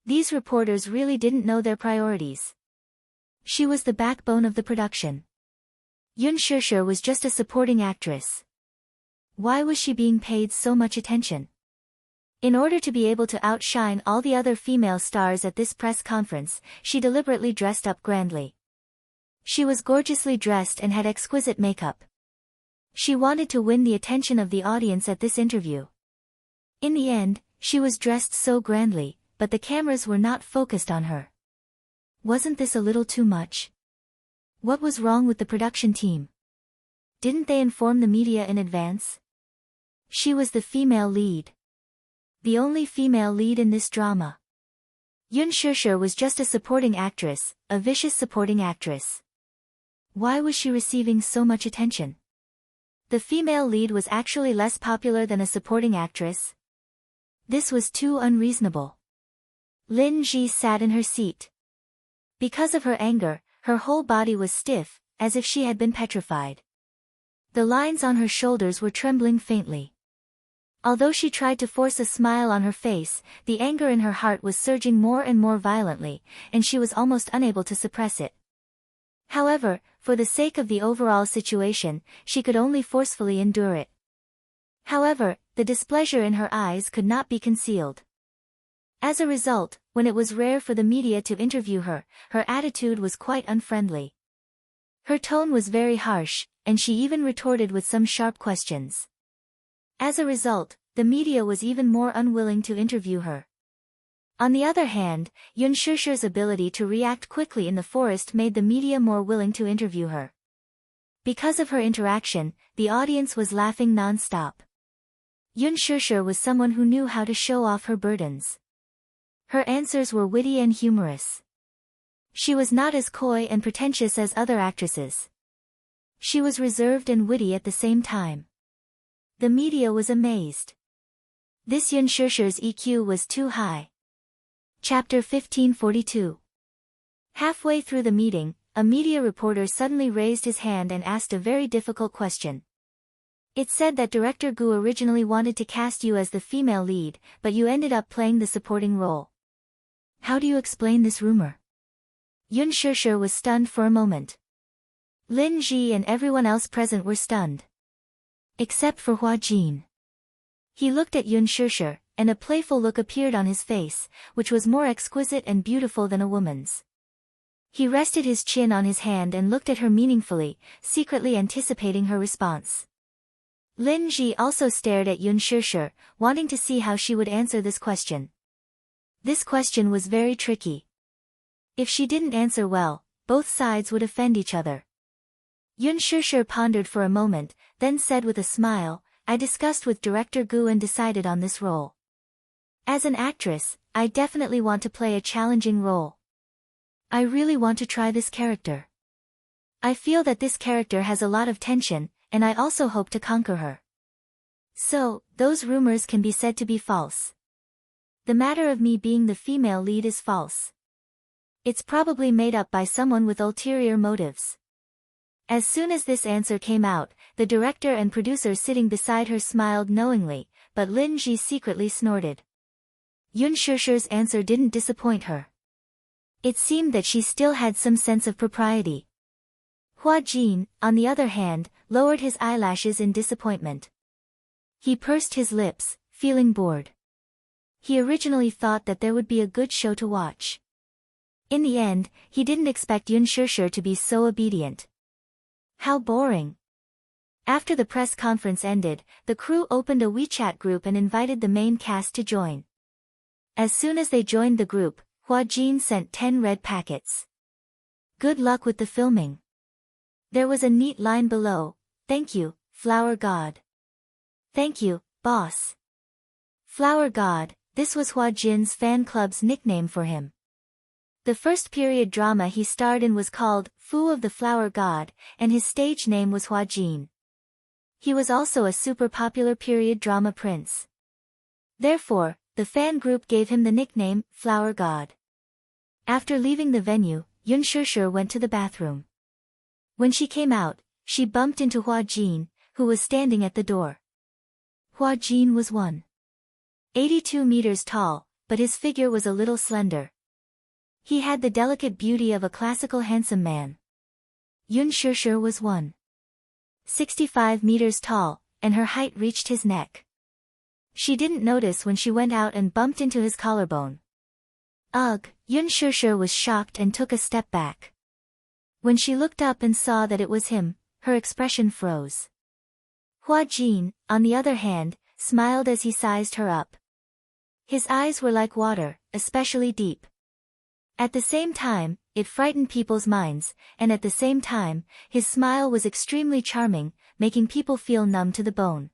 Speaker 1: These reporters really didn't know their priorities. She was the backbone of the production. Yun Shishir was just a supporting actress. Why was she being paid so much attention? In order to be able to outshine all the other female stars at this press conference, she deliberately dressed up grandly. She was gorgeously dressed and had exquisite makeup. She wanted to win the attention of the audience at this interview. In the end, she was dressed so grandly, but the cameras were not focused on her. Wasn't this a little too much? What was wrong with the production team? Didn't they inform the media in advance? She was the female lead. The only female lead in this drama. Yun Shishir was just a supporting actress, a vicious supporting actress. Why was she receiving so much attention? The female lead was actually less popular than a supporting actress. This was too unreasonable. Lin Ji sat in her seat. Because of her anger, her whole body was stiff, as if she had been petrified. The lines on her shoulders were trembling faintly. Although she tried to force a smile on her face, the anger in her heart was surging more and more violently, and she was almost unable to suppress it. However, for the sake of the overall situation, she could only forcefully endure it. However, the displeasure in her eyes could not be concealed. As a result, when it was rare for the media to interview her, her attitude was quite unfriendly. Her tone was very harsh, and she even retorted with some sharp questions. As a result, the media was even more unwilling to interview her. On the other hand, Yun Shishir's ability to react quickly in the forest made the media more willing to interview her. Because of her interaction, the audience was laughing non-stop. Yun Shishir was someone who knew how to show off her burdens. Her answers were witty and humorous. She was not as coy and pretentious as other actresses. She was reserved and witty at the same time. The media was amazed. This Yun Shishir's EQ was too high. Chapter 1542. Halfway through the meeting, a media reporter suddenly raised his hand and asked a very difficult question. It said that director Gu originally wanted to cast you as the female lead, but you ended up playing the supporting role. How do you explain this rumor? Yun Shishir was stunned for a moment. Lin Ji and everyone else present were stunned. Except for Hua Jin. He looked at Yun Shishir, and a playful look appeared on his face, which was more exquisite and beautiful than a woman's. He rested his chin on his hand and looked at her meaningfully, secretly anticipating her response. Lin Ji also stared at Yun Shishir, wanting to see how she would answer this question. This question was very tricky. If she didn't answer well, both sides would offend each other. Yun Shishir pondered for a moment, then said with a smile, I discussed with director Gu and decided on this role. As an actress, I definitely want to play a challenging role. I really want to try this character. I feel that this character has a lot of tension, and I also hope to conquer her. So, those rumors can be said to be false. The matter of me being the female lead is false. It's probably made up by someone with ulterior motives. As soon as this answer came out, the director and producer sitting beside her smiled knowingly, but Lin Ji secretly snorted. Yun Shishir's answer didn't disappoint her. It seemed that she still had some sense of propriety. Hua Jin, on the other hand, lowered his eyelashes in disappointment. He pursed his lips, feeling bored. He originally thought that there would be a good show to watch. In the end, he didn't expect Yun Shishir to be so obedient. How boring. After the press conference ended, the crew opened a WeChat group and invited the main cast to join. As soon as they joined the group, Hua Jin sent 10 red packets. Good luck with the filming. There was a neat line below, thank you, Flower God. Thank you, boss. Flower God, this was Hua Jin's fan club's nickname for him. The first period drama he starred in was called Fu of the Flower God, and his stage name was Hua Jin. He was also a super popular period drama prince. Therefore, the fan group gave him the nickname Flower God. After leaving the venue, Yun Shishir went to the bathroom. When she came out, she bumped into Hua Jin, who was standing at the door. Hua Jin was 1.82 meters tall, but his figure was a little slender. He had the delicate beauty of a classical handsome man. Yun Shishir was 1.65 meters tall, and her height reached his neck. She didn't notice when she went out and bumped into his collarbone. Ugh, Yun Shishir was shocked and took a step back. When she looked up and saw that it was him, her expression froze. Hua Jin, on the other hand, smiled as he sized her up. His eyes were like water, especially deep. At the same time, it frightened people's minds, and at the same time, his smile was extremely charming, making people feel numb to the bone.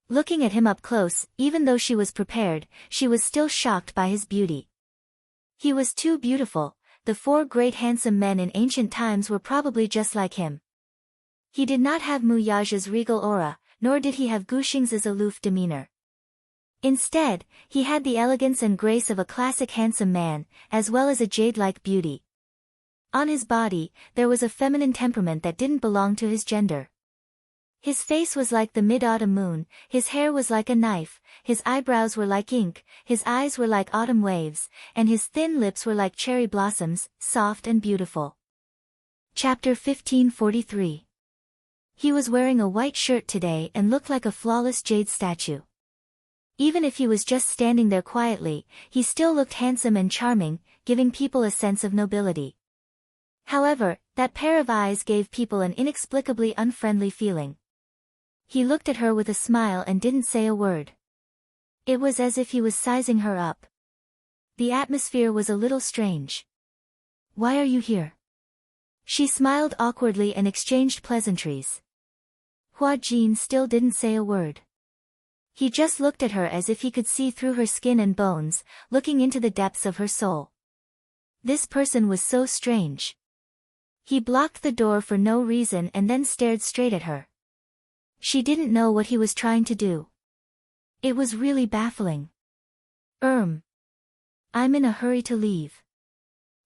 Speaker 1: Looking at him up close, even though she was prepared, she was still shocked by his beauty. He was too beautiful. The 4 great handsome men in ancient times were probably just like him. He did not have Mu Yaja's regal aura, nor did he have Gu Xing's aloof demeanor. Instead, he had the elegance and grace of a classic handsome man, as well as a jade-like beauty. On his body, there was a feminine temperament that didn't belong to his gender. His face was like the mid-autumn moon, his hair was like a knife, his eyebrows were like ink, his eyes were like autumn waves, and his thin lips were like cherry blossoms, soft and beautiful. Chapter 1543. He was wearing a white shirt today and looked like a flawless jade statue. Even if he was just standing there quietly, he still looked handsome and charming, giving people a sense of nobility. However, that pair of eyes gave people an inexplicably unfriendly feeling. He looked at her with a smile and didn't say a word. It was as if he was sizing her up. The atmosphere was a little strange. Why are you here? She smiled awkwardly and exchanged pleasantries. Hua Jin still didn't say a word. He just looked at her as if he could see through her skin and bones, looking into the depths of her soul. This person was so strange. He blocked the door for no reason and then stared straight at her. She didn't know what he was trying to do. It was really baffling. I'm in a hurry to leave.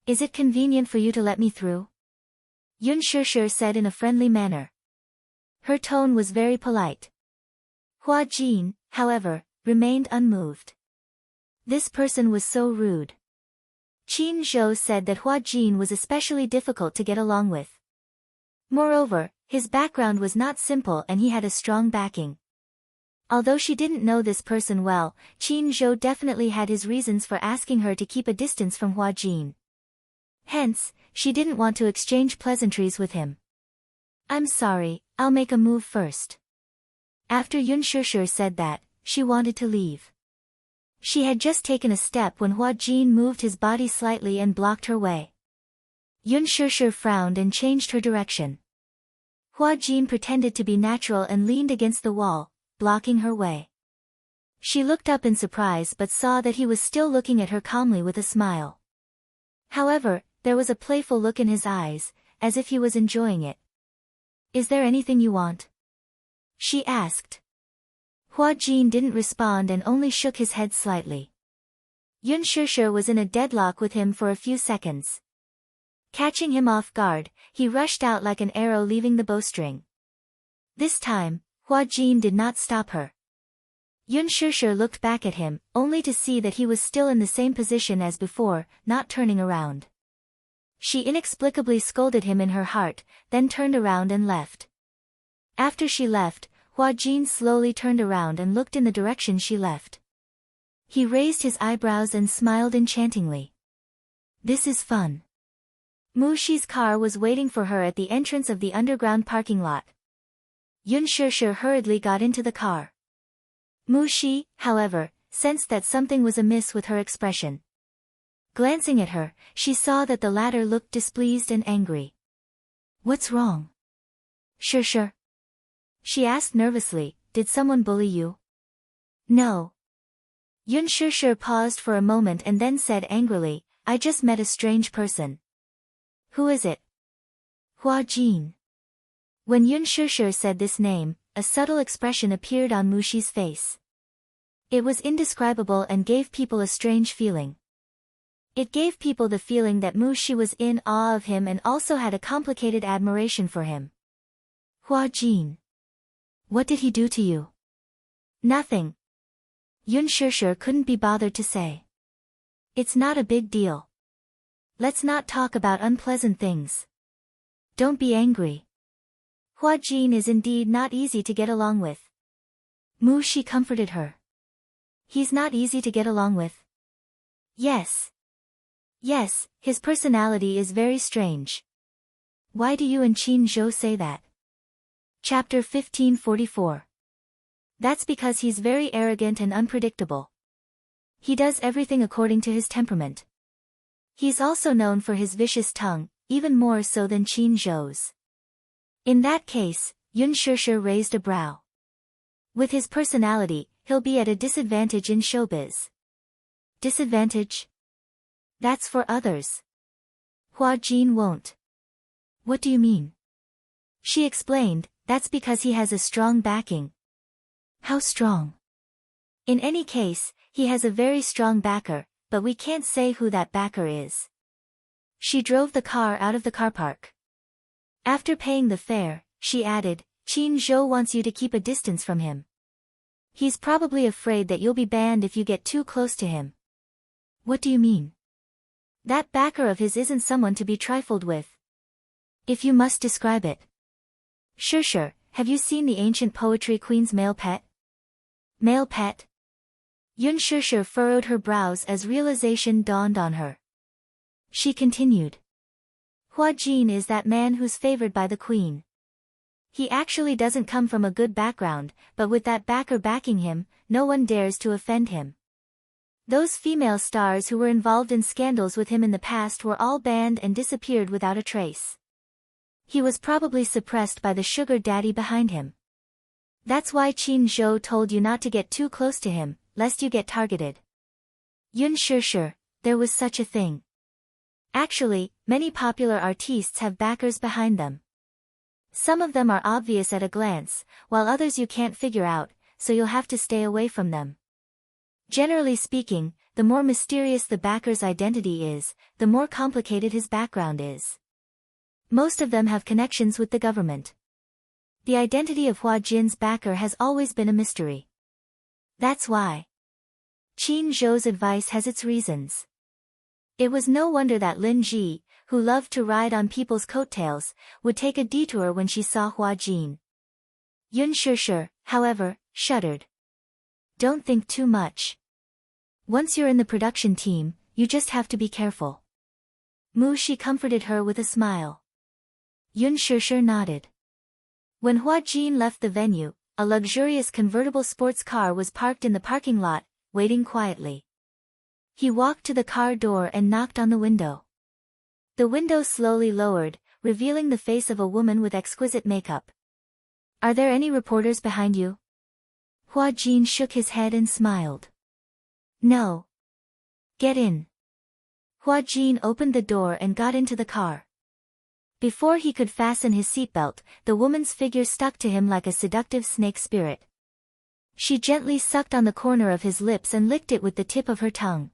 Speaker 1: Is it convenient for you to let me through? Yun Shishir said in a friendly manner. Her tone was very polite. Hua Jin, however, remained unmoved. This person was so rude. Qin Zhou said that Hua Jin was especially difficult to get along with. Moreover, his background was not simple and he had a strong backing. Although she didn't know this person well, Qin Zhou definitely had his reasons for asking her to keep a distance from Hua Jin. Hence, she didn't want to exchange pleasantries with him. I'm sorry, I'll make a move first. After Yun Shishir said that, she wanted to leave. She had just taken a step when Hua Jin moved his body slightly and blocked her way. Yun Shishir frowned and changed her direction. Hua Jin pretended to be natural and leaned against the wall, blocking her way. She looked up in surprise but saw that he was still looking at her calmly with a smile. However, there was a playful look in his eyes, as if he was enjoying it. Is there anything you want? She asked. Hua Jin didn't respond and only shook his head slightly. Yun Shishir was in a deadlock with him for a few seconds. Catching him off guard, he rushed out like an arrow leaving the bowstring. This time, Hua Jin did not stop her. Yun Shishir looked back at him, only to see that he was still in the same position as before, not turning around. She inexplicably scolded him in her heart, then turned around and left. After she left, Hua Jin slowly turned around and looked in the direction she left. He raised his eyebrows and smiled enchantingly. This is fun. Mu Shi's car was waiting for her at the entrance of the underground parking lot. Yun Shishir hurriedly got into the car. Mu Shi, however, sensed that something was amiss with her expression. Glancing at her, she saw that the latter looked displeased and angry. What's wrong? Shishir? She asked nervously, did someone bully you? No. Yun Shishir paused for a moment and then said angrily, I just met a strange person. Who is it? Hua Jin. When Yun Shishir said this name, a subtle expression appeared on Mu Shi's face. It was indescribable and gave people a strange feeling. It gave people the feeling that Mu Shi was in awe of him and also had a complicated admiration for him. Hua Jin. What did he do to you? Nothing. Yun Shishir couldn't be bothered to say. It's not a big deal. Let's not talk about unpleasant things. Don't be angry. Hua Jin is indeed not easy to get along with. Mu Shi comforted her. He's not easy to get along with. Yes. Yes, his personality is very strange. Why do you and Qin Zhou say that? Chapter 1544. That's because he's very arrogant and unpredictable. He does everything according to his temperament. He's also known for his vicious tongue, even more so than Qin Zhou's. In that case, Yun Shishir raised a brow. With his personality, he'll be at a disadvantage in showbiz. Disadvantage? That's for others. Hua Jin won't. What do you mean? She explained, that's because he has a strong backing. How strong? In any case, he has a very strong backer, but we can't say who that backer is. She drove the car out of the car park. After paying the fare, she added, Qin Zhou wants you to keep a distance from him. He's probably afraid that you'll be banned if you get too close to him. What do you mean? That backer of his isn't someone to be trifled with. If you must describe it. Shishir, have you seen the ancient poetry queen's male pet? Male pet? Yun Shishir furrowed her brows as realization dawned on her. She continued. Hua Jin is that man who's favored by the queen. He actually doesn't come from a good background, but with that backer backing him, no one dares to offend him. Those female stars who were involved in scandals with him in the past were all banned and disappeared without a trace. He was probably suppressed by the sugar daddy behind him. That's why Qin Zhou told you not to get too close to him, lest you get targeted. Yun Shishir, there was such a thing. Actually, many popular artistes have backers behind them. Some of them are obvious at a glance, while others you can't figure out, so you'll have to stay away from them. Generally speaking, the more mysterious the backer's identity is, the more complicated his background is. Most of them have connections with the government. The identity of Hua Jin's backer has always been a mystery. That's why. Qin Zhou's advice has its reasons. It was no wonder that Lin Ji, who loved to ride on people's coattails, would take a detour when she saw Hua Jin. Yun Shishir, however, shuddered. Don't think too much. Once you're in the production team, you just have to be careful. Mu Shi comforted her with a smile. Yun Shishir nodded. When Hua Jin left the venue, a luxurious convertible sports car was parked in the parking lot, waiting quietly. He walked to the car door and knocked on the window. The window slowly lowered, revealing the face of a woman with exquisite makeup. Are there any reporters behind you? Hua Jin shook his head and smiled. No. Get in. Hua Jin opened the door and got into the car. Before he could fasten his seatbelt, the woman's figure stuck to him like a seductive snake spirit. She gently sucked on the corner of his lips and licked it with the tip of her tongue.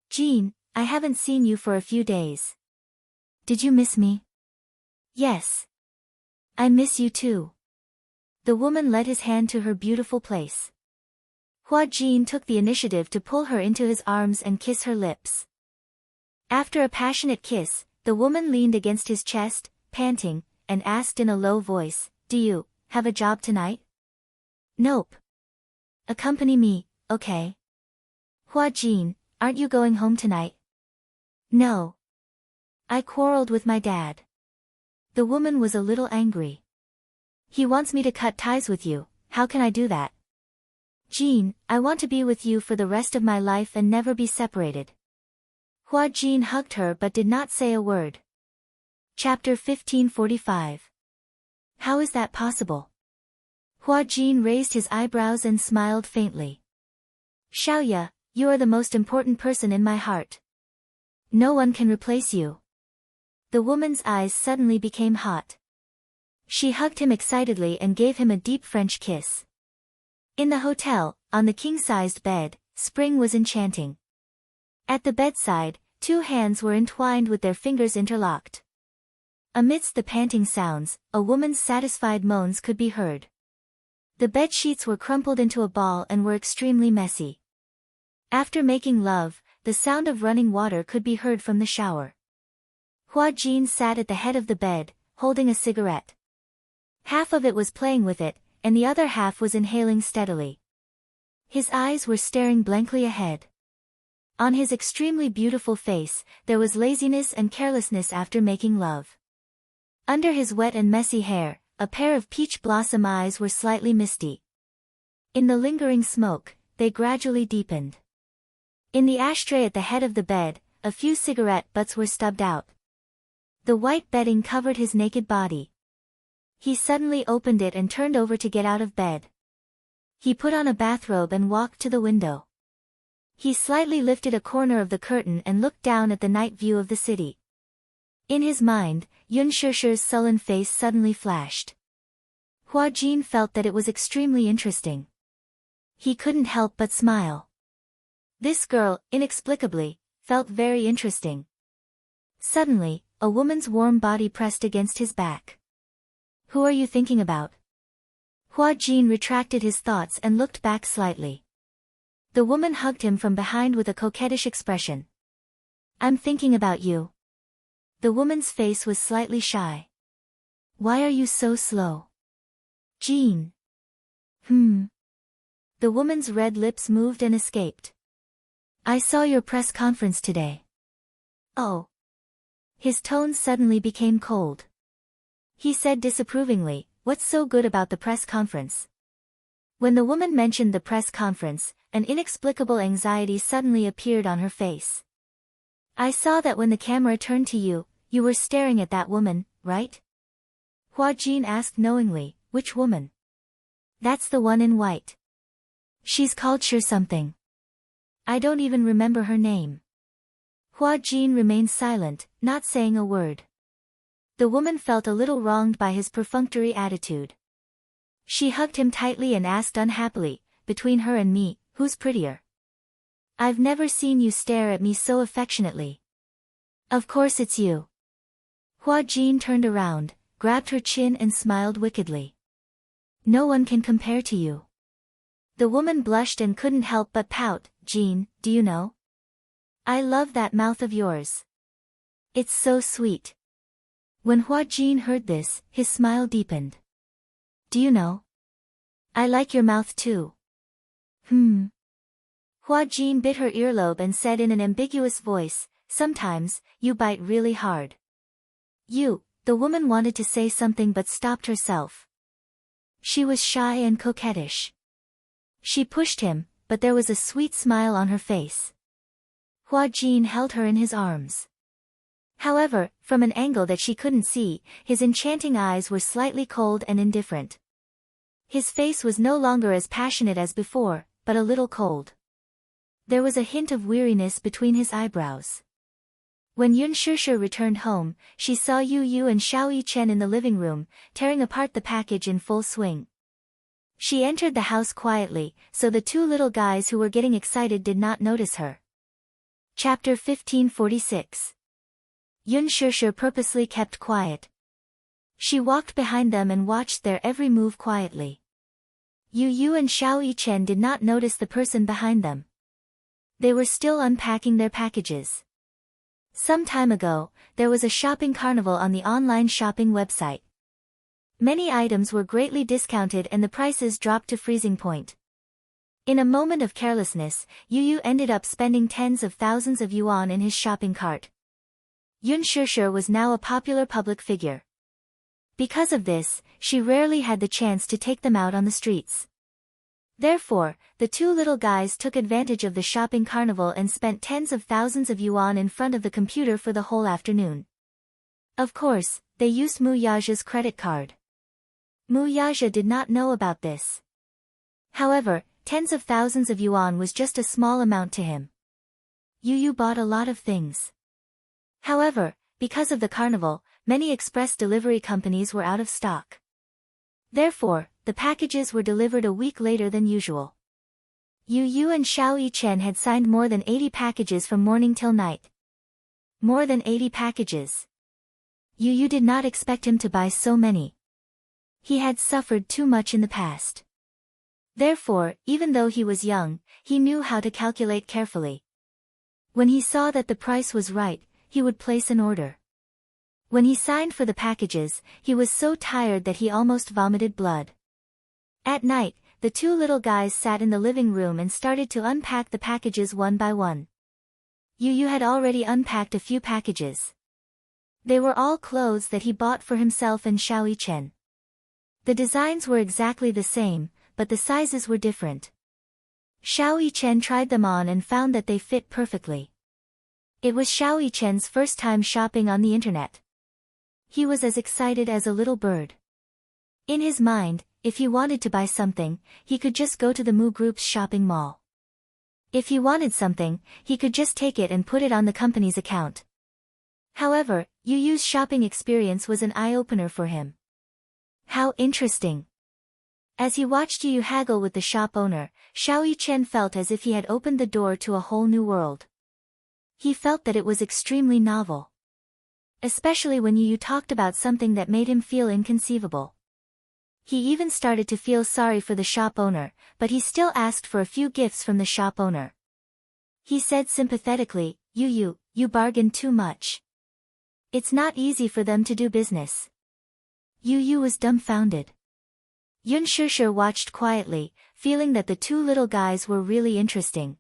Speaker 1: Jin, I haven't seen you for a few days. Did you miss me? Yes. I miss you too. The woman led his hand to her beautiful place. Hua Jin took the initiative to pull her into his arms and kiss her lips. After a passionate kiss, the woman leaned against his chest, panting, and asked in a low voice, Do you have a job tonight? Nope. Accompany me, okay? Hua Jin, aren't you going home tonight? No. I quarreled with my dad. The woman was a little angry. He wants me to cut ties with you, how can I do that? Jin, I want to be with you for the rest of my life and never be separated. Hua Jin hugged her but did not say a word. Chapter 1545. How is that possible? Hua Jin raised his eyebrows and smiled faintly. Xiaoya, you are the most important person in my heart. No one can replace you. The woman's eyes suddenly became hot. She hugged him excitedly and gave him a deep French kiss. In the hotel, on the king-sized bed, Spring was enchanting. At the bedside, two hands were entwined with their fingers interlocked. Amidst the panting sounds, a woman's satisfied moans could be heard. The bedsheets were crumpled into a ball and were extremely messy. After making love, the sound of running water could be heard from the shower. Hua Jin sat at the head of the bed, holding a cigarette. Half of it was playing with it, and the other half was inhaling steadily. His eyes were staring blankly ahead. On his extremely beautiful face, there was laziness and carelessness after making love. Under his wet and messy hair, a pair of peach blossom eyes were slightly misty. In the lingering smoke, they gradually deepened. In the ashtray at the head of the bed, a few cigarette butts were stubbed out. The white bedding covered his naked body. He suddenly opened it and turned over to get out of bed. He put on a bathrobe and walked to the window. He slightly lifted a corner of the curtain and looked down at the night view of the city. In his mind, Yun Shishir's sullen face suddenly flashed. Hua Jin felt that it was extremely interesting. He couldn't help but smile. This girl, inexplicably, felt very interesting. Suddenly, a woman's warm body pressed against his back. Who are you thinking about? Hua Jin retracted his thoughts and looked back slightly. The woman hugged him from behind with a coquettish expression. I'm thinking about you. The woman's face was slightly shy. Why are you so slow? Jin. The woman's red lips moved and escaped. I saw your press conference today. Oh. His tone suddenly became cold. He said disapprovingly, What's so good about the press conference? When the woman mentioned the press conference, an inexplicable anxiety suddenly appeared on her face. I saw that when the camera turned to you, you were staring at that woman, right? Hua Jin asked knowingly, which woman? That's the one in white. She's called Sure something. I don't even remember her name. Hua Jin remained silent, not saying a word. The woman felt a little wronged by his perfunctory attitude. She hugged him tightly and asked unhappily, between her and me, who's prettier? I've never seen you stare at me so affectionately. Of course it's you. Hua Jin turned around, grabbed her chin and smiled wickedly. No one can compare to you. The woman blushed and couldn't help but pout. Jin, do you know? I love that mouth of yours. It's so sweet. When Hua Jin heard this, his smile deepened. Do you know? I like your mouth too. Hua Jin bit her earlobe and said in an ambiguous voice, sometimes, you bite really hard. The woman wanted to say something but stopped herself. She was shy and coquettish. She pushed him, but there was a sweet smile on her face. Hua Jin held her in his arms. However, from an angle that she couldn't see, his enchanting eyes were slightly cold and indifferent. His face was no longer as passionate as before, but a little cold. There was a hint of weariness between his eyebrows. When Yun Shushu returned home, she saw Yu Yu and Xiao Yichen in the living room, tearing apart the package in full swing. She entered the house quietly, so the two little guys who were getting excited did not notice her. Chapter 1546. Yun Shushu purposely kept quiet. She walked behind them and watched their every move quietly. Yu Yu and Xiao Yichen did not notice the person behind them. They were still unpacking their packages. Some time ago, there was a shopping carnival on the online shopping website. Many items were greatly discounted and the prices dropped to freezing point. In a moment of carelessness, Yu Yu ended up spending tens of thousands of yuan in his shopping cart. Yun Shushu was now a popular public figure. Because of this, she rarely had the chance to take them out on the streets. Therefore, the two little guys took advantage of the shopping carnival and spent tens of thousands of yuan in front of the computer for the whole afternoon. Of course, they used Mu Yaja's credit card. Mu Yaja did not know about this. However, tens of thousands of yuan was just a small amount to him. Yu Yu bought a lot of things. However, because of the carnival, many express delivery companies were out of stock. Therefore, the packages were delivered a week later than usual. Yu Yu and Xiao Yichen had signed more than 80 packages from morning till night. More than 80 packages. Yu Yu did not expect him to buy so many. He had suffered too much in the past. Therefore, even though he was young, he knew how to calculate carefully. When he saw that the price was right, he would place an order. When he signed for the packages, he was so tired that he almost vomited blood. At night, the two little guys sat in the living room and started to unpack the packages one by one. Yu Yu had already unpacked a few packages. They were all clothes that he bought for himself and Xiao Yichen. The designs were exactly the same, but the sizes were different. Xiao Yichen tried them on and found that they fit perfectly. It was Xiao Yichen's first time shopping on the internet. He was as excited as a little bird. In his mind, if he wanted to buy something, he could just go to the Mu Group's shopping mall. If he wanted something, he could just take it and put it on the company's account. However, Yu Yu's shopping experience was an eye-opener for him. How interesting! As he watched Yu Yu haggle with the shop owner, Xiao Yichen felt as if he had opened the door to a whole new world. He felt that it was extremely novel. Especially when Yu Yu talked about something that made him feel inconceivable. He even started to feel sorry for the shop owner, but he still asked for a few gifts from the shop owner. He said sympathetically, Yu, you bargain too much. It's not easy for them to do business. Yu was dumbfounded. Yun Shushu watched quietly, feeling that the two little guys were really interesting.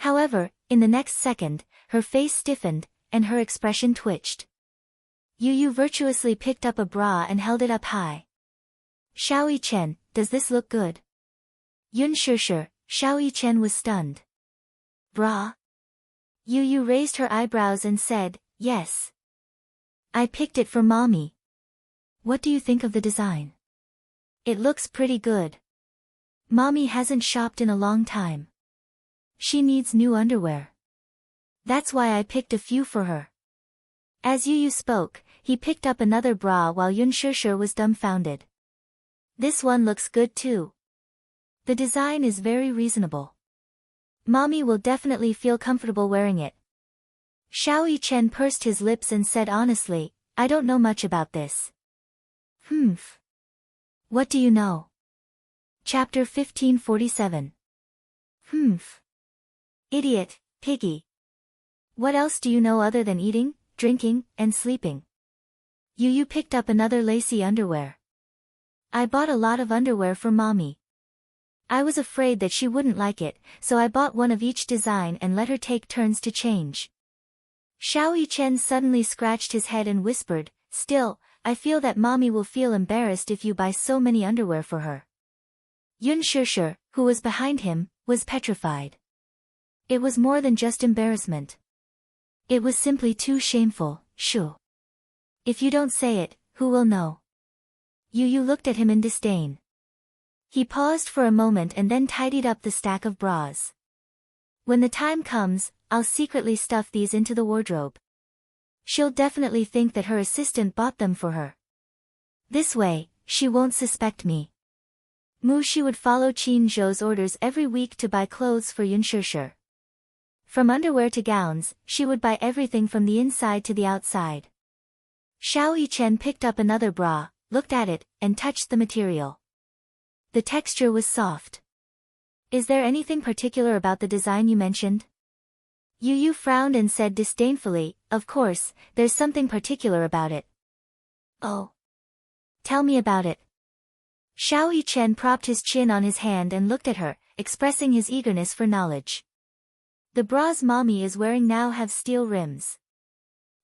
Speaker 1: However, in the next second, her face stiffened, and her expression twitched. Yu virtuously picked up a bra and held it up high. Xiao Yichen, does this look good? Yun Shushu, Xiao Yichen was stunned. Bra? Yu raised her eyebrows and said, yes. I picked it for mommy. What do you think of the design? It looks pretty good. Mommy hasn't shopped in a long time. She needs new underwear. That's why I picked a few for her. As Yu spoke, he picked up another bra while Yun Shushu was dumbfounded. This one looks good too. The design is very reasonable. Mommy will definitely feel comfortable wearing it. Xiao Yichen pursed his lips and said honestly, I don't know much about this. Humph. What do you know? Chapter 1547. Humph. Idiot, piggy. What else do you know other than eating, drinking, and sleeping? You picked up another lacy underwear. I bought a lot of underwear for Mommy. I was afraid that she wouldn't like it, so I bought one of each design and let her take turns to change. Xiao Yichen suddenly scratched his head and whispered, still, I feel that Mommy will feel embarrassed if you buy so many underwear for her. Yun Shishir, who was behind him, was petrified. It was more than just embarrassment. It was simply too shameful, shoo. If you don't say it, who will know? Yu looked at him in disdain. He paused for a moment and then tidied up the stack of bras. When the time comes, I'll secretly stuff these into the wardrobe. She'll definitely think that her assistant bought them for her. This way, she won't suspect me. Shi would follow Qin Zhou's orders every week to buy clothes for Yun Shishir. From underwear to gowns, she would buy everything from the inside to the outside. Xiao Yichen picked up another bra, looked at it, and touched the material. The texture was soft. Is there anything particular about the design you mentioned? Yu frowned and said disdainfully, of course, there's something particular about it. Oh. Tell me about it. Xiao Yichen propped his chin on his hand and looked at her, expressing his eagerness for knowledge. The bras Mommy is wearing now have steel rims.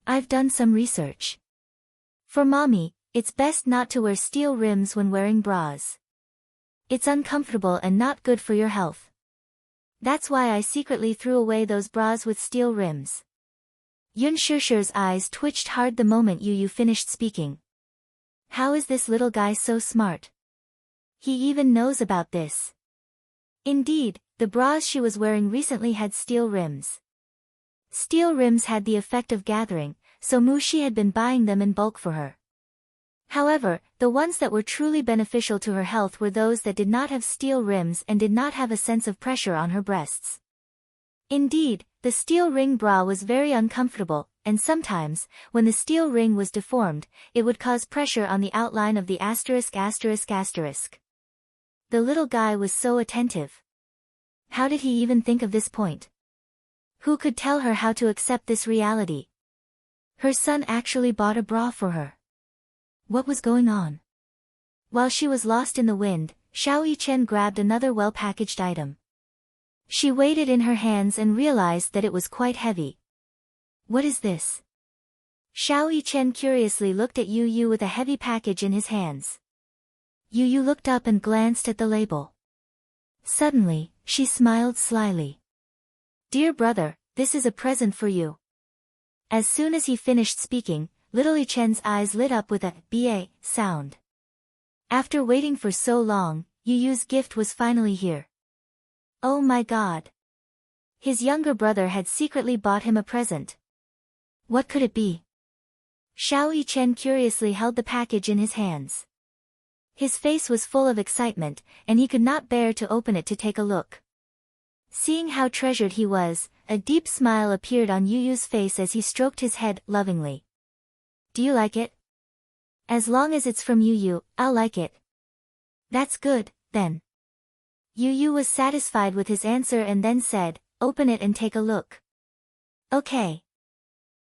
Speaker 1: I've done some research. For Mommy, it's best not to wear steel rims when wearing bras. It's uncomfortable and not good for your health. That's why I secretly threw away those bras with steel rims. Yun Shishir's eyes twitched hard the moment Yu finished speaking. How is this little guy so smart? He even knows about this. Indeed, the bras she was wearing recently had steel rims. Steel rims had the effect of gathering, so Shi had been buying them in bulk for her. However, the ones that were truly beneficial to her health were those that did not have steel rims and did not have a sense of pressure on her breasts. Indeed, the steel ring bra was very uncomfortable, and sometimes, when the steel ring was deformed, it would cause pressure on the outline of the asterisk. The little guy was so attentive. How did he even think of this point? Who could tell her how to accept this reality? Her son actually bought a bra for her. What was going on? While she was lost in the wind, Xiao Yichen grabbed another well-packaged item. She weighed it in her hands and realized that it was quite heavy. What is this? Xiao Yichen curiously looked at Yu with a heavy package in his hands. Yu looked up and glanced at the label. Suddenly, she smiled slyly. Dear brother, this is a present for you. As soon as he finished speaking, little Yichen's eyes lit up with a "ba" sound. After waiting for so long, Yu's gift was finally here. Oh my god. His younger brother had secretly bought him a present. What could it be? Xiao Yichen curiously held the package in his hands. His face was full of excitement, and he could not bear to open it to take a look. Seeing how treasured he was, a deep smile appeared on Yu's face as he stroked his head lovingly. Do you like it? As long as it's from Yu, I'll like it. That's good, then. Yu was satisfied with his answer and then said, open it and take a look. Okay.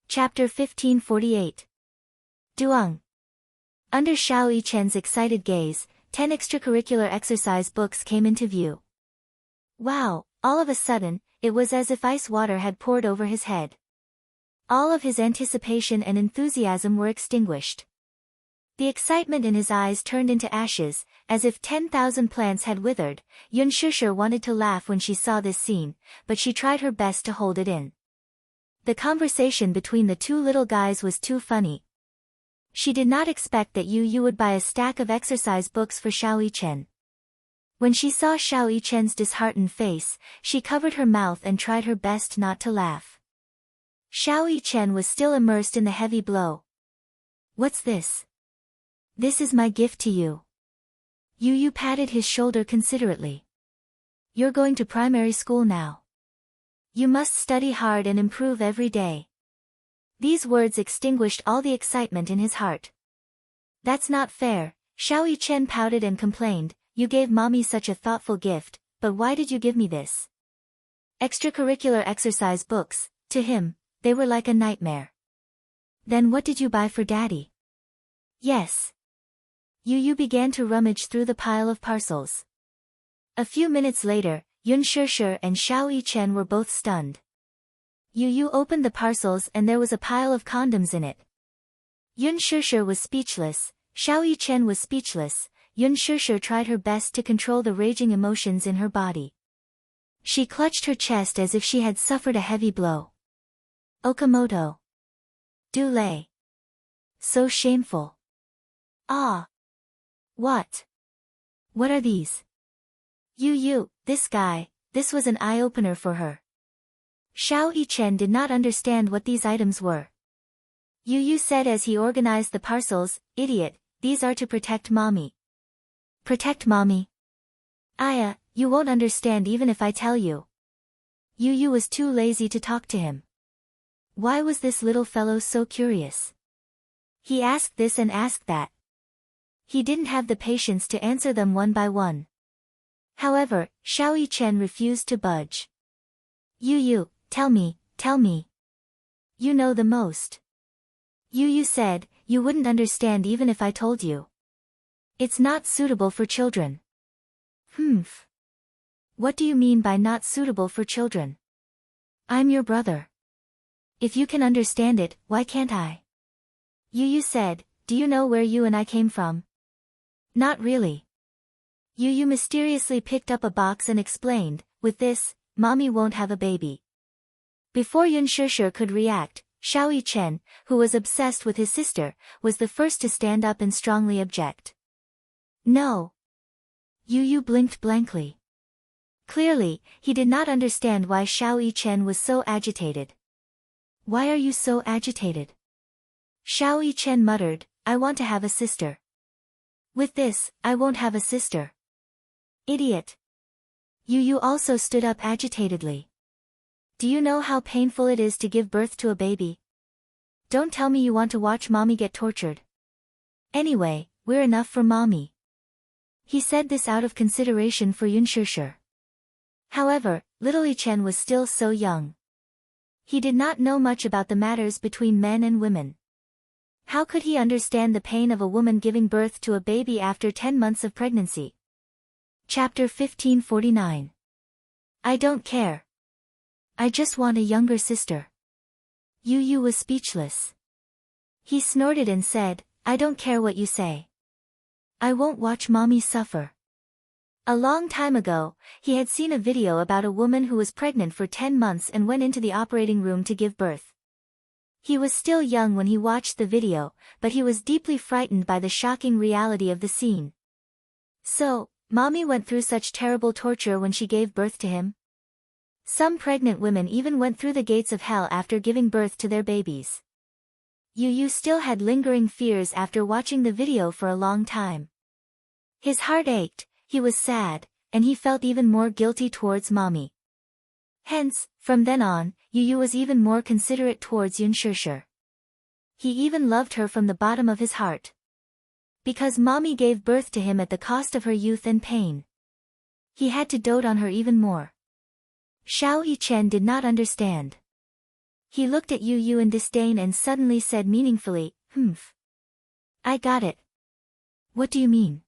Speaker 1: Chapter 1548. Duang. Under Xiao Yichen's excited gaze, 10 extracurricular exercise books came into view. Wow, all of a sudden, it was as if ice water had poured over his head. All of his anticipation and enthusiasm were extinguished. The excitement in his eyes turned into ashes, as if 10,000 plants had withered. Yun Shishir wanted to laugh when she saw this scene, but she tried her best to hold it in. The conversation between the two little guys was too funny. She did not expect that Yu would buy a stack of exercise books for Xiao Yichen. When she saw Xiao Yichen's disheartened face, she covered her mouth and tried her best not to laugh. Xiao Yichen was still immersed in the heavy blow. What's this? This is my gift to you. Yu patted his shoulder considerately. You're going to primary school now. You must study hard and improve every day. These words extinguished all the excitement in his heart. That's not fair, Xiao Yichen pouted and complained, you gave mommy such a thoughtful gift, but why did you give me this? Extracurricular exercise books, to him, they were like a nightmare. Then what did you buy for daddy? Yes. Yu began to rummage through the pile of parcels. A few minutes later, Yun Shishir and Xiao Yichen were both stunned. Yu opened the parcels and there was a pile of condoms in it. Yun Shishir was speechless, Xiao Yichen was speechless. Yun Shishir tried her best to control the raging emotions in her body. She clutched her chest as if she had suffered a heavy blow. Okamoto. Dulé. So shameful. Ah. What? What are these? Yu, this guy, this was an eye-opener for her. Xiao Yichen did not understand what these items were. Yu said as he organized the parcels, idiot, these are to protect mommy. Protect mommy? Aya, you won't understand even if I tell you. Yu was too lazy to talk to him. Why was this little fellow so curious? He asked this and asked that. He didn't have the patience to answer them one by one. However, Xiao Yichen refused to budge. Yu, tell me. You know the most. Yu said, you wouldn't understand even if I told you. It's not suitable for children. What do you mean by not suitable for children? I'm your brother. If you can understand it, why can't I? Yu said, do you know where you and I came from? Not really. Yu mysteriously picked up a box and explained, with this, mommy won't have a baby. Before Yun Shishir could react, Xiao Yichen, who was obsessed with his sister, was the first to stand up and strongly object. No. Yu blinked blankly. Clearly, he did not understand why Xiao Yichen was so agitated. Why are you so agitated? Xiao Yichen muttered, I want to have a sister. With this, I won't have a sister. Idiot. Yu also stood up agitatedly. Do you know how painful it is to give birth to a baby? Don't tell me you want to watch mommy get tortured. Anyway, we're enough for mommy. He said this out of consideration for Yun Shishir. However, little Yichen was still so young. He did not know much about the matters between men and women. How could he understand the pain of a woman giving birth to a baby after 10 months of pregnancy? Chapter 1549. I don't care. I just want a younger sister. Yu was speechless. He snorted and said, I don't care what you say. I won't watch mommy suffer. A long time ago, he had seen a video about a woman who was pregnant for 10 months and went into the operating room to give birth. He was still young when he watched the video, but he was deeply frightened by the shocking reality of the scene. So, mommy went through such terrible torture when she gave birth to him? Some pregnant women even went through the gates of hell after giving birth to their babies. Yu still had lingering fears after watching the video for a long time. His heart ached, he was sad, and he felt even more guilty towards mommy. Hence, from then on, Yu was even more considerate towards Yun Shishir. He even loved her from the bottom of his heart. Because mommy gave birth to him at the cost of her youth and pain. He had to dote on her even more. Xiao Yichen did not understand. He looked at Yu in disdain and suddenly said meaningfully, I got it. What do you mean?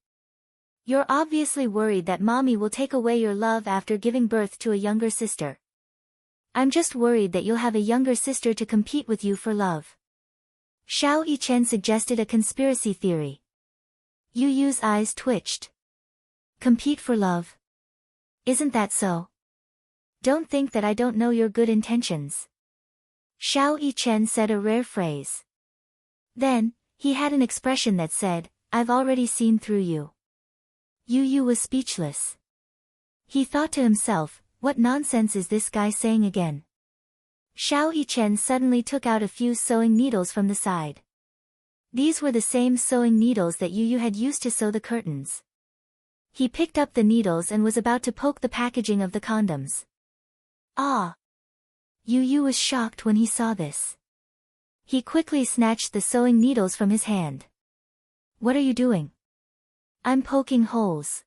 Speaker 1: You're obviously worried that mommy will take away your love after giving birth to a younger sister. I'm just worried that you'll have a younger sister to compete with you for love. Xiao Yichen suggested a conspiracy theory. Yu's eyes twitched. Compete for love? Isn't that so? Don't think that I don't know your good intentions. Xiao Yichen said a rare phrase. Then, he had an expression that said, I've already seen through you. Yu was speechless. He thought to himself, what nonsense is this guy saying again? Xiao Yichen suddenly took out a few sewing needles from the side. These were the same sewing needles that Yu had used to sew the curtains. He picked up the needles and was about to poke the packaging of the condoms. Ah! Yu Yu was shocked when he saw this. He quickly snatched the sewing needles from his hand. What are you doing? I'm poking holes.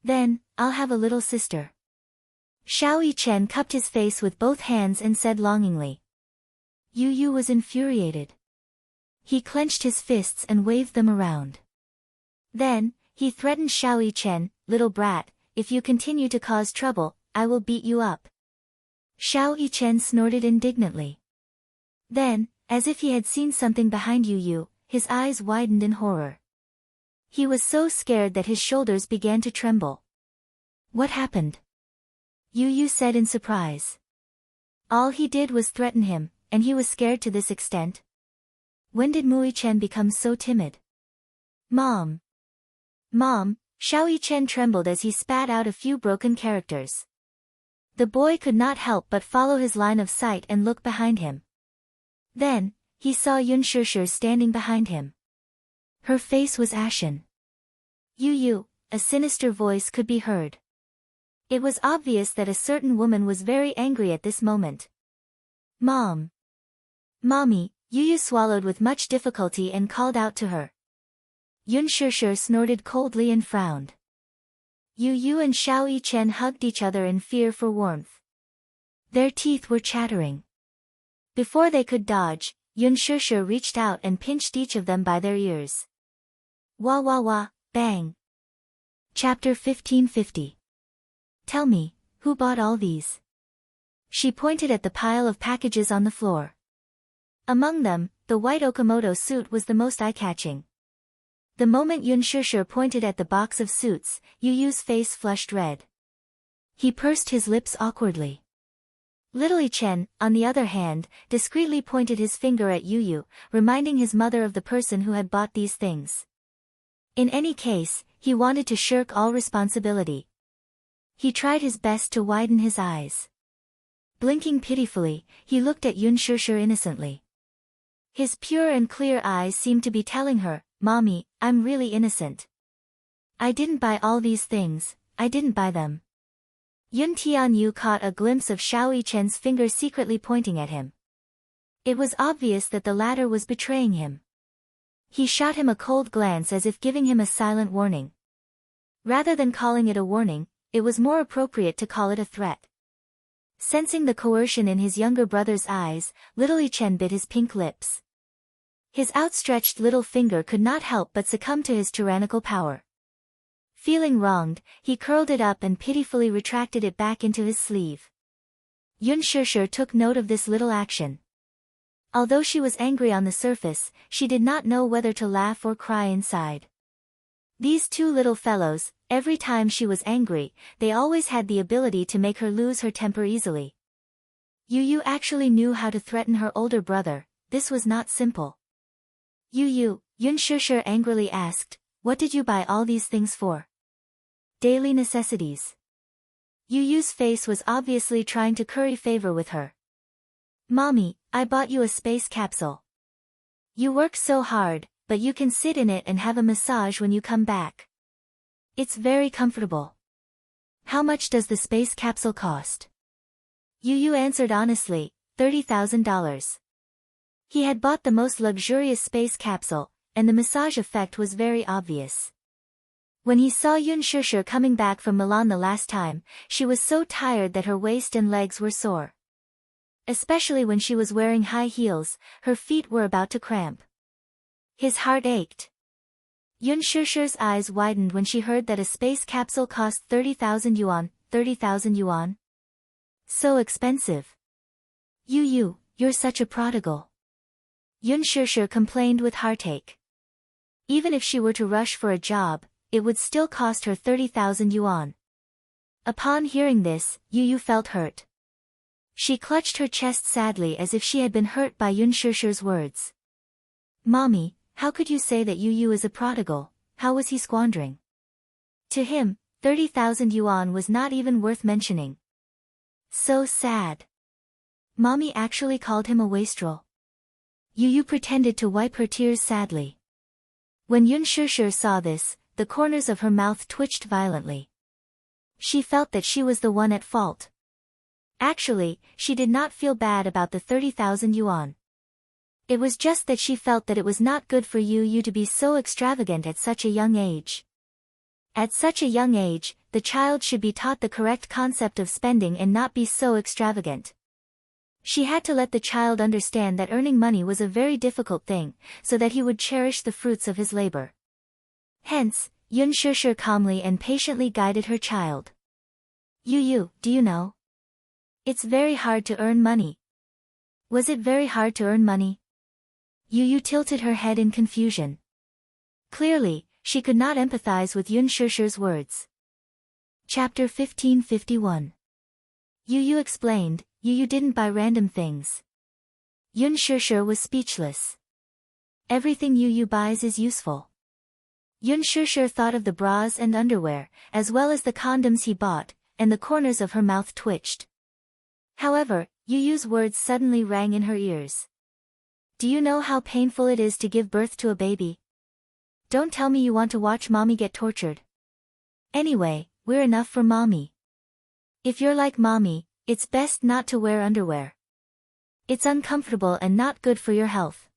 Speaker 1: Then, I'll have a little sister. Xiao Yichen cupped his face with both hands and said longingly. Yu Yu was infuriated. He clenched his fists and waved them around. Then, he threatened Xiao Yichen, little brat, if you continue to cause trouble, I will beat you up. Xiao Yichen snorted indignantly. Then, as if he had seen something behind Yu Yu, his eyes widened in horror. He was so scared that his shoulders began to tremble. What happened? Yu Yu said in surprise. All he did was threaten him, and he was scared to this extent? When did Mui Chen become so timid? Mom! Mom! Xiao Yichen trembled as he spat out a few broken characters. The boy could not help but follow his line of sight and look behind him. Then, he saw Yun Shishir standing behind him. Her face was ashen. Yu Yu, a sinister voice could be heard. It was obvious that a certain woman was very angry at this moment. Mom! Mommy! Yu Yu swallowed with much difficulty and called out to her. Yun Shishir snorted coldly and frowned. Yu Yu and Xiao Yichen hugged each other in fear for warmth. Their teeth were chattering. Before they could dodge, Yun Shishir reached out and pinched each of them by their ears. Wah wah wah, bang. Chapter 1550. Tell me, who bought all these? She pointed at the pile of packages on the floor. Among them, the white Okamoto suit was the most eye-catching. The moment Yun Shishir pointed at the box of suits, Yu Yu's face flushed red. He pursed his lips awkwardly. Little Yichen, on the other hand, discreetly pointed his finger at Yu Yu, reminding his mother of the person who had bought these things. In any case, he wanted to shirk all responsibility. He tried his best to widen his eyes. Blinking pitifully, he looked at Yun Shishir innocently. His pure and clear eyes seemed to be telling her, Mommy, I'm really innocent. I didn't buy all these things, I didn't buy them. Yun Tianyu caught a glimpse of Xiao Yichen's finger secretly pointing at him. It was obvious that the latter was betraying him. He shot him a cold glance as if giving him a silent warning. Rather than calling it a warning, it was more appropriate to call it a threat. Sensing the coercion in his younger brother's eyes, little Yichen bit his pink lips. His outstretched little finger could not help but succumb to his tyrannical power. Feeling wronged, he curled it up and pitifully retracted it back into his sleeve. Yun Shishir took note of this little action. Although she was angry on the surface, she did not know whether to laugh or cry inside. These two little fellows, every time she was angry, they always had the ability to make her lose her temper easily. Yu Yu actually knew how to threaten her older brother. This was not simple. Yu Yu, Yun Shishir angrily asked, what did you buy all these things for? Daily necessities. Yu Yu's face was obviously trying to curry favor with her. Mommy, I bought you a space capsule. You work so hard, but you can sit in it and have a massage when you come back. It's very comfortable. How much does the space capsule cost? Yu Yu answered honestly, $30,000. He had bought the most luxurious space capsule, and the massage effect was very obvious. When he saw Yun Shishir coming back from Milan the last time, she was so tired that her waist and legs were sore. Especially when she was wearing high heels, her feet were about to cramp. His heart ached. Yun Shishir's eyes widened when she heard that a space capsule cost 30,000 yuan, 30,000 yuan? So expensive. Yu Yu, you're such a prodigal. Yun Shishir complained with heartache. Even if she were to rush for a job, it would still cost her 30,000 yuan. Upon hearing this, Yu Yu felt hurt. She clutched her chest sadly as if she had been hurt by Yun Shishir's words. Mommy, how could you say that Yu Yu is a prodigal? How was he squandering? To him, 30,000 yuan was not even worth mentioning. So sad. Mommy actually called him a wastrel. Yu Yu pretended to wipe her tears sadly. When Yun Shishir saw this, the corners of her mouth twitched violently. She felt that she was the one at fault. Actually, she did not feel bad about the 30,000 yuan. It was just that she felt that it was not good for Yu to be so extravagant at such a young age. At such a young age, the child should be taught the correct concept of spending and not be so extravagant. She had to let the child understand that earning money was a very difficult thing, so that he would cherish the fruits of his labor. Hence, Yun Shusher calmly and patiently guided her child. Yu, do you know? It's very hard to earn money. Was it very hard to earn money? Yu tilted her head in confusion. Clearly, she could not empathize with Yun Shusher's words. Chapter 1551. Yu explained, Yu didn't buy random things. Yun Shusher was speechless. Everything Yu buys is useful. Yun Shusher thought of the bras and underwear, as well as the condoms he bought, and the corners of her mouth twitched. However, Yu's words suddenly rang in her ears. Do you know how painful it is to give birth to a baby? Don't tell me you want to watch mommy get tortured. Anyway, we're enough for mommy. If you're like mommy, it's best not to wear underwear. It's uncomfortable and not good for your health.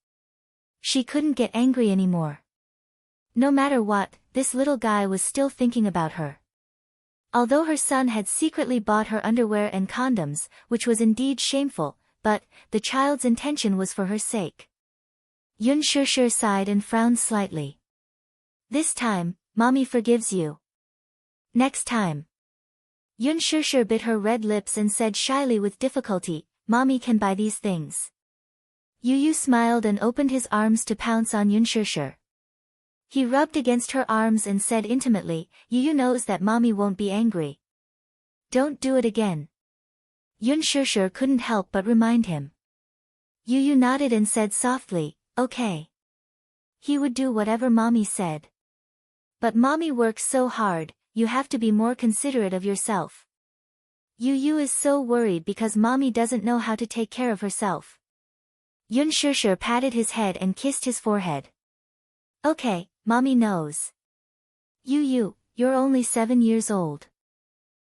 Speaker 1: She couldn't get angry anymore. No matter what, this little guy was still thinking about her. Although her son had secretly bought her underwear and condoms, which was indeed shameful, but the child's intention was for her sake. Yun Shusher sighed and frowned slightly. This time, mommy forgives you. Next time. Yun Shusher bit her red lips and said shyly with difficulty, mommy can buy these things. Yu smiled and opened his arms to pounce on Yun Shusher. He rubbed against her arms and said intimately, Yu knows that mommy won't be angry. Don't do it again. Yun Shusher couldn't help but remind him. Yu nodded and said softly, okay. He would do whatever mommy said. But mommy works so hard, you have to be more considerate of yourself. Yu is so worried because mommy doesn't know how to take care of herself. Yun Shusher patted his head and kissed his forehead. Okay, mommy knows. Yu, you're only 7 years old.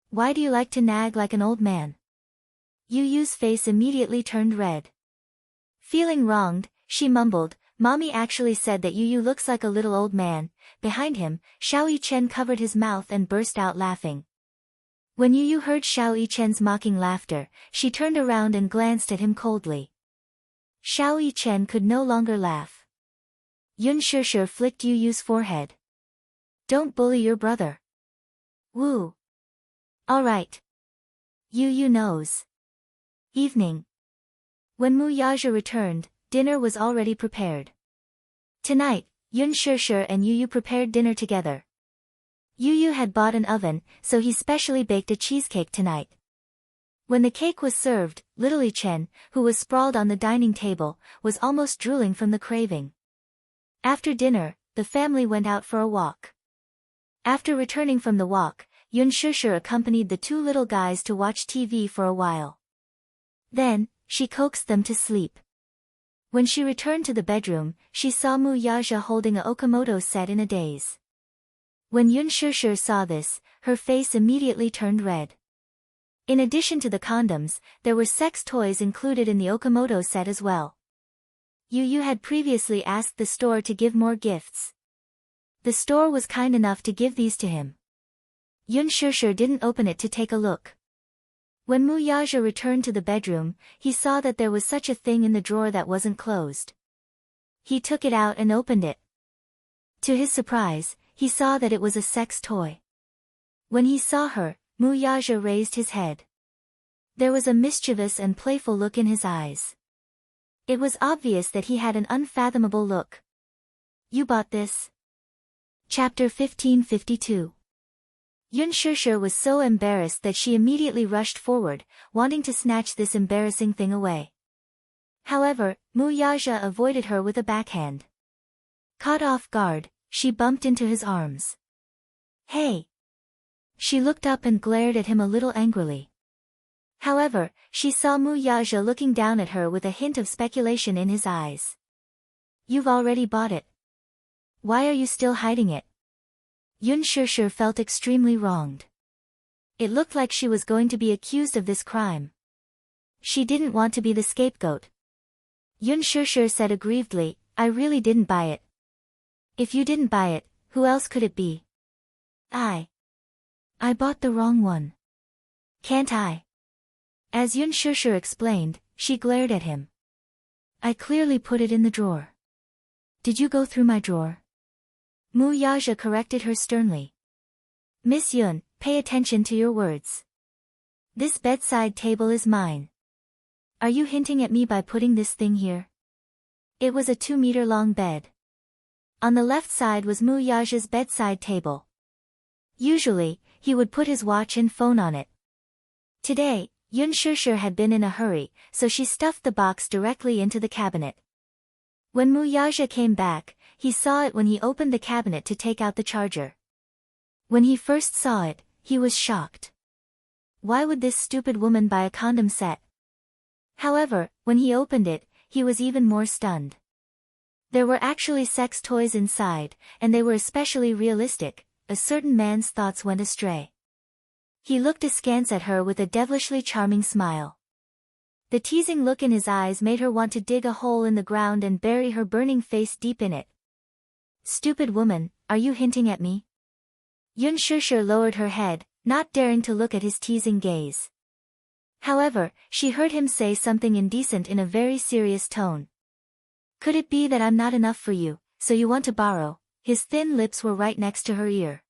Speaker 1: Why do you like to nag like an old man? Yu's face immediately turned red. Feeling wronged, she mumbled, mommy actually said that Yu looks like a little old man. Behind him, Xiao Yichen covered his mouth and burst out laughing. When Yu heard Xiao Yichen's mocking laughter, she turned around and glanced at him coldly. Xiao Yichen could no longer laugh. Yun Shusher flicked Yu's forehead. Don't bully your brother. Woo. All right. Yu knows. Evening. When Mu Yaja returned, dinner was already prepared. Tonight, Yun Shusher and Yu prepared dinner together. Yu had bought an oven, so he specially baked a cheesecake tonight. When the cake was served, little Yichen, who was sprawled on the dining table, was almost drooling from the craving. After dinner, the family went out for a walk. After returning from the walk, Yun Shusher accompanied the two little guys to watch TV for a while. Then, she coaxed them to sleep. When she returned to the bedroom, she saw Mu Yaja holding a Okamoto set in a daze. When Yun Shusher saw this, her face immediately turned red. In addition to the condoms, there were sex toys included in the Okamoto set as well. Yu had previously asked the store to give more gifts. The store was kind enough to give these to him. Yun Shusher didn't open it to take a look. When Mu Yaja returned to the bedroom, he saw that there was such a thing in the drawer that wasn't closed. He took it out and opened it. To his surprise, he saw that it was a sex toy. When he saw her, Mu Yaja raised his head. There was a mischievous and playful look in his eyes. It was obvious that he had an unfathomable look. You bought this? Chapter 1552. Yun Shusher was so embarrassed that she immediately rushed forward, wanting to snatch this embarrassing thing away. However, Mu Yaja avoided her with a backhand. Caught off guard, she bumped into his arms. Hey! She looked up and glared at him a little angrily. However, she saw Mu Yaja looking down at her with a hint of speculation in his eyes. You've already bought it. Why are you still hiding it? Yun Shusher felt extremely wronged. It looked like she was going to be accused of this crime. She didn't want to be the scapegoat. Yun Shishir said aggrievedly, I really didn't buy it. If you didn't buy it, who else could it be? I bought the wrong one. Can't I? As Yun Shishir explained, she glared at him. I clearly put it in the drawer. Did you go through my drawer? Mu Yaja corrected her sternly. Miss Yun, pay attention to your words. This bedside table is mine. Are you hinting at me by putting this thing here? It was a 2-meter-long bed. On the left side was Mu Yaja's bedside table. Usually, he would put his watch and phone on it. Today, Yun Shishir had been in a hurry, so she stuffed the box directly into the cabinet. When Mu Yaja came back, he saw it when he opened the cabinet to take out the charger. When he first saw it, he was shocked. Why would this stupid woman buy a condom set? However, when he opened it, he was even more stunned. There were actually sex toys inside, and they were especially realistic. A certain man's thoughts went astray. He looked askance at her with a devilishly charming smile. The teasing look in his eyes made her want to dig a hole in the ground and bury her burning face deep in it. Stupid woman, are you hinting at me? Yun Shishir lowered her head, not daring to look at his teasing gaze. However, she heard him say something indecent in a very serious tone. Could it be that I'm not enough for you, so you want to borrow? His thin lips were right next to her ear.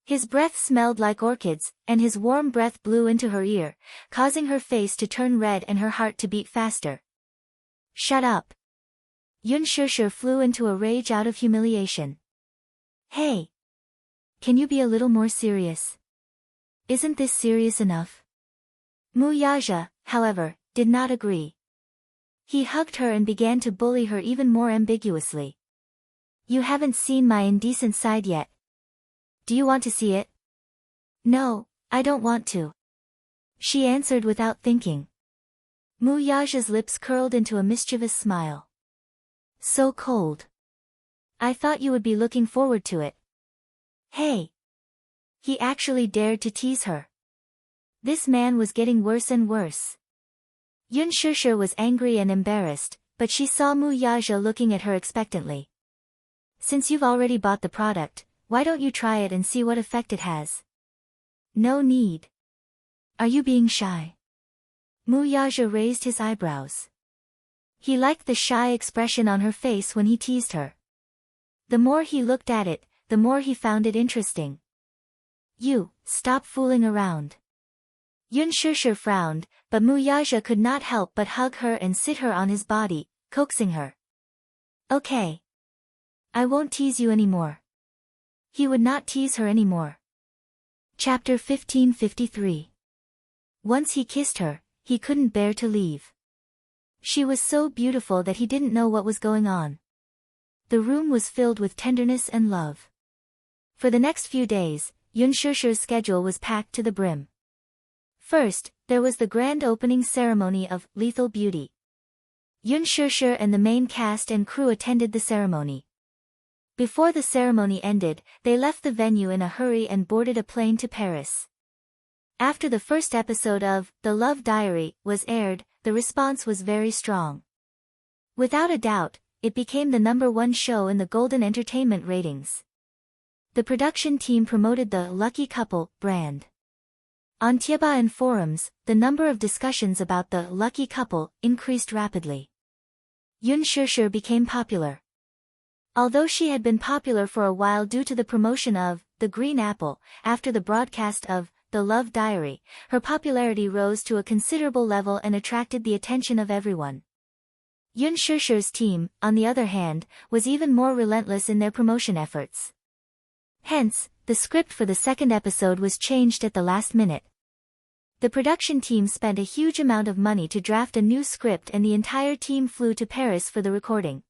Speaker 1: His breath smelled like orchids, and his warm breath blew into her ear, causing her face to turn red and her heart to beat faster. Shut up. Yun Shishir flew into a rage out of humiliation. Hey! Can you be a little more serious? Isn't this serious enough? Mu Yaja, however, did not agree. He hugged her and began to bully her even more ambiguously. You haven't seen my indecent side yet. Do you want to see it? No, I don't want to. She answered without thinking. Mu Yaja's lips curled into a mischievous smile. So cold. I thought you would be looking forward to it. Hey! He actually dared to tease her. This man was getting worse and worse. Yun Shishir was angry and embarrassed, but she saw Mu Yaja looking at her expectantly. Since you've already bought the product, why don't you try it and see what effect it has? No need. Are you being shy? Mu Yaja raised his eyebrows. He liked the shy expression on her face when he teased her. The more he looked at it, the more he found it interesting. You, stop fooling around. Yun Shishir frowned, but Mu Yaja could not help but hug her and sit her on his body, coaxing her. Okay. I won't tease you anymore. He would not tease her anymore. Chapter 1553. Once he kissed her, he couldn't bear to leave. She was so beautiful that he didn't know what was going on. The room was filled with tenderness and love. For the next few days, Yun Shishir's schedule was packed to the brim. First, there was the grand opening ceremony of Lethal Beauty. Yun Shishir and the main cast and crew attended the ceremony. Before the ceremony ended, they left the venue in a hurry and boarded a plane to Paris. After the first episode of The Love Diary was aired, the response was very strong. Without a doubt, it became the #1 show in the Golden Entertainment ratings. The production team promoted the Lucky Couple brand. On Tieba and forums, the number of discussions about the Lucky Couple increased rapidly. Yun Shishir became popular. Although she had been popular for a while due to the promotion of The Green Apple, after the broadcast of The Love Diary, her popularity rose to a considerable level and attracted the attention of everyone. Yun Shishir's team, on the other hand, was even more relentless in their promotion efforts. Hence, the script for the second episode was changed at the last minute. The production team spent a huge amount of money to draft a new script and the entire team flew to Paris for the recording.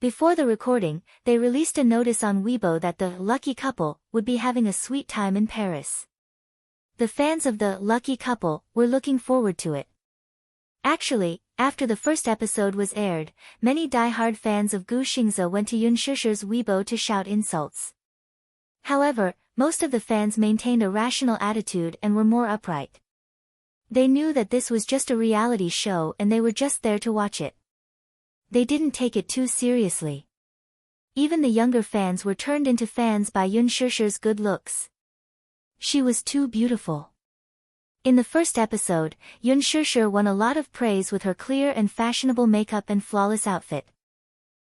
Speaker 1: Before the recording, they released a notice on Weibo that the Lucky Couple would be having a sweet time in Paris. The fans of the Lucky Couple were looking forward to it. Actually, after the first episode was aired, many die-hard fans of Gu Xingze went to Yun Shishir's Weibo to shout insults. However, most of the fans maintained a rational attitude and were more upright. They knew that this was just a reality show and they were just there to watch it. They didn't take it too seriously. Even the younger fans were turned into fans by Yoon Shusher's good looks. She was too beautiful. In the first episode, Yoon Shusher won a lot of praise with her clear and fashionable makeup and flawless outfit.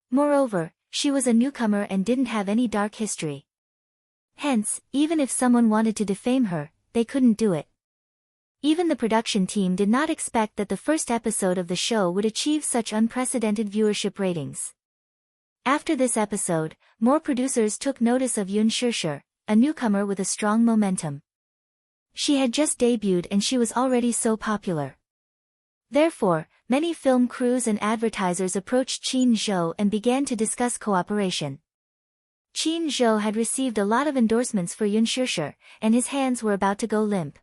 Speaker 1: Moreover, she was a newcomer and didn't have any dark history. Hence, even if someone wanted to defame her, they couldn't do it. Even the production team did not expect that the first episode of the show would achieve such unprecedented viewership ratings. After this episode, more producers took notice of Yoon Shusher, a newcomer with a strong momentum. She had just debuted and she was already so popular. Therefore, many film crews and advertisers approached Chin Zhou and began to discuss cooperation. Chin Zhou had received a lot of endorsements for Yoon Shusher, and his hands were about to go limp.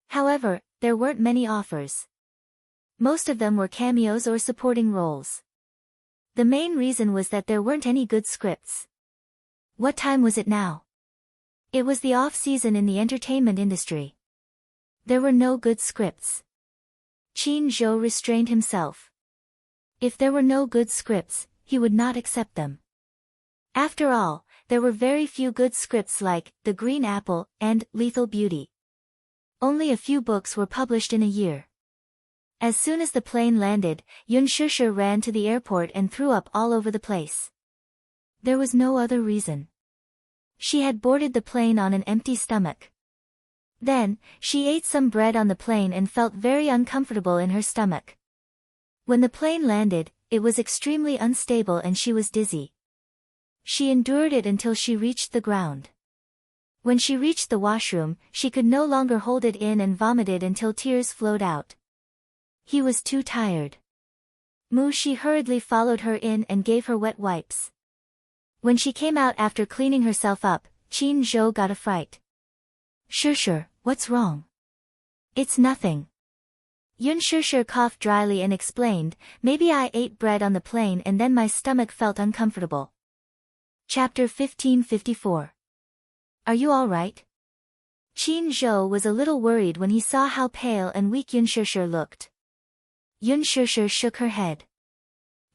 Speaker 1: However, there weren't many offers. Most of them were cameos or supporting roles. The main reason was that there weren't any good scripts. What time was it now? It was the off-season in the entertainment industry. There were no good scripts. Chin Zhou restrained himself. If there were no good scripts, he would not accept them. After all, there were very few good scripts like The Green Apple and Lethal Beauty. Only a few books were published in a year. As soon as the plane landed, Yoon Shusher ran to the airport and threw up all over the place. There was no other reason. She had boarded the plane on an empty stomach. Then, she ate some bread on the plane and felt very uncomfortable in her stomach. When the plane landed, it was extremely unstable and she was dizzy. She endured it until she reached the ground. When she reached the washroom, she could no longer hold it in and vomited until tears flowed out. He was too tired. Shi hurriedly followed her in and gave her wet wipes. When she came out after cleaning herself up, Chin Zhou got a fright. Shusher, what's wrong? It's nothing. Yoon Shusher coughed dryly and explained, maybe I ate bread on the plane and then my stomach felt uncomfortable. Chapter 1554. Are you all right? Chin Zhou was a little worried when he saw how pale and weak Yoon Shusher looked. Yoon Shusher shook her head.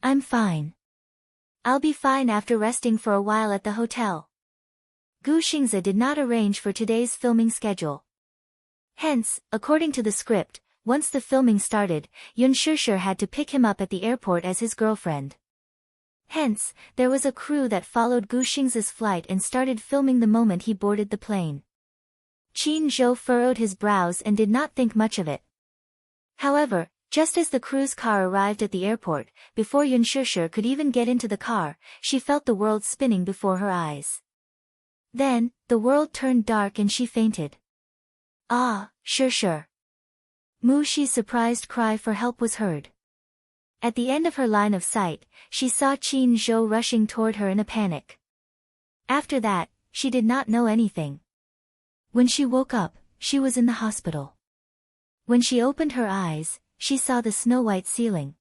Speaker 1: I'm fine. I'll be fine after resting for a while at the hotel. Gu Xingze did not arrange for today's filming schedule. Hence, according to the script, once the filming started, Yoon Shusher had to pick him up at the airport as his girlfriend. Hence, there was a crew that followed Gu Xingze's flight and started filming the moment he boarded the plane. Chin Zhou furrowed his brows and did not think much of it. However, just as the crew's car arrived at the airport, before Yoon Shusher could even get into the car, she felt the world spinning before her eyes. Then, the world turned dark and she fainted. Ah, Shusher! Shi's surprised cry for help was heard. At the end of her line of sight, she saw Chin Zhou rushing toward her in a panic. After that, she did not know anything. When she woke up, she was in the hospital. When she opened her eyes, she saw the snow-white ceiling.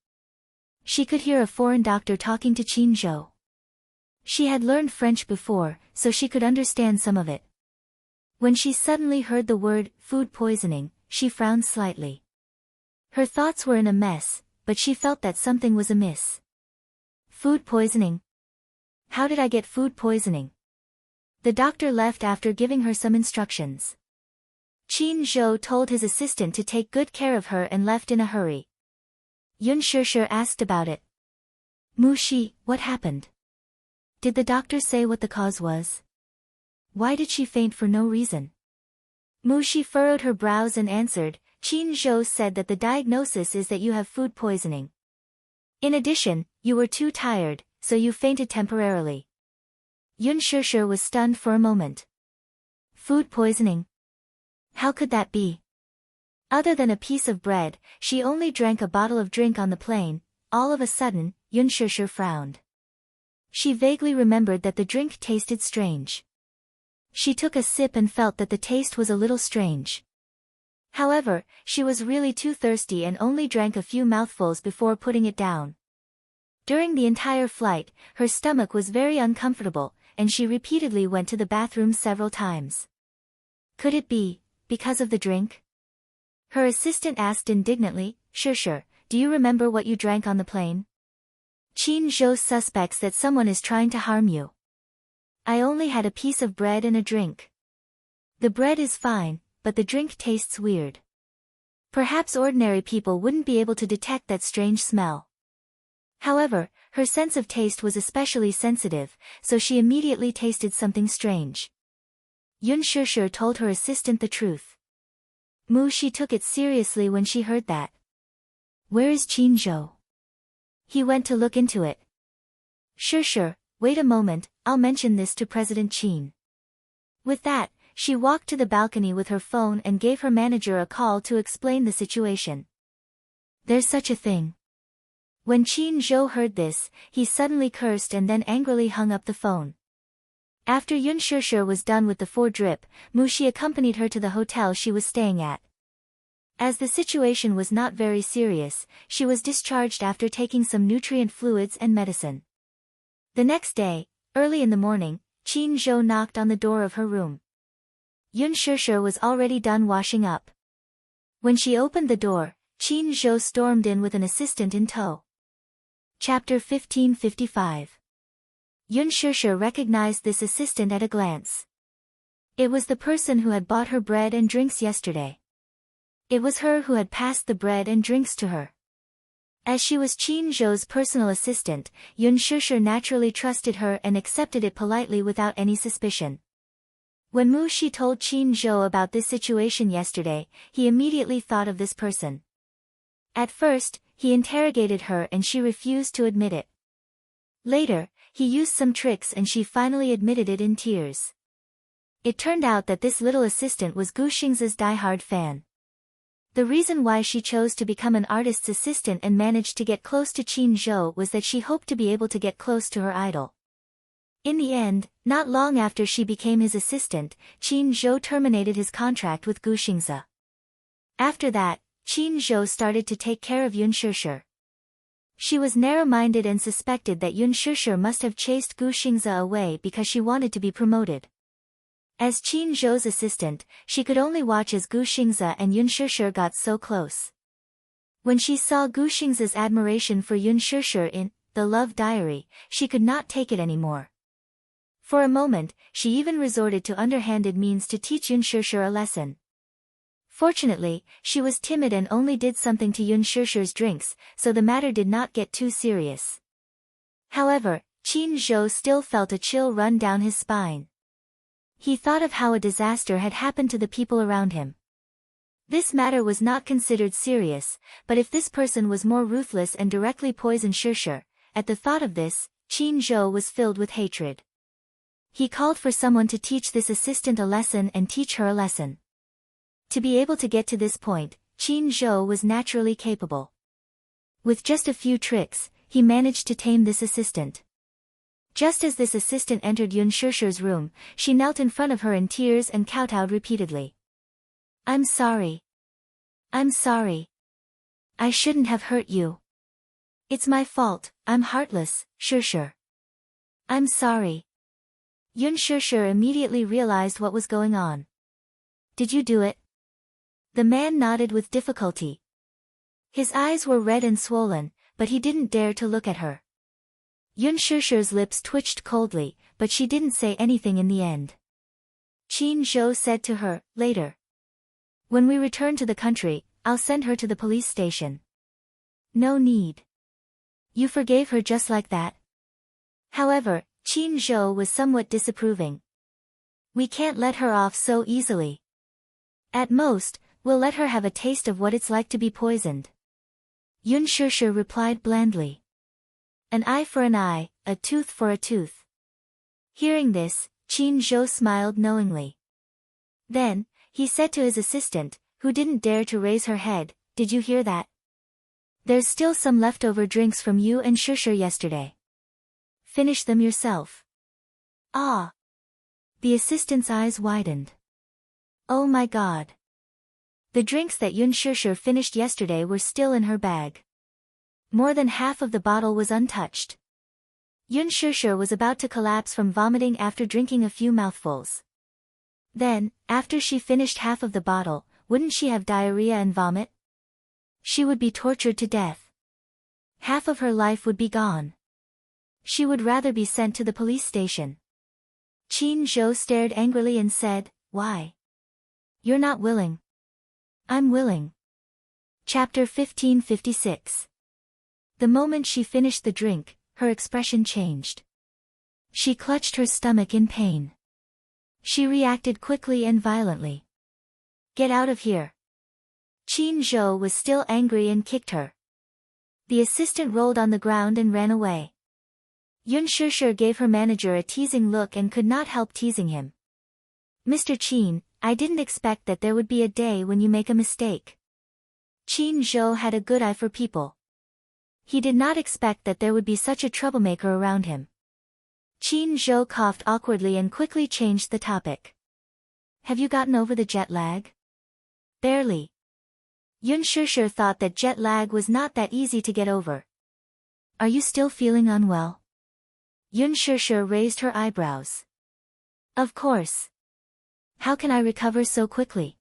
Speaker 1: She could hear a foreign doctor talking to Chin Zhou. She had learned French before, so she could understand some of it. When she suddenly heard the word, food poisoning, she frowned slightly. Her thoughts were in a mess, but she felt that something was amiss. Food poisoning? How did I get food poisoning? The doctor left after giving her some instructions. Chin Zhou told his assistant to take good care of her and left in a hurry. Yoon Shusher asked about it. Shi, what happened? Did the doctor say what the cause was? Why did she faint for no reason? Shi furrowed her brows and answered, Chin Zhou said that the diagnosis is that you have food poisoning. In addition, you were too tired, so you fainted temporarily. Yoon Shusher was stunned for a moment. Food poisoning? How could that be? Other than a piece of bread, she only drank a bottle of drink on the plane. All of a sudden, Yoon Shusher frowned. She vaguely remembered that the drink tasted strange. She took a sip and felt that the taste was a little strange. However, she was really too thirsty and only drank a few mouthfuls before putting it down. During the entire flight, her stomach was very uncomfortable, and she repeatedly went to the bathroom several times. Could it be because of the drink? Her assistant asked indignantly, Sure, do you remember what you drank on the plane? Qin Zhou suspects that someone is trying to harm you. I only had a piece of bread and a drink. The bread is fine, but the drink tastes weird. Perhaps ordinary people wouldn't be able to detect that strange smell. However, her sense of taste was especially sensitive, so she immediately tasted something strange. Yun Shishir told her assistant the truth. Mu Shi took it seriously when she heard that. Where is Qin Zhou? He went to look into it. Sure, wait a moment, I'll mention this to President Qin. With that, she walked to the balcony with her phone and gave her manager a call to explain the situation. There's such a thing. When Qin Zhou heard this, he suddenly cursed and then angrily hung up the phone. After Yun Shishir was done with the 4-drip, Mu Shi accompanied her to the hotel she was staying at. As the situation was not very serious, she was discharged after taking some nutrient fluids and medicine. The next day, early in the morning, Qin Zhou knocked on the door of her room. Yun Shishir was already done washing up. When she opened the door, Qin Zhou stormed in with an assistant in tow. Chapter 1555. Yun Shishir recognized this assistant at a glance. It was the person who had bought her bread and drinks yesterday. It was her who had passed the bread and drinks to her. As she was Qin Zhou's personal assistant, Yun Shishir naturally trusted her and accepted it politely without any suspicion. When Mu Shi told Qin Zhou about this situation yesterday, he immediately thought of this person. At first, he interrogated her and she refused to admit it. Later, he used some tricks and she finally admitted it in tears. It turned out that this little assistant was Gu Xingzi's diehard fan. The reason why she chose to become an artist's assistant and managed to get close to Qin Zhou was that she hoped to be able to get close to her idol. In the end, not long after she became his assistant, Qin Zhou terminated his contract with Gu Xingzi. After that, Qin Zhou started to take care of Yun Shishir. She was narrow-minded and suspected that Yun Shishir must have chased Gu Xingzi away because she wanted to be promoted. As Qin Zhou's assistant, she could only watch as Gu Xingzi and Yun Shishir got so close. When she saw Gu Xingzi's admiration for Yun Shishir in The Love Diary, she could not take it anymore. For a moment, she even resorted to underhanded means to teach Yun Shishir a lesson. Fortunately, she was timid and only did something to Yun Shishir's drinks, so the matter did not get too serious. However, Qin Zhou still felt a chill run down his spine. He thought of how a disaster had happened to the people around him. This matter was not considered serious, but if this person was more ruthless and directly poisoned Shishir, at the thought of this, Qin Zhou was filled with hatred. He called for someone to teach this assistant a lesson and teach her a lesson. To be able to get to this point, Qin Zhou was naturally capable. With just a few tricks, he managed to tame this assistant. Just as this assistant entered Yun Shishir's room, she knelt in front of her in tears and kowtowed repeatedly. I'm sorry. I'm sorry. I shouldn't have hurt you. It's my fault, I'm heartless, Shishir. I'm sorry. Yun Shishir immediately realized what was going on. Did you do it? The man nodded with difficulty. His eyes were red and swollen, but he didn't dare to look at her. Yun Shishir's lips twitched coldly, but she didn't say anything in the end. Qin Zhou said to her, later. When we return to the country, I'll send her to the police station. No need. You forgave her just like that? However, Qin Zhou was somewhat disapproving. We can't let her off so easily. At most, we'll let her have a taste of what it's like to be poisoned. Yun Shishir replied blandly. An eye for an eye, a tooth for a tooth. Hearing this, Qin Zhou smiled knowingly. Then, he said to his assistant, who didn't dare to raise her head, did you hear that? There's still some leftover drinks from you and Shishir yesterday. Finish them yourself. Ah! The assistant's eyes widened. Oh my God. The drinks that Yun Shishir finished yesterday were still in her bag. More than half of the bottle was untouched. Yun Shishir was about to collapse from vomiting after drinking a few mouthfuls. Then, after she finished half of the bottle, wouldn't she have diarrhea and vomit? She would be tortured to death. Half of her life would be gone. She would rather be sent to the police station. Qin Zhou stared angrily and said, "Why? You're not willing." "I'm willing." Chapter 1556. The moment she finished the drink, her expression changed. She clutched her stomach in pain. She reacted quickly and violently. "Get out of here." Qin Zhou was still angry and kicked her. The assistant rolled on the ground and ran away. Yun Shishir gave her manager a teasing look and could not help teasing him. "Mr. Qin, I didn't expect that there would be a day when you make a mistake." Qin Zhou had a good eye for people. He did not expect that there would be such a troublemaker around him. Qin Zhou coughed awkwardly and quickly changed the topic. "Have you gotten over the jet lag?" "Barely." Yun Shishir thought that jet lag was not that easy to get over. "Are you still feeling unwell?" Yun Shishir raised her eyebrows. "Of course. How can I recover so quickly?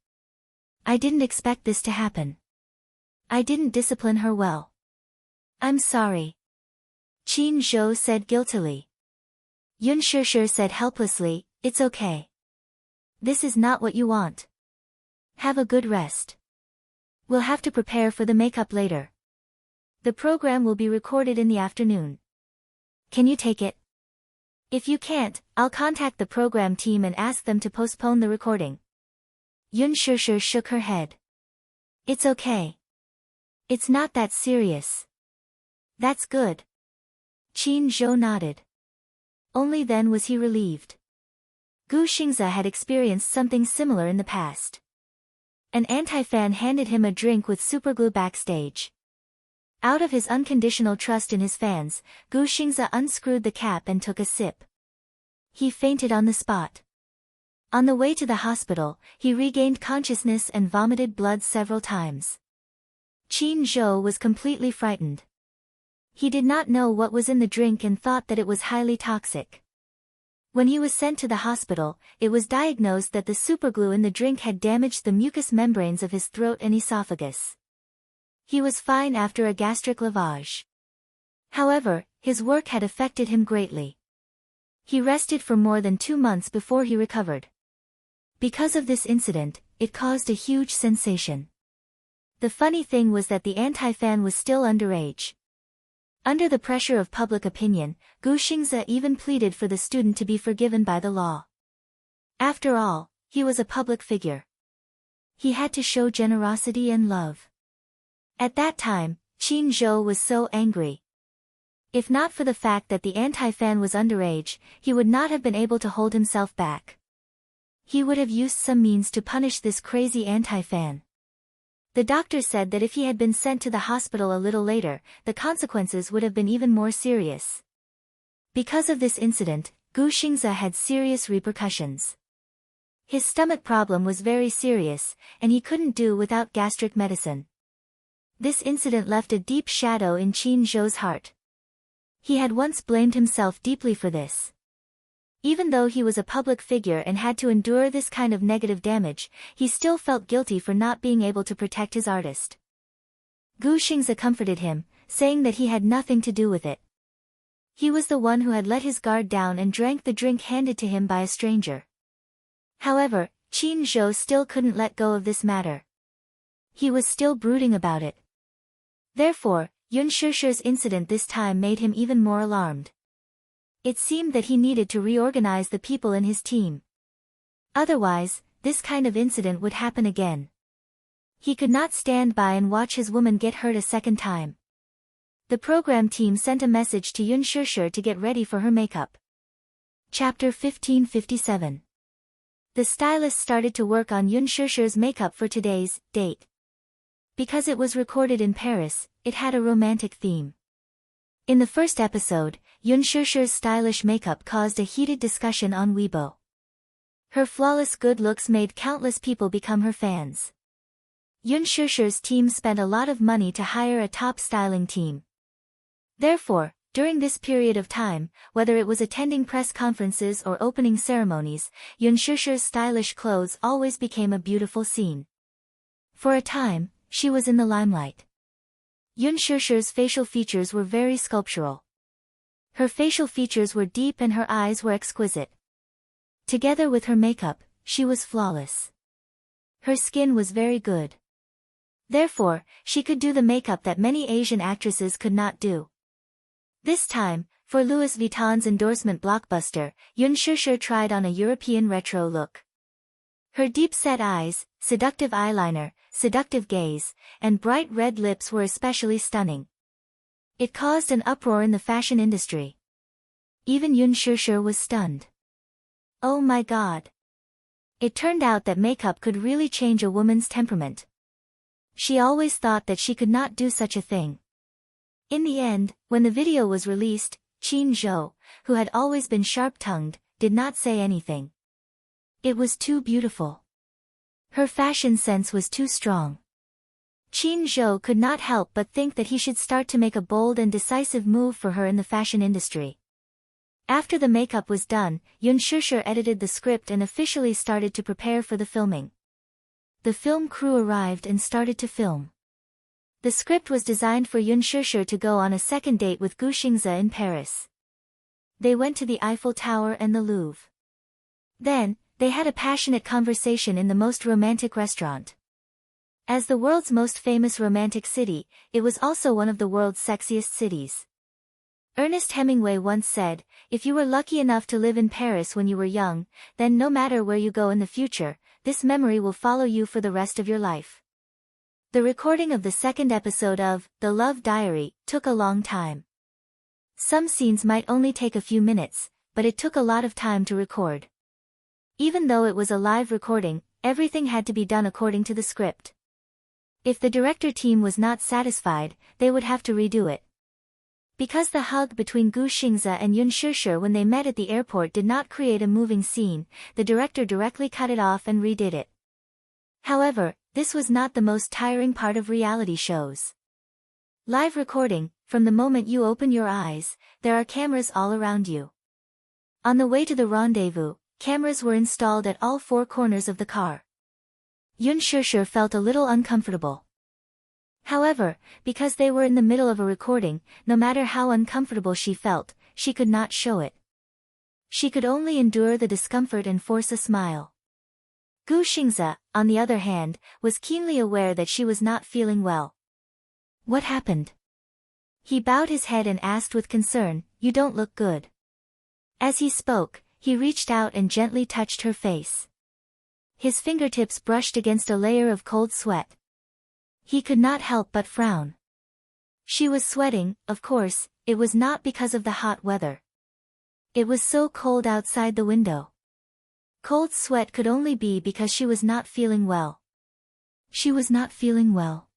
Speaker 1: I didn't expect this to happen. I didn't discipline her well. I'm sorry." Qin Zhou said guiltily. Yun Shishir said helplessly, "It's okay. This is not what you want. Have a good rest. We'll have to prepare for the makeup later. The program will be recorded in the afternoon. Can you take it? If you can't, I'll contact the program team and ask them to postpone the recording." Yun Shishir shook her head. "It's okay. It's not that serious." "That's good." Qin Zhou nodded. Only then was he relieved. Gu Xingze had experienced something similar in the past. An anti-fan handed him a drink with superglue backstage. Out of his unconditional trust in his fans, Gu Xingze unscrewed the cap and took a sip. He fainted on the spot. On the way to the hospital, he regained consciousness and vomited blood several times. Qin Zhou was completely frightened. He did not know what was in the drink and thought that it was highly toxic. When he was sent to the hospital, it was diagnosed that the superglue in the drink had damaged the mucous membranes of his throat and esophagus. He was fine after a gastric lavage. However, his work had affected him greatly. He rested for more than 2 months before he recovered. Because of this incident, it caused a huge sensation. The funny thing was that the anti-fan was still underage. Under the pressure of public opinion, Gu Xingze even pleaded for the student to be forgiven by the law. After all, he was a public figure. He had to show generosity and love. At that time, Qin Zhou was so angry. If not for the fact that the anti-fan was underage, he would not have been able to hold himself back. He would have used some means to punish this crazy anti-fan. The doctor said that if he had been sent to the hospital a little later, the consequences would have been even more serious. Because of this incident, Gu Xingze had serious repercussions. His stomach problem was very serious, and he couldn't do without gastric medicine. This incident left a deep shadow in Qin Zhou's heart. He had once blamed himself deeply for this. Even though he was a public figure and had to endure this kind of negative damage, he still felt guilty for not being able to protect his artist. Gu Xingze comforted him, saying that he had nothing to do with it. He was the one who had let his guard down and drank the drink handed to him by a stranger. However, Qin Zhou still couldn't let go of this matter. He was still brooding about it. Therefore, Yun Shishir's incident this time made him even more alarmed. It seemed that he needed to reorganize the people in his team. Otherwise, this kind of incident would happen again. He could not stand by and watch his woman get hurt a second time. The program team sent a message to Yun Shishir to get ready for her makeup. Chapter 1557. The stylist started to work on Yun Shishir's makeup for today's date. Because it was recorded in Paris, it had a romantic theme. In the first episode, Yun Shishir's stylish makeup caused a heated discussion on Weibo. Her flawless good looks made countless people become her fans. Yun Shishir's team spent a lot of money to hire a top styling team. Therefore, during this period of time, whether it was attending press conferences or opening ceremonies, Yun Shishir's stylish clothes always became a beautiful scene. For a time, she was in the limelight. Yun Shishir's facial features were very sculptural. Her facial features were deep and her eyes were exquisite. Together with her makeup, she was flawless. Her skin was very good. Therefore, she could do the makeup that many Asian actresses could not do. This time, for Louis Vuitton's endorsement blockbuster, Yun Shishir tried on a European retro look. Her deep-set eyes, seductive eyeliner, seductive gaze, and bright red lips were especially stunning. It caused an uproar in the fashion industry. Even Yun Shishir was stunned. Oh my God! It turned out that makeup could really change a woman's temperament. She always thought that she could not do such a thing. In the end, when the video was released, Qin Zhou, who had always been sharp-tongued, did not say anything. It was too beautiful. Her fashion sense was too strong. Qin Zhou could not help but think that he should start to make a bold and decisive move for her in the fashion industry. After the makeup was done, Yun Shishir edited the script and officially started to prepare for the filming. The film crew arrived and started to film. The script was designed for Yun Shishir to go on a second date with Gu Xingze in Paris. They went to the Eiffel Tower and the Louvre. Then, they had a passionate conversation in the most romantic restaurant. As the world's most famous romantic city, it was also one of the world's sexiest cities. Ernest Hemingway once said, "If you were lucky enough to live in Paris when you were young, then no matter where you go in the future, this memory will follow you for the rest of your life." The recording of the second episode of The Love Diary took a long time. Some scenes might only take a few minutes, but it took a lot of time to record. Even though it was a live recording, everything had to be done according to the script. If the director team was not satisfied, they would have to redo it. Because the hug between Gu Xingze and Yun Shishir when they met at the airport did not create a moving scene, the director directly cut it off and redid it. However, this was not the most tiring part of reality shows. Live recording, from the moment you open your eyes, there are cameras all around you. On the way to the rendezvous, cameras were installed at all four corners of the car. Yun Shishir felt a little uncomfortable. However, because they were in the middle of a recording, no matter how uncomfortable she felt, she could not show it. She could only endure the discomfort and force a smile. Gu Xingze, on the other hand, was keenly aware that she was not feeling well. What happened? He bowed his head and asked with concern, "You don't look good." As he spoke, he reached out and gently touched her face. His fingertips brushed against a layer of cold sweat. He could not help but frown. She was sweating, of course, it was not because of the hot weather. It was so cold outside the window. Cold sweat could only be because she was not feeling well. She was not feeling well.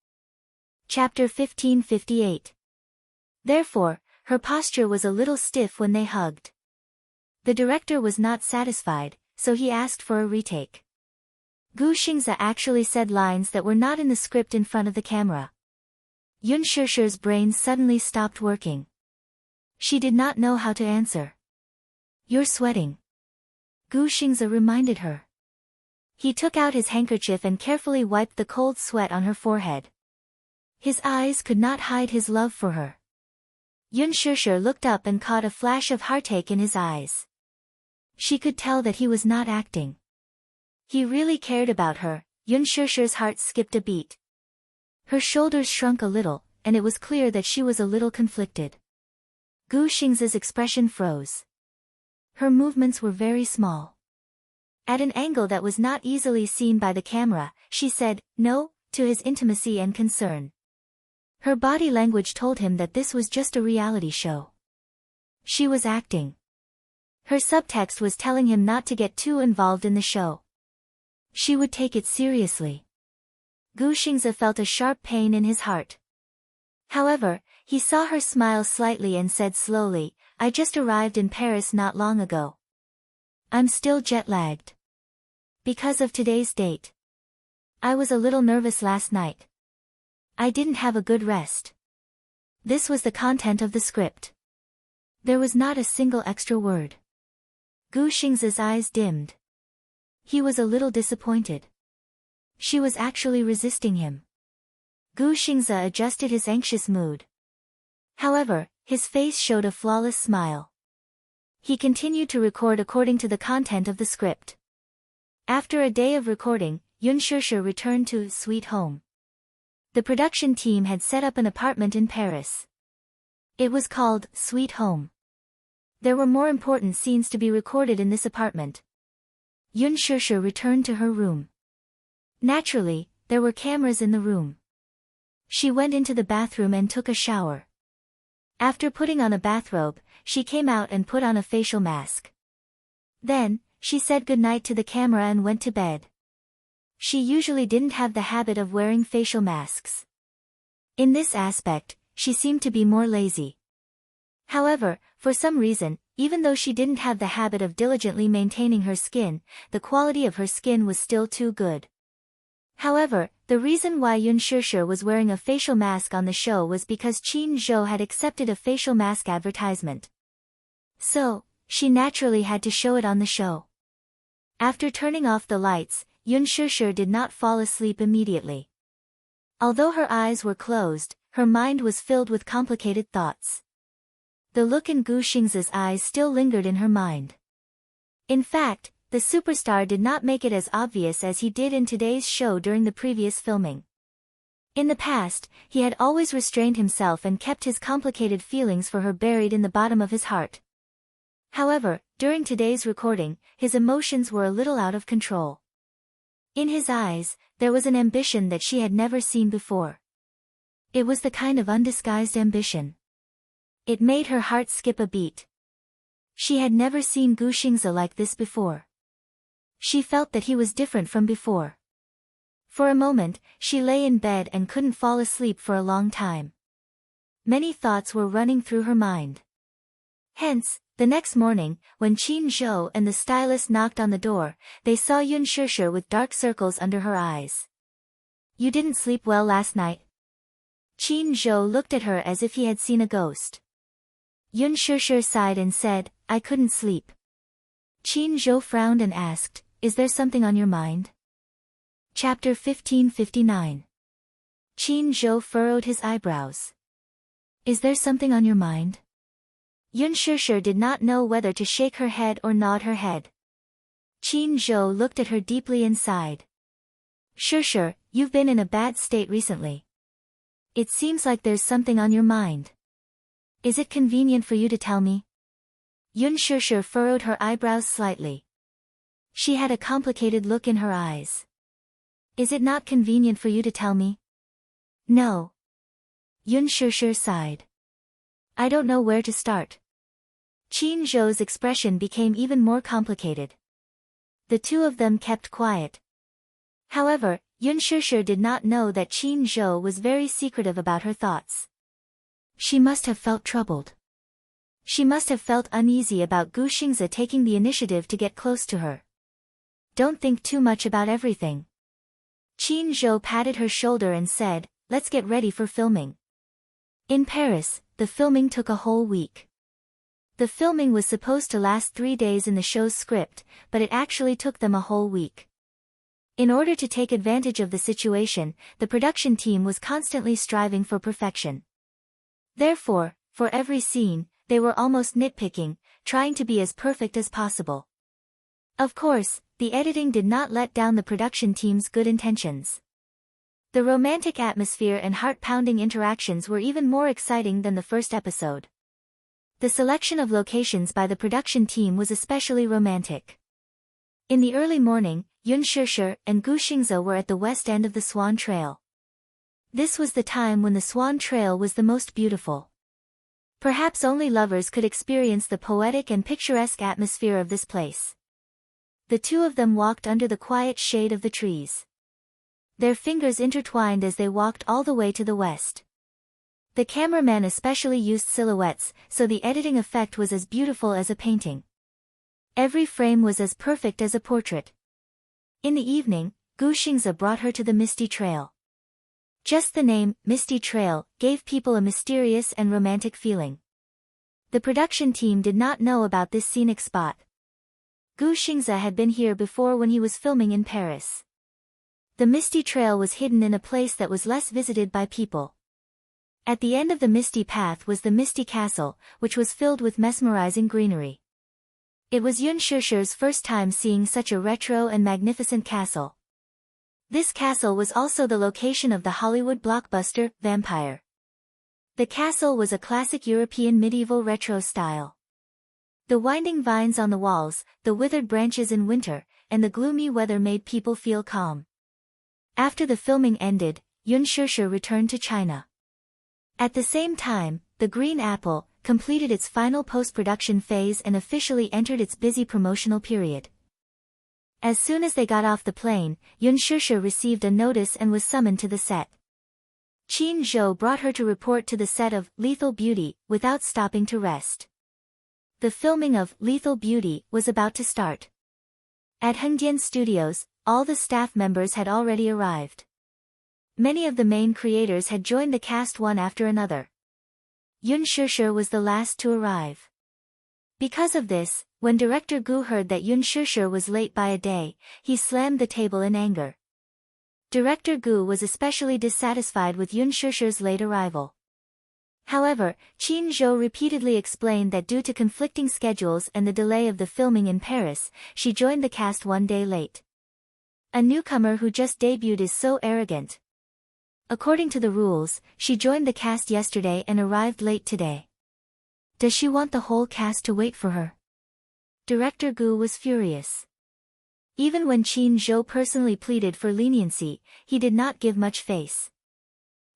Speaker 1: Chapter 1558. Therefore, her posture was a little stiff when they hugged. The director was not satisfied, so he asked for a retake. Gu Xingze actually said lines that were not in the script in front of the camera. Yun Shishir's brain suddenly stopped working. She did not know how to answer. "You're sweating," Gu Xingze reminded her. He took out his handkerchief and carefully wiped the cold sweat on her forehead. His eyes could not hide his love for her. Yun Shishir looked up and caught a flash of heartache in his eyes. She could tell that he was not acting. He really cared about her. Yun Shishir's heart skipped a beat. Her shoulders shrunk a little, and it was clear that she was a little conflicted. Gu Xingze's expression froze. Her movements were very small. At an angle that was not easily seen by the camera, she said, "No," to his intimacy and concern. Her body language told him that this was just a reality show. She was acting. Her subtext was telling him not to get too involved in the show. She would take it seriously. Gu Xingze felt a sharp pain in his heart. However, he saw her smile slightly and said slowly, "I just arrived in Paris not long ago. I'm still jet-lagged. Because of today's date. I was a little nervous last night. I didn't have a good rest." This was the content of the script. There was not a single extra word. Gu Xingze's eyes dimmed. He was a little disappointed. She was actually resisting him. Gu Xingze adjusted his anxious mood. However, his face showed a flawless smile. He continued to record according to the content of the script. After a day of recording, Yun Shushu returned to Sweet Home. The production team had set up an apartment in Paris. It was called Sweet Home. There were more important scenes to be recorded in this apartment. Yun Shushu returned to her room. Naturally, there were cameras in the room. She went into the bathroom and took a shower. After putting on a bathrobe, she came out and put on a facial mask. Then, she said goodnight to the camera and went to bed. She usually didn't have the habit of wearing facial masks. In this aspect, she seemed to be more lazy. However, for some reason, even though she didn't have the habit of diligently maintaining her skin, the quality of her skin was still too good. However, the reason why Yun Shushu was wearing a facial mask on the show was because Qin Zhou had accepted a facial mask advertisement. So, she naturally had to show it on the show. After turning off the lights, Yun Shushu did not fall asleep immediately. Although her eyes were closed, her mind was filled with complicated thoughts. The look in Gu Xingze's eyes still lingered in her mind. In fact, the superstar did not make it as obvious as he did in today's show during the previous filming. In the past, he had always restrained himself and kept his complicated feelings for her buried in the bottom of his heart. However, during today's recording, his emotions were a little out of control. In his eyes, there was an ambition that she had never seen before. It was the kind of undisguised ambition. It made her heart skip a beat. She had never seen Gu Xingze like this before. She felt that he was different from before. For a moment, she lay in bed and couldn't fall asleep for a long time. Many thoughts were running through her mind. Hence, the next morning, when Qin Zhou and the stylist knocked on the door, they saw Yun Shushu with dark circles under her eyes. "You didn't sleep well last night?" Qin Zhou looked at her as if he had seen a ghost. Yun Shushu sighed and said, "I couldn't sleep." Qin Zhou frowned and asked, "Is there something on your mind?" Chapter 1559. Qin Zhou furrowed his eyebrows. "Is there something on your mind?" Yun Shushu did not know whether to shake her head or nod her head. Qin Zhou looked at her deeply and sighed. "Shushu, you've been in a bad state recently. It seems like there's something on your mind. Is it convenient for you to tell me?" Yun Shushu furrowed her eyebrows slightly. She had a complicated look in her eyes. "Is it not convenient for you to tell me?" "No." Yun Shushu sighed. "I don't know where to start." Qin Zhou's expression became even more complicated. The two of them kept quiet. However, Yun Shushu did not know that Qin Zhou was very secretive about her thoughts. She must have felt troubled. She must have felt uneasy about Gu Xingze taking the initiative to get close to her. "Don't think too much about everything." Qin Zhou patted her shoulder and said, "Let's get ready for filming." In Paris, the filming took a whole week. The filming was supposed to last 3 days in the show's script, but it actually took them a whole week. In order to take advantage of the situation, the production team was constantly striving for perfection. Therefore, for every scene, they were almost nitpicking, trying to be as perfect as possible. Of course, the editing did not let down the production team's good intentions. The romantic atmosphere and heart-pounding interactions were even more exciting than the first episode. The selection of locations by the production team was especially romantic. In the early morning, Yun Shushu and Gu Xingze were at the west end of the Swan Trail. This was the time when the Swan Trail was the most beautiful. Perhaps only lovers could experience the poetic and picturesque atmosphere of this place. The two of them walked under the quiet shade of the trees. Their fingers intertwined as they walked all the way to the west. The cameraman especially used silhouettes, so the editing effect was as beautiful as a painting. Every frame was as perfect as a portrait. In the evening, Gu Xingze brought her to the Misty Trail. Just the name, Misty Trail, gave people a mysterious and romantic feeling. The production team did not know about this scenic spot. Gu Xingze had been here before when he was filming in Paris. The misty trail was hidden in a place that was less visited by people. At the end of the misty path was the misty castle, which was filled with mesmerizing greenery. It was Yun Shusher's first time seeing such a retro and magnificent castle. This castle was also the location of the Hollywood blockbuster, Vampire. The castle was a classic European medieval retro style. The winding vines on the walls, the withered branches in winter, and the gloomy weather made people feel calm. After the filming ended, Yun Shusher returned to China. At the same time, The Green Apple completed its final post-production phase and officially entered its busy promotional period. As soon as they got off the plane, Yun Shusher received a notice and was summoned to the set. Qin Zhou brought her to report to the set of Lethal Beauty without stopping to rest. The filming of Lethal Beauty was about to start. At Hengdian Studios, all the staff members had already arrived. Many of the main creators had joined the cast one after another. Yun Shusher was the last to arrive. Because of this, when director Gu heard that Yun Shusher was late by a day, he slammed the table in anger. Director Gu was especially dissatisfied with Yun Shusher's late arrival. However, Qin Zhou repeatedly explained that due to conflicting schedules and the delay of the filming in Paris, she joined the cast one day late. A newcomer who just debuted is so arrogant. According to the rules, she joined the cast yesterday and arrived late today. Does she want the whole cast to wait for her? Director Gu was furious. Even when Qin Zhou personally pleaded for leniency, he did not give much face.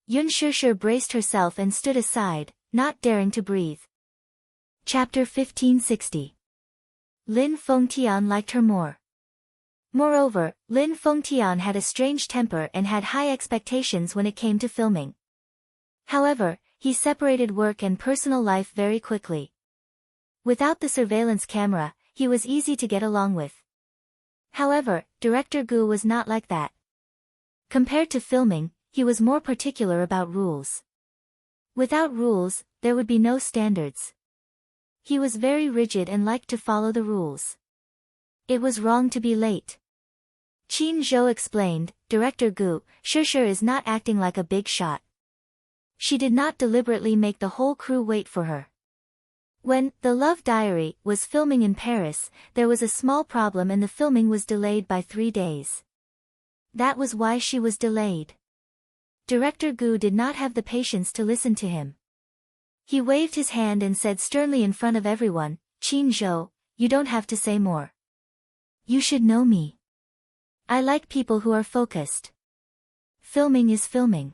Speaker 1: Yun Shusher braced herself and stood aside, not daring to breathe. Chapter 1560. Lin Fengtian liked her more. Moreover, Lin Fengtian had a strange temper and had high expectations when it came to filming. However, he separated work and personal life very quickly. Without the surveillance camera, he was easy to get along with. However, director Gu was not like that. Compared to filming, he was more particular about rules. Without rules, there would be no standards. He was very rigid and liked to follow the rules. It was wrong to be late. Qin Zhou explained, Director Gu, Shusher is not acting like a big shot. She did not deliberately make the whole crew wait for her. When The Love Diary was filming in Paris, there was a small problem and the filming was delayed by 3 days. That was why she was delayed. Director Gu did not have the patience to listen to him. He waved his hand and said sternly in front of everyone, Qin Zhou, you don't have to say more. You should know me. I like people who are focused. Filming is filming.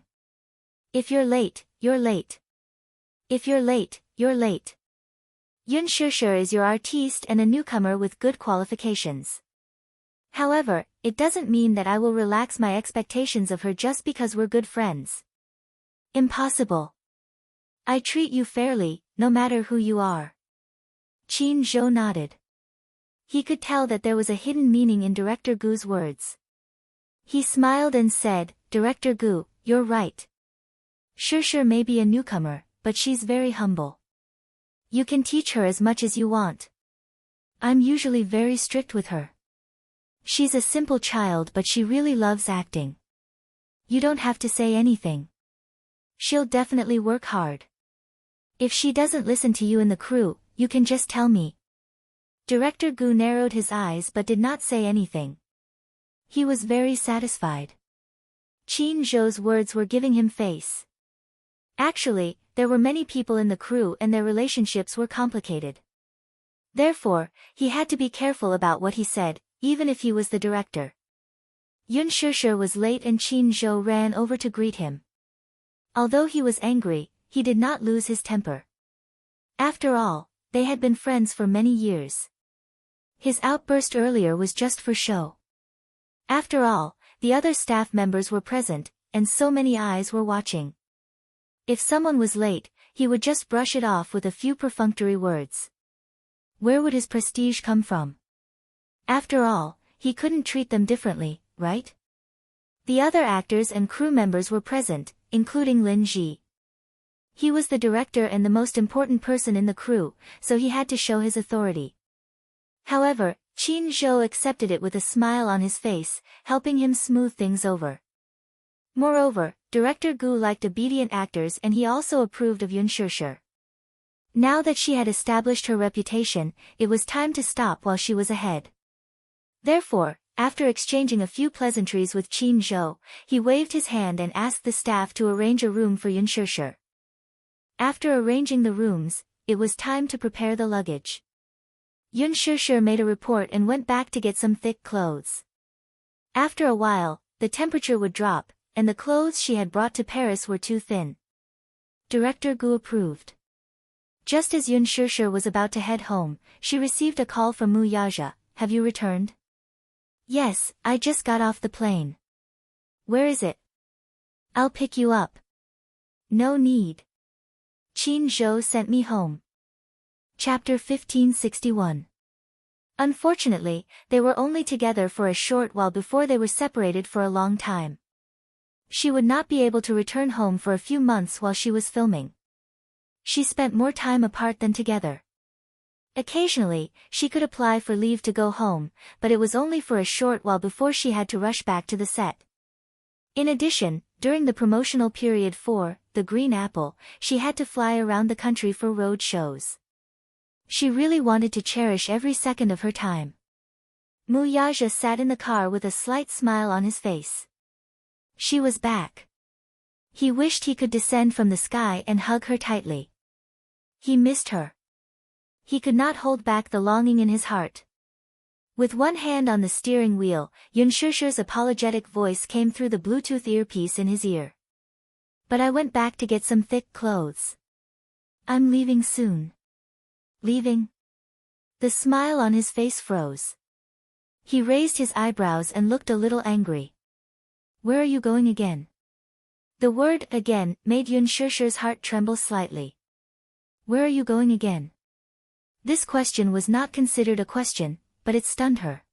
Speaker 1: If you're late, you're late. If you're late, you're late. Yun Shusher is your artiste and a newcomer with good qualifications. However, it doesn't mean that I will relax my expectations of her just because we're good friends. Impossible. I treat you fairly, no matter who you are. Qin Zhou nodded. He could tell that there was a hidden meaning in Director Gu's words. He smiled and said, Director Gu, you're right. Shusher may be a newcomer, but she's very humble. You can teach her as much as you want. I'm usually very strict with her. She's a simple child but she really loves acting. You don't have to say anything. She'll definitely work hard. If she doesn't listen to you and the crew, you can just tell me. Director Gu narrowed his eyes but did not say anything. He was very satisfied. Qin Zhou's words were giving him face. Actually, there were many people in the crew and their relationships were complicated. Therefore, he had to be careful about what he said, even if he was the director. Yun Shusher was late and Qin Zhou ran over to greet him. Although he was angry, he did not lose his temper. After all, they had been friends for many years. His outburst earlier was just for show. After all, the other staff members were present, and so many eyes were watching. If someone was late, he would just brush it off with a few perfunctory words. Where would his prestige come from? After all, he couldn't treat them differently, right? The other actors and crew members were present, including Lin Ji. He was the director and the most important person in the crew, so he had to show his authority. However, Qin Zhou accepted it with a smile on his face, helping him smooth things over. Moreover, Director Gu liked obedient actors and he also approved of Yun Shishir. Now that she had established her reputation, it was time to stop while she was ahead. Therefore, after exchanging a few pleasantries with Qin Zhou, he waved his hand and asked the staff to arrange a room for Yun Shishir. After arranging the rooms, it was time to prepare the luggage. Yun Shishir made a report and went back to get some thick clothes. After a while, the temperature would drop, and the clothes she had brought to Paris were too thin. Director Gu approved. Just as Yun Shishir was about to head home, she received a call from Mu Yaja. Have you returned? Yes, I just got off the plane. Where is it? I'll pick you up. No need. Qin Zhou sent me home. Chapter 1561. Unfortunately, they were only together for a short while before they were separated for a long time. She would not be able to return home for a few months while she was filming. She spent more time apart than together. Occasionally, she could apply for leave to go home, but it was only for a short while before she had to rush back to the set. In addition, during the promotional period for The Green Apple, she had to fly around the country for road shows. She really wanted to cherish every second of her time. Mu Yaja sat in the car with a slight smile on his face. She was back. He wished he could descend from the sky and hug her tightly. He missed her. He could not hold back the longing in his heart. With one hand on the steering wheel, Yun Shishir's apologetic voice came through the Bluetooth earpiece in his ear. But I went back to get some thick clothes. I'm leaving soon. Leaving? The smile on his face froze. He raised his eyebrows and looked a little angry. Where are you going again? The word again made Yun Shishir's heart tremble slightly. Where are you going again? This question was not considered a question, but it stunned her.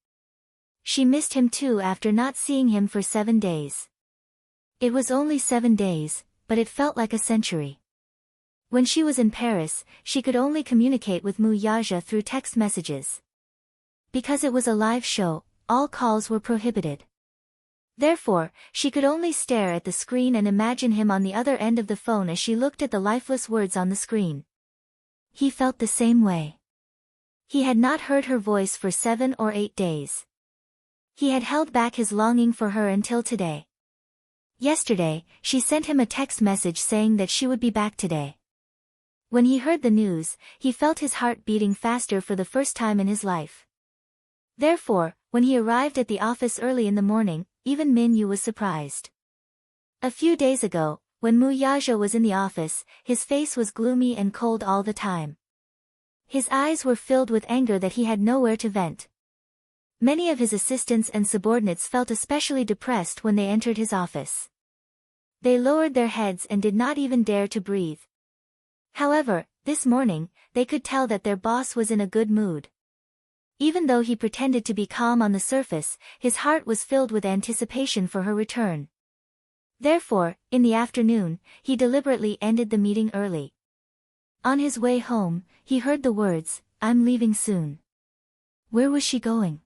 Speaker 1: She missed him too after not seeing him for 7 days. It was only 7 days, but it felt like a century. When she was in Paris, she could only communicate with Mu Yaja through text messages. Because it was a live show, all calls were prohibited. Therefore, she could only stare at the screen and imagine him on the other end of the phone as she looked at the lifeless words on the screen. He felt the same way. He had not heard her voice for 7 or 8 days. He had held back his longing for her until today. Yesterday, she sent him a text message saying that she would be back today. When he heard the news, he felt his heart beating faster for the first time in his life. Therefore, when he arrived at the office early in the morning, even Min Yu was surprised. A few days ago, when Mu Yaja was in the office, his face was gloomy and cold all the time. His eyes were filled with anger that he had nowhere to vent. Many of his assistants and subordinates felt especially depressed when they entered his office. They lowered their heads and did not even dare to breathe. However, this morning, they could tell that their boss was in a good mood. Even though he pretended to be calm on the surface, his heart was filled with anticipation for her return. Therefore, in the afternoon, he deliberately ended the meeting early. On his way home, he heard the words, "I'm leaving soon." Where was she going?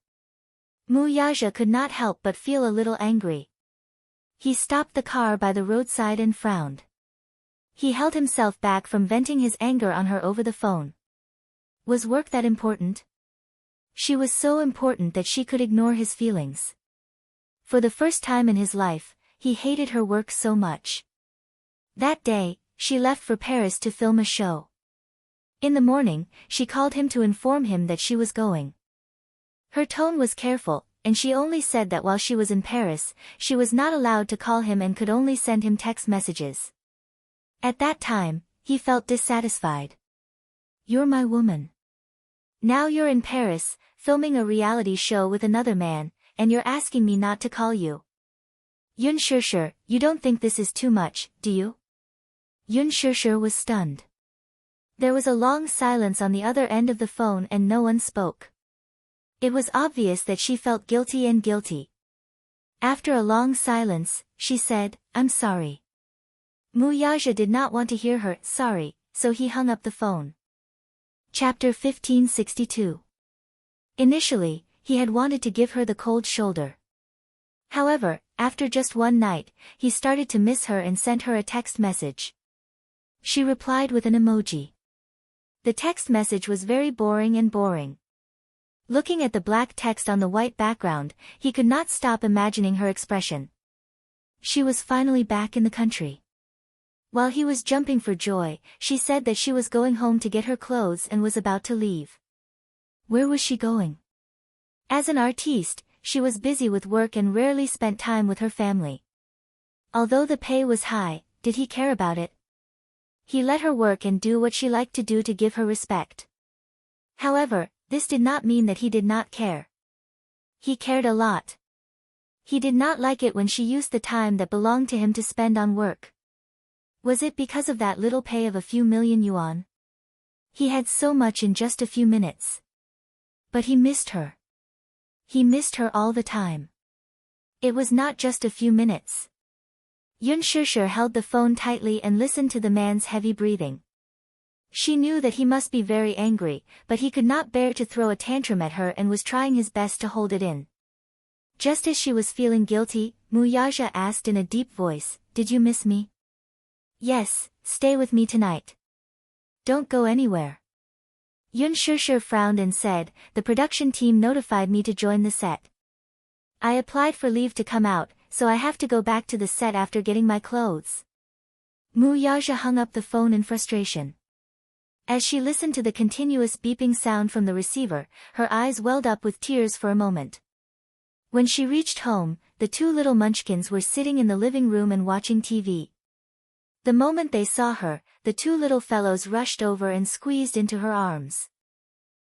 Speaker 1: Mu Yaja could not help but feel a little angry. He stopped the car by the roadside and frowned. He held himself back from venting his anger on her over the phone. Was work that important? She was so important that she could ignore his feelings. For the first time in his life, he hated her work so much. That day, she left for Paris to film a show. In the morning, she called him to inform him that she was going. Her tone was careful, and she only said that while she was in Paris, she was not allowed to call him and could only send him text messages. At that time, he felt dissatisfied. You're my woman. Now you're in Paris, filming a reality show with another man, and you're asking me not to call you. Yun Shishir, you don't think this is too much, do you? Yun Shishir was stunned. There was a long silence on the other end of the phone and no one spoke. It was obvious that she felt guilty and guilty. After a long silence, she said, "I'm sorry." Mu Yaja did not want to hear her sorry, so he hung up the phone. Chapter 1562. Initially, he had wanted to give her the cold shoulder. However, after just one night, he started to miss her and sent her a text message. She replied with an emoji. The text message was very boring. Looking at the black text on the white background, he could not stop imagining her expression. She was finally back in the country. While he was jumping for joy, she said that she was going home to get her clothes and was about to leave. Where was she going? As an artiste, she was busy with work and rarely spent time with her family. Although the pay was high, did he care about it? He let her work and do what she liked to do to give her respect. However, this did not mean that he did not care. He cared a lot. He did not like it when she used the time that belonged to him to spend on work. Was it because of that little pay of a few million yuan? He had so much in just a few minutes. But he missed her. He missed her all the time. It was not just a few minutes. Yun Shusher held the phone tightly and listened to the man's heavy breathing. She knew that he must be very angry, but he could not bear to throw a tantrum at her and was trying his best to hold it in. Just as she was feeling guilty, Muyaja asked in a deep voice, "Did you miss me?" "Yes, stay with me tonight. Don't go anywhere." Yun Shusher frowned and said, "The production team notified me to join the set. I applied for leave to come out, so I have to go back to the set after getting my clothes." Muyaja hung up the phone in frustration. As she listened to the continuous beeping sound from the receiver, her eyes welled up with tears for a moment. When she reached home, the two little munchkins were sitting in the living room and watching TV. The moment they saw her, the two little fellows rushed over and squeezed into her arms.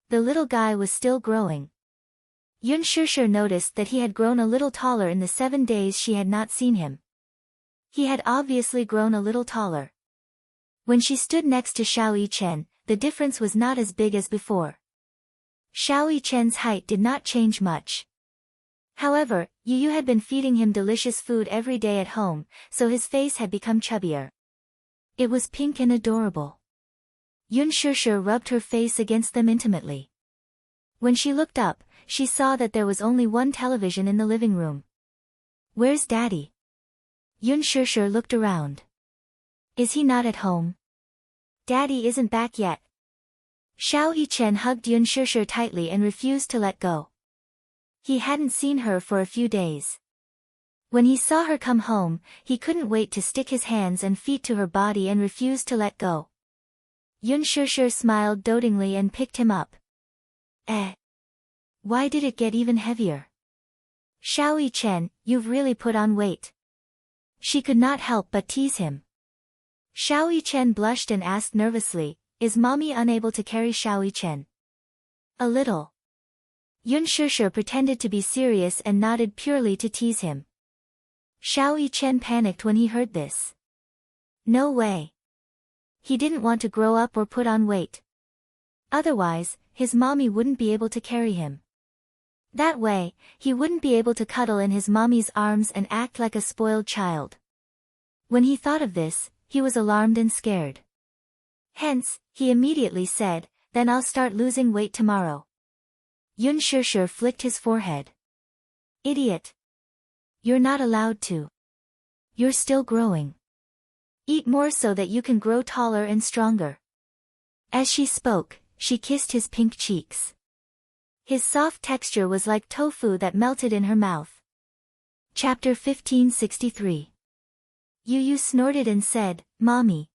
Speaker 1: The little guy was still growing. Yun Shusher noticed that he had grown a little taller in the 7 days she had not seen him. He had obviously grown a little taller. When she stood next to Xiao Yichen, the difference was not as big as before. Xiao Yichen's height did not change much. However, Yu had been feeding him delicious food every day at home, so his face had become chubbier. It was pink and adorable. Yun Shusher rubbed her face against them intimately. When she looked up, she saw that there was only one television in the living room. "Where's Daddy?" Yun Shusher looked around. "Is he not at home?" "Daddy isn't back yet." Xiao Yichen hugged Yun Shusher tightly and refused to let go. He hadn't seen her for a few days. When he saw her come home, he couldn't wait to stick his hands and feet to her body and refused to let go. Yun Shusher smiled dotingly and picked him up. Why did it get even heavier?" "Xiao Yichen, you've really put on weight." She could not help but tease him. Xiao Yichen blushed and asked nervously, "Is mommy unable to carry Xiao Yichen?" "A little." Yun Shusher pretended to be serious and nodded purely to tease him. Xiao Yichen panicked when he heard this. No way. He didn't want to grow up or put on weight. Otherwise, his mommy wouldn't be able to carry him. That way, he wouldn't be able to cuddle in his mommy's arms and act like a spoiled child. When he thought of this, he was alarmed and scared. Hence, he immediately said, "Then I'll start losing weight tomorrow." Yun Shusher flicked his forehead. "Idiot. You're not allowed to. You're still growing. Eat more so that you can grow taller and stronger." As she spoke, she kissed his pink cheeks. His soft texture was like tofu that melted in her mouth. Chapter 1563. Yu snorted and said, "Mommy.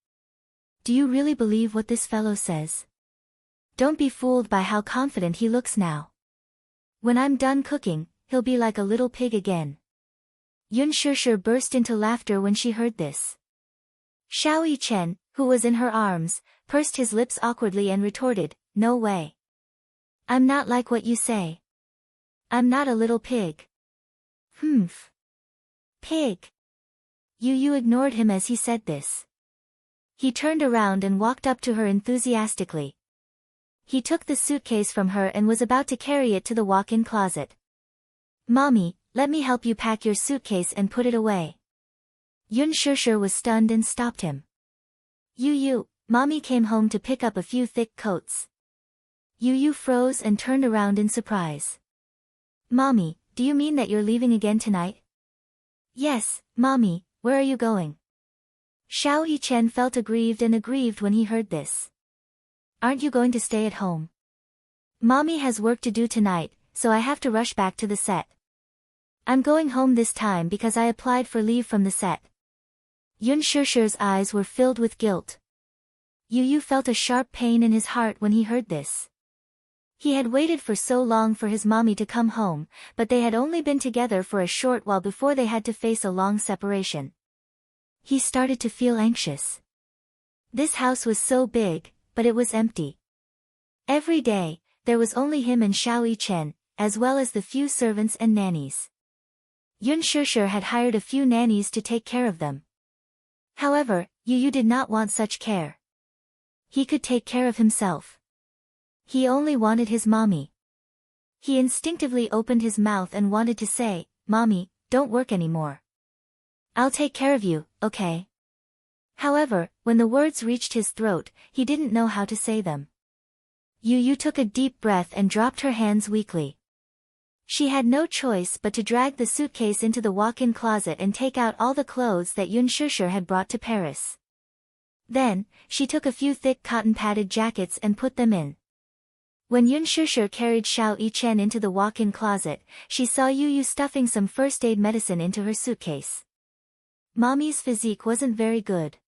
Speaker 1: Do you really believe what this fellow says? Don't be fooled by how confident he looks now. When I'm done cooking, he'll be like a little pig again." Yun Shusher burst into laughter when she heard this. Xiao Yichen, who was in her arms, pursed his lips awkwardly and retorted, "No way. I'm not like what you say. I'm not a little pig." "Humph. Pig." Yu ignored him as he said this. He turned around and walked up to her enthusiastically. He took the suitcase from her and was about to carry it to the walk-in closet. "Mommy, let me help you pack your suitcase and put it away." Yun Shusher was stunned and stopped him. Yu, Mommy came home to pick up a few thick coats." Yu froze and turned around in surprise. Mommy, do you mean that you're leaving again tonight? Yes, Mommy, where are you going? Xiao Yichen felt aggrieved when he heard this. Aren't you going to stay at home? Mommy has work to do tonight, so I have to rush back to the set. I'm going home this time because I applied for leave from the set. Yun Shusher's eyes were filled with guilt. Yu Yu felt a sharp pain in his heart when he heard this. He had waited for so long for his mommy to come home, but they had only been together for a short while before they had to face a long separation. He started to feel anxious. This house was so big, but it was empty. Every day, there was only him and Xiao Yichen, as well as the few servants and nannies. Yun Shusher had hired a few nannies to take care of them. However, Yu Yu did not want such care. He could take care of himself. He only wanted his mommy. He instinctively opened his mouth and wanted to say, "Mommy, don't work anymore. I'll take care of you, okay?" However, when the words reached his throat, he didn't know how to say them. Yu Yu took a deep breath and dropped her hands weakly. She had no choice but to drag the suitcase into the walk-in closet and take out all the clothes that Yun Shusher had brought to Paris. Then, she took a few thick cotton-padded jackets and put them in. When Yun Shusher carried Xiao Yichen into the walk-in closet, she saw Yu Yu stuffing some first-aid medicine into her suitcase. Mommy's physique wasn't very good.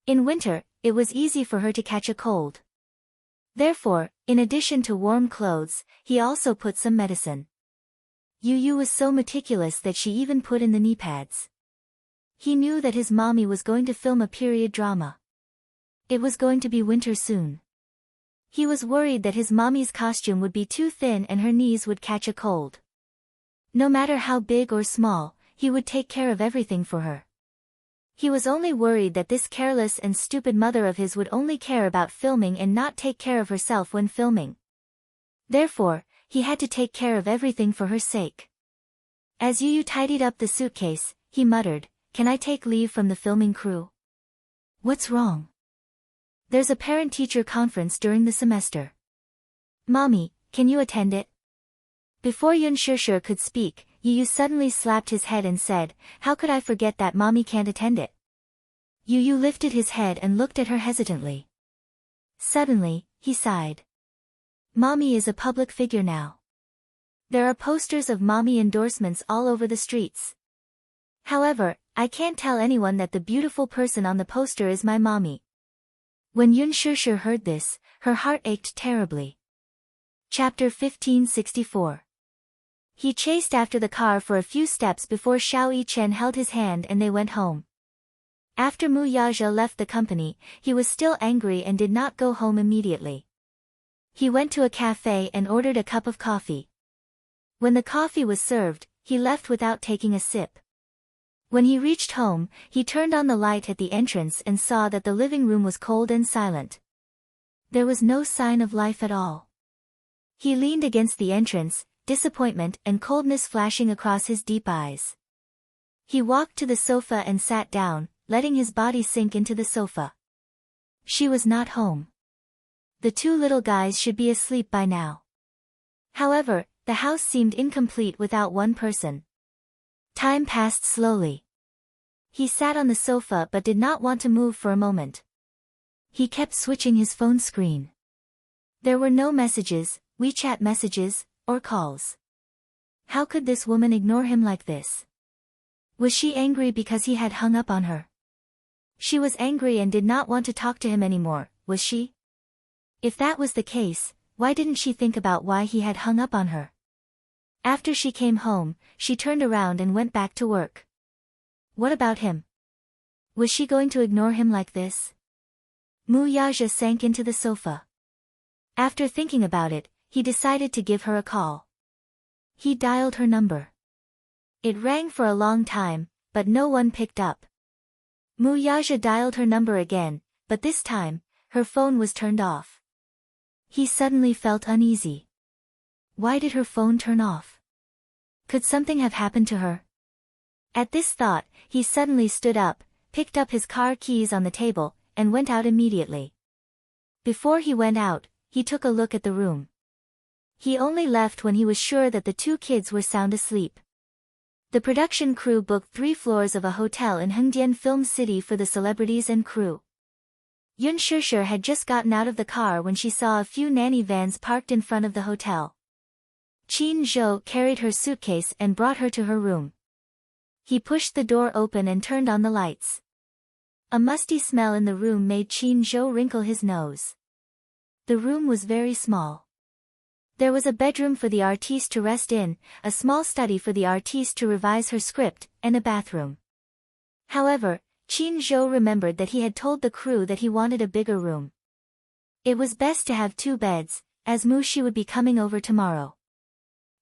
Speaker 1: In winter, it was easy for her to catch a cold. Therefore, in addition to warm clothes, he also put some medicine. Yu Yu was so meticulous that she even put in the knee pads. He knew that his mommy was going to film a period drama. It was going to be winter soon. He was worried that his mommy's costume would be too thin and her knees would catch a cold. No matter how big or small, he would take care of everything for her. He was only worried that this careless and stupid mother of his would only care about filming and not take care of herself when filming. Therefore, he had to take care of everything for her sake. As Yu Yu tidied up the suitcase, he muttered, "Can I take leave from the filming crew?" "What's wrong?" "There's a parent-teacher conference during the semester." "Mommy, can you attend it?" Before Yun Shusher could speak, Yu Yu suddenly slapped his head and said, "How could I forget that Mommy can't attend it?" Yu Yu lifted his head and looked at her hesitantly. Suddenly, he sighed. Mommy is a public figure now. There are posters of Mommy endorsements all over the streets. However, I can't tell anyone that the beautiful person on the poster is my mommy. When Yun Shusher heard this, her heart ached terribly. Chapter 1564. He chased after the car for a few steps before Xiao Yichen held his hand and they went home. After Mu Yaja left the company, he was still angry and did not go home immediately. He went to a cafe and ordered a cup of coffee. When the coffee was served, he left without taking a sip. When he reached home, he turned on the light at the entrance and saw that the living room was cold and silent. There was no sign of life at all. He leaned against the entrance, disappointment and coldness flashing across his deep eyes. He walked to the sofa and sat down, letting his body sink into the sofa. She was not home. The two little guys should be asleep by now. However, the house seemed incomplete without one person. Time passed slowly. He sat on the sofa but did not want to move for a moment. He kept switching his phone screen. There were no messages, WeChat messages, or calls. How could this woman ignore him like this? Was she angry because he had hung up on her? She was angry and did not want to talk to him anymore, was she? If that was the case, why didn't she think about why he had hung up on her? After she came home, she turned around and went back to work. What about him? Was she going to ignore him like this? Mu Yaja sank into the sofa. After thinking about it, he decided to give her a call. He dialed her number. It rang for a long time, but no one picked up. Mu Yaja dialed her number again, but this time, her phone was turned off. He suddenly felt uneasy. Why did her phone turn off? Could something have happened to her? At this thought, he suddenly stood up, picked up his car keys on the table, and went out immediately. Before he went out, he took a look at the room. He only left when he was sure that the two kids were sound asleep. The production crew booked 3 floors of a hotel in Hengdian Film City for the celebrities and crew. Yun Shishir had just gotten out of the car when she saw a few nanny vans parked in front of the hotel. Qin Zhou carried her suitcase and brought her to her room. He pushed the door open and turned on the lights. A musty smell in the room made Qin Zhou wrinkle his nose. The room was very small. There was a bedroom for the artiste to rest in, a small study for the artiste to revise her script, and a bathroom. However, Qin Zhou remembered that he had told the crew that he wanted a bigger room. It was best to have 2 beds, as Mu Shi would be coming over tomorrow.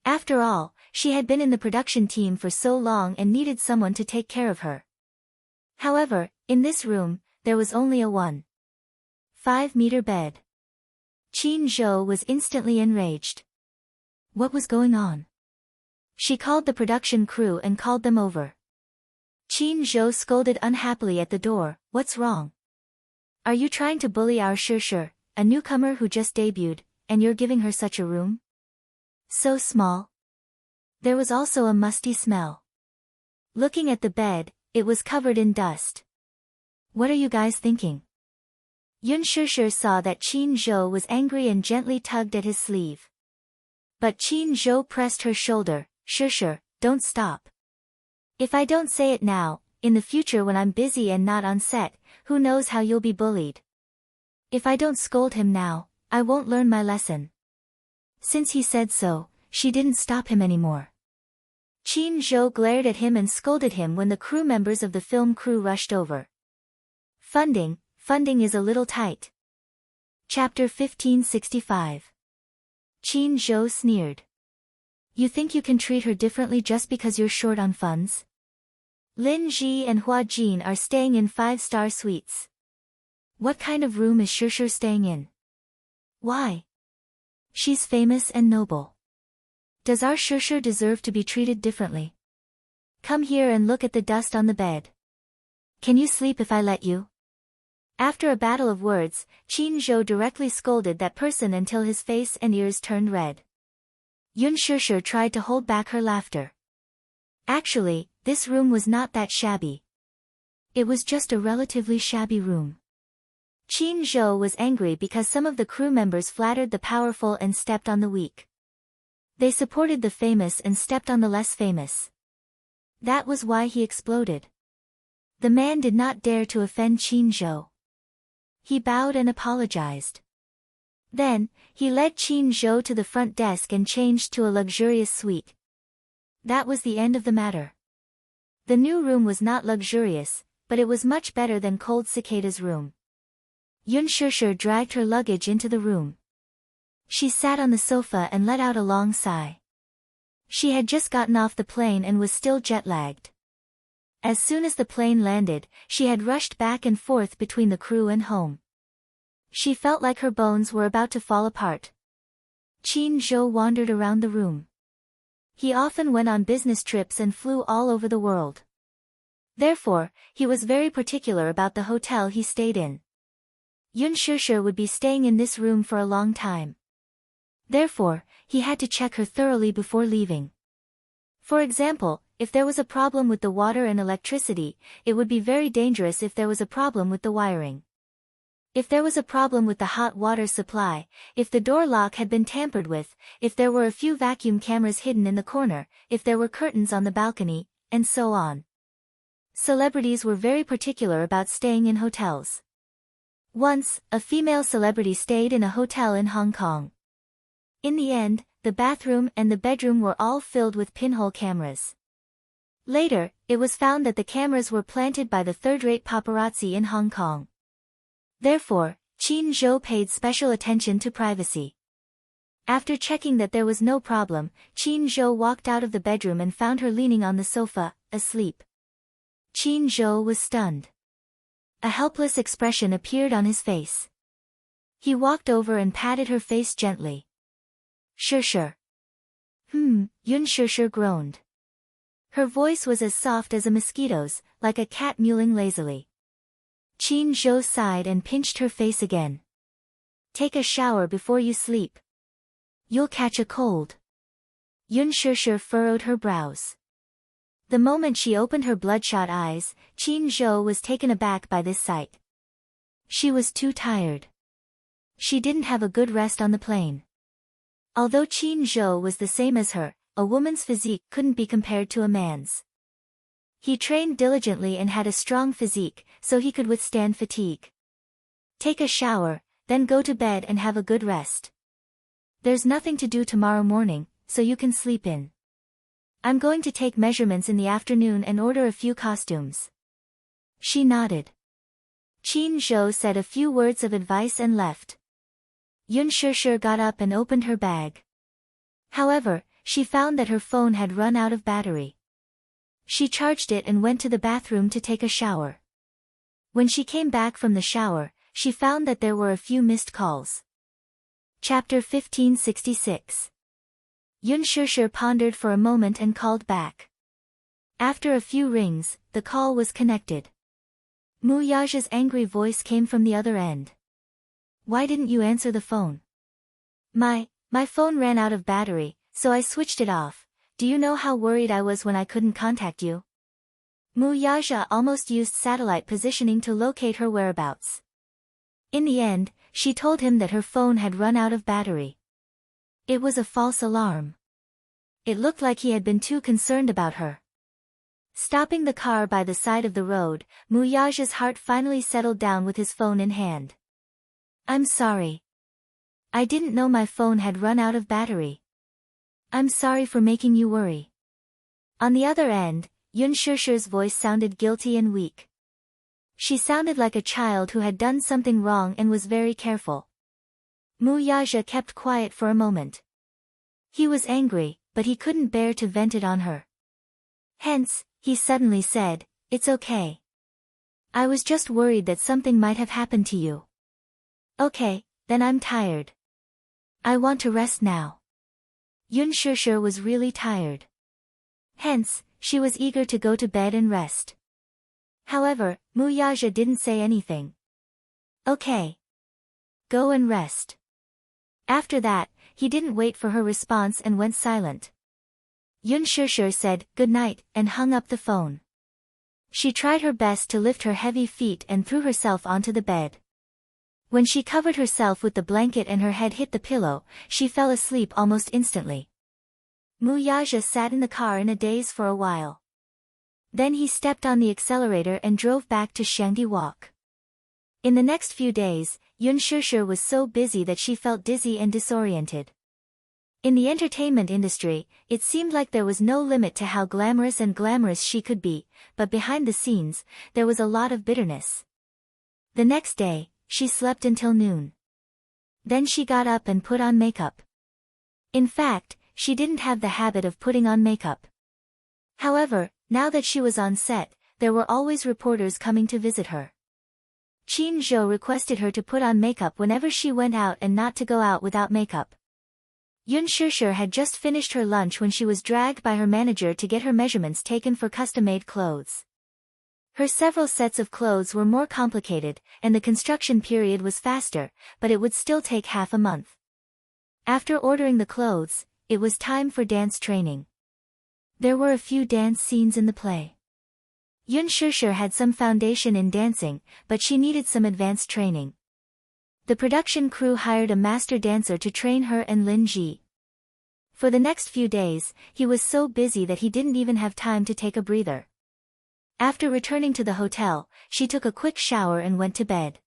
Speaker 1: After all, she had been in the production team for so long and needed someone to take care of her. However, in this room, there was only a 1.5-meter bed. Qin Zhou was instantly enraged. What was going on? She called the production crew and called them over. Qin Zhou scolded unhappily at the door. What's wrong? Are you trying to bully our Shishir, a newcomer who just debuted, and you're giving her such a room? So small. There was also a musty smell. Looking at the bed, it was covered in dust. What are you guys thinking? Yun Shishir saw that Qin Zhou was angry and gently tugged at his sleeve. But Qin Zhou pressed her shoulder. Shishir, don't stop. If I don't say it now, in the future when I'm busy and not on set, who knows how you'll be bullied. If I don't scold him now, I won't learn my lesson. Since he said so, she didn't stop him anymore. Qin Zhou glared at him and scolded him when the crew members of the film crew rushed over. Funding is a little tight. Chapter 1565. Qin Zhou sneered. You think you can treat her differently just because you're short on funds? Lin Ji and Hua Jin are staying in 5-star suites. What kind of room is Shishir staying in? Why? She's famous and noble. Does our Shishir deserve to be treated differently? Come here and look at the dust on the bed. Can you sleep if I let you? After a battle of words, Qin Zhou directly scolded that person until his face and ears turned red. Yun Shishir tried to hold back her laughter. Actually, this room was not that shabby. It was just a relatively shabby room. Qin Zhou was angry because some of the crew members flattered the powerful and stepped on the weak. They supported the famous and stepped on the less famous. That was why he exploded. The man did not dare to offend Qin Zhou. He bowed and apologized. Then, he led Qin Zhou to the front desk and changed to a luxurious suite. That was the end of the matter. The new room was not luxurious, but it was much better than Cold Cicada's room. Yun Shishir dragged her luggage into the room. She sat on the sofa and let out a long sigh. She had just gotten off the plane and was still jet-lagged. As soon as the plane landed, she had rushed back and forth between the crew and home. She felt like her bones were about to fall apart. Qin Zhou wandered around the room. He often went on business trips and flew all over the world. Therefore, he was very particular about the hotel he stayed in. Yun Shishir would be staying in this room for a long time. Therefore, he had to check her thoroughly before leaving. For example, if there was a problem with the water and electricity, it would be very dangerous if there was a problem with the wiring. If there was a problem with the hot water supply, if the door lock had been tampered with, if there were a few vacuum cameras hidden in the corner, if there were curtains on the balcony, and so on. Celebrities were very particular about staying in hotels. Once, a female celebrity stayed in a hotel in Hong Kong. In the end, the bathroom and the bedroom were all filled with pinhole cameras. Later, it was found that the cameras were planted by the third-rate paparazzi in Hong Kong. Therefore, Qin Zhou paid special attention to privacy. After checking that there was no problem, Qin Zhou walked out of the bedroom and found her leaning on the sofa, asleep. Qin Zhou was stunned. A helpless expression appeared on his face. He walked over and patted her face gently. Shishir. Yun Shishir groaned. Her voice was as soft as a mosquito's, like a cat mewling lazily. Qin Zhou sighed and pinched her face again. Take a shower before you sleep. You'll catch a cold. Yun Shishir furrowed her brows. The moment she opened her bloodshot eyes, Qin Zhou was taken aback by this sight. She was too tired. She didn't have a good rest on the plane. Although Qin Zhou was the same as her, a woman's physique couldn't be compared to a man's. He trained diligently and had a strong physique, so he could withstand fatigue. Take a shower, then go to bed and have a good rest. There's nothing to do tomorrow morning, so you can sleep in. I'm going to take measurements in the afternoon and order a few costumes. She nodded. Qin Zhou said a few words of advice and left. Yun Shishir got up and opened her bag. However, she found that her phone had run out of battery. She charged it and went to the bathroom to take a shower. When she came back from the shower, she found that there were a few missed calls. Chapter 1566. Yun Shishir pondered for a moment and called back. After a few rings, the call was connected. Mu Yaja's angry voice came from the other end. Why didn't you answer the phone? My phone ran out of battery, so I switched it off. Do you know how worried I was when I couldn't contact you? Mu Yaja almost used satellite positioning to locate her whereabouts. In the end, she told him that her phone had run out of battery. It was a false alarm. It looked like he had been too concerned about her. Stopping the car by the side of the road, Mu Yaja's heart finally settled down with his phone in hand. I'm sorry. I didn't know my phone had run out of battery. I'm sorry for making you worry. On the other end, Yun Shishir's voice sounded guilty and weak. She sounded like a child who had done something wrong and was very careful. Mu Yaja kept quiet for a moment. He was angry, but he couldn't bear to vent it on her. Hence, he suddenly said, It's okay. I was just worried that something might have happened to you. Okay, then I'm tired. I want to rest now. Yun Shishir was really tired. Hence, she was eager to go to bed and rest. However, Mu Yaja didn't say anything. Okay. Go and rest. After that, he didn't wait for her response and went silent. Yun Shishir said, good night, and hung up the phone. She tried her best to lift her heavy feet and threw herself onto the bed. When she covered herself with the blanket and her head hit the pillow, she fell asleep almost instantly. Mu Yaja sat in the car in a daze for a while. Then he stepped on the accelerator and drove back to Shangdi Walk. In the next few days, Yun Shishir was so busy that she felt dizzy and disoriented. In the entertainment industry, it seemed like there was no limit to how glamorous she could be, but behind the scenes, there was a lot of bitterness. The next day, she slept until noon. Then she got up and put on makeup. In fact, she didn't have the habit of putting on makeup. However, now that she was on set, there were always reporters coming to visit her. Qin Zhou requested her to put on makeup whenever she went out and not to go out without makeup. Yun Shishir had just finished her lunch when she was dragged by her manager to get her measurements taken for custom-made clothes. Her several sets of clothes were more complicated, and the construction period was faster, but it would still take half a month. After ordering the clothes, it was time for dance training. There were a few dance scenes in the play. Yun Shishir had some foundation in dancing, but she needed some advanced training. The production crew hired a master dancer to train her and Lin Ji. For the next few days, he was so busy that he didn't even have time to take a breather. After returning to the hotel, she took a quick shower and went to bed.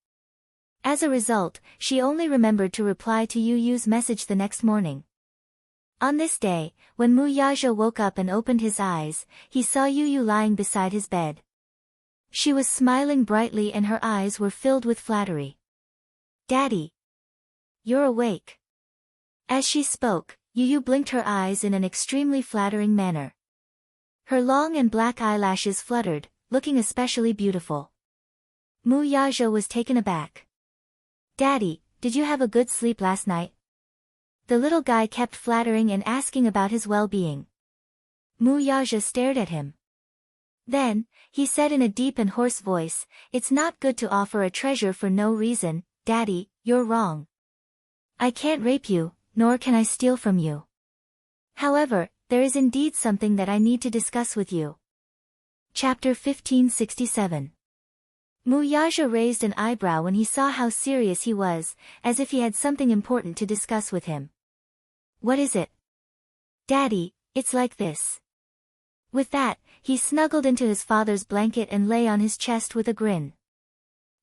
Speaker 1: As a result, she only remembered to reply to Yu Yu's message the next morning. On this day, when Mu Yaja woke up and opened his eyes, he saw Yu Yu lying beside his bed. She was smiling brightly and her eyes were filled with flattery. Daddy! You're awake. As she spoke, Yu Yu blinked her eyes in an extremely flattering manner. Her long and black eyelashes fluttered, looking especially beautiful. Mu Yaja was taken aback. Daddy, did you have a good sleep last night? The little guy kept flattering and asking about his well-being. Mu Yaja stared at him. Then, he said in a deep and hoarse voice, It's not good to offer a treasure for no reason, Daddy, you're wrong. I can't rape you, nor can I steal from you. However, there is indeed something that I need to discuss with you. Chapter 1567. Muyaja raised an eyebrow when he saw how serious he was, as if he had something important to discuss with him. What is it? Daddy, it's like this. With that, he snuggled into his father's blanket and lay on his chest with a grin.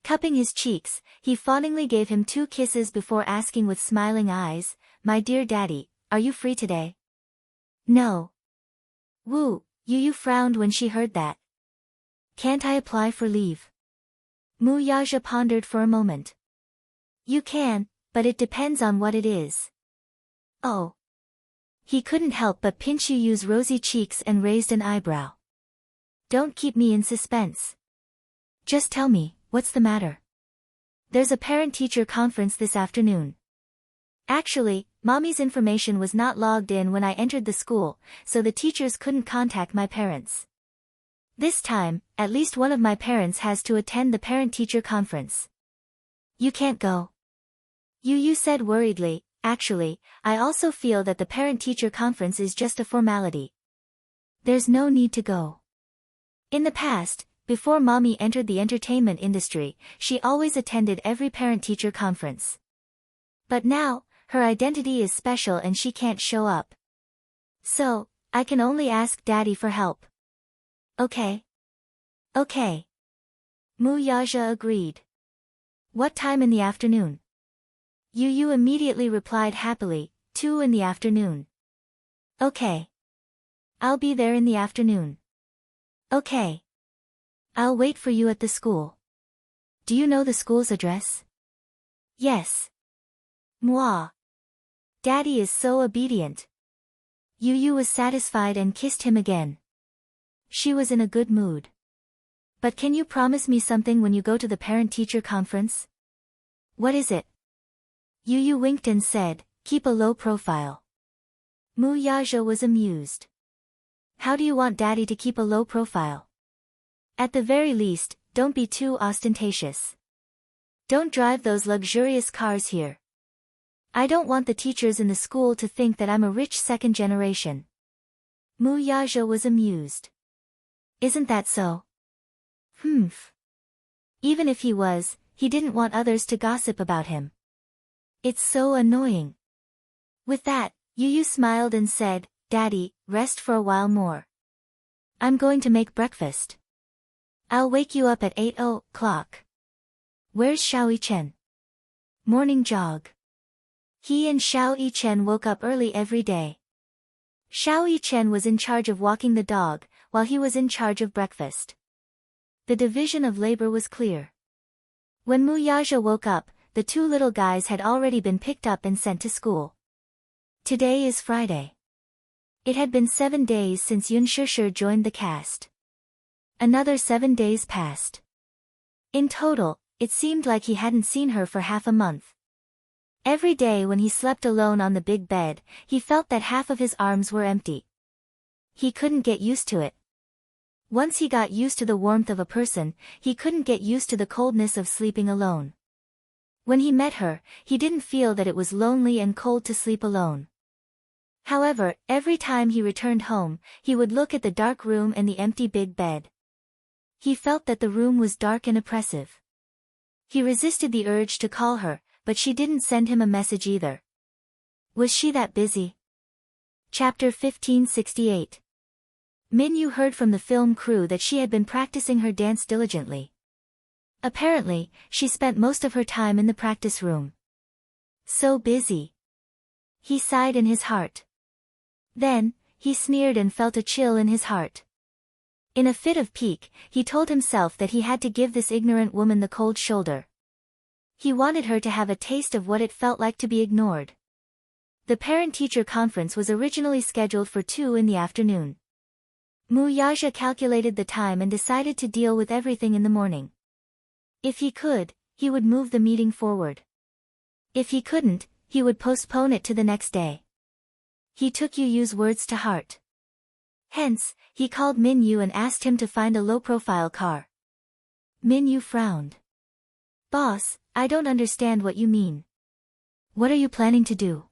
Speaker 1: Cupping his cheeks, he fawningly gave him 2 kisses before asking with smiling eyes, "My dear daddy, are you free today?" "No." Wu Yu frowned when she heard that. "Can't I apply for leave?" Muyaja pondered for a moment. "You can, but it depends on what it is." "Oh." He couldn't help but pinch Yu's rosy cheeks and raised an eyebrow. "Don't keep me in suspense. Just tell me, what's the matter?" "There's a parent-teacher conference this afternoon." Actually, Mommy's information was not logged in when I entered the school, so the teachers couldn't contact my parents. This time, at least one of my parents has to attend the parent-teacher conference. "You can't go?" Yu said worriedly. "Actually, I also feel that the parent-teacher conference is just a formality. There's no need to go." In the past, before Mommy entered the entertainment industry, she always attended every parent-teacher conference. But now, her identity is special and she can't show up. So, I can only ask Daddy for help. "Okay. Okay." Muyaja agreed. "What time in the afternoon?" Yu immediately replied happily, 2 in the afternoon. "Okay. I'll be there in the afternoon." "Okay. I'll wait for you at the school." "Do you know the school's address?" "Yes." "Mwah. Daddy is so obedient." Yu was satisfied and kissed him again. She was in a good mood. "But can you promise me something when you go to the parent-teacher conference?" "What is it?" Yu winked and said, "Keep a low profile." Muyaja was amused. "How do you want Daddy to keep a low profile?" "At the very least, don't be too ostentatious. Don't drive those luxurious cars here. I don't want the teachers in the school to think that I'm a rich second generation." Muyaja was amused. "Isn't that so?" "Humph." Even if he was, he didn't want others to gossip about him. "It's so annoying." With that, Yu smiled and said, "Daddy, rest for a while more. I'm going to make breakfast. I'll wake you up at 8 o'clock. Where's Xiao Yichen?" "Morning jog." He and Xiao Yichen woke up early every day. Xiao Yichen was in charge of walking the dog, while he was in charge of breakfast. The division of labor was clear. When Muyaja woke up, the 2 little guys had already been picked up and sent to school. Today is Friday. It had been 7 days since Yun Shishir joined the cast. Another 7 days passed. In total, it seemed like he hadn't seen her for half a month. Every day when he slept alone on the big bed, he felt that half of his arms were empty. He couldn't get used to it. Once he got used to the warmth of a person, he couldn't get used to the coldness of sleeping alone. When he met her, he didn't feel that it was lonely and cold to sleep alone. However, every time he returned home, he would look at the dark room and the empty big bed. He felt that the room was dark and oppressive. He resisted the urge to call her, but she didn't send him a message either. Was she that busy? Chapter 1568. Minyu heard from the film crew that she had been practicing her dance diligently. Apparently, she spent most of her time in the practice room. So busy. He sighed in his heart. Then, he sneered and felt a chill in his heart. In a fit of pique, he told himself that he had to give this ignorant woman the cold shoulder. He wanted her to have a taste of what it felt like to be ignored. The parent-teacher conference was originally scheduled for 2 in the afternoon. Muyaja calculated the time and decided to deal with everything in the morning. If he could, he would move the meeting forward. If he couldn't, he would postpone it to the next day. He took Yu's words to heart. Hence, he called Minyu and asked him to find a low-profile car. Minyu frowned. "Boss, I don't understand what you mean. What are you planning to do?"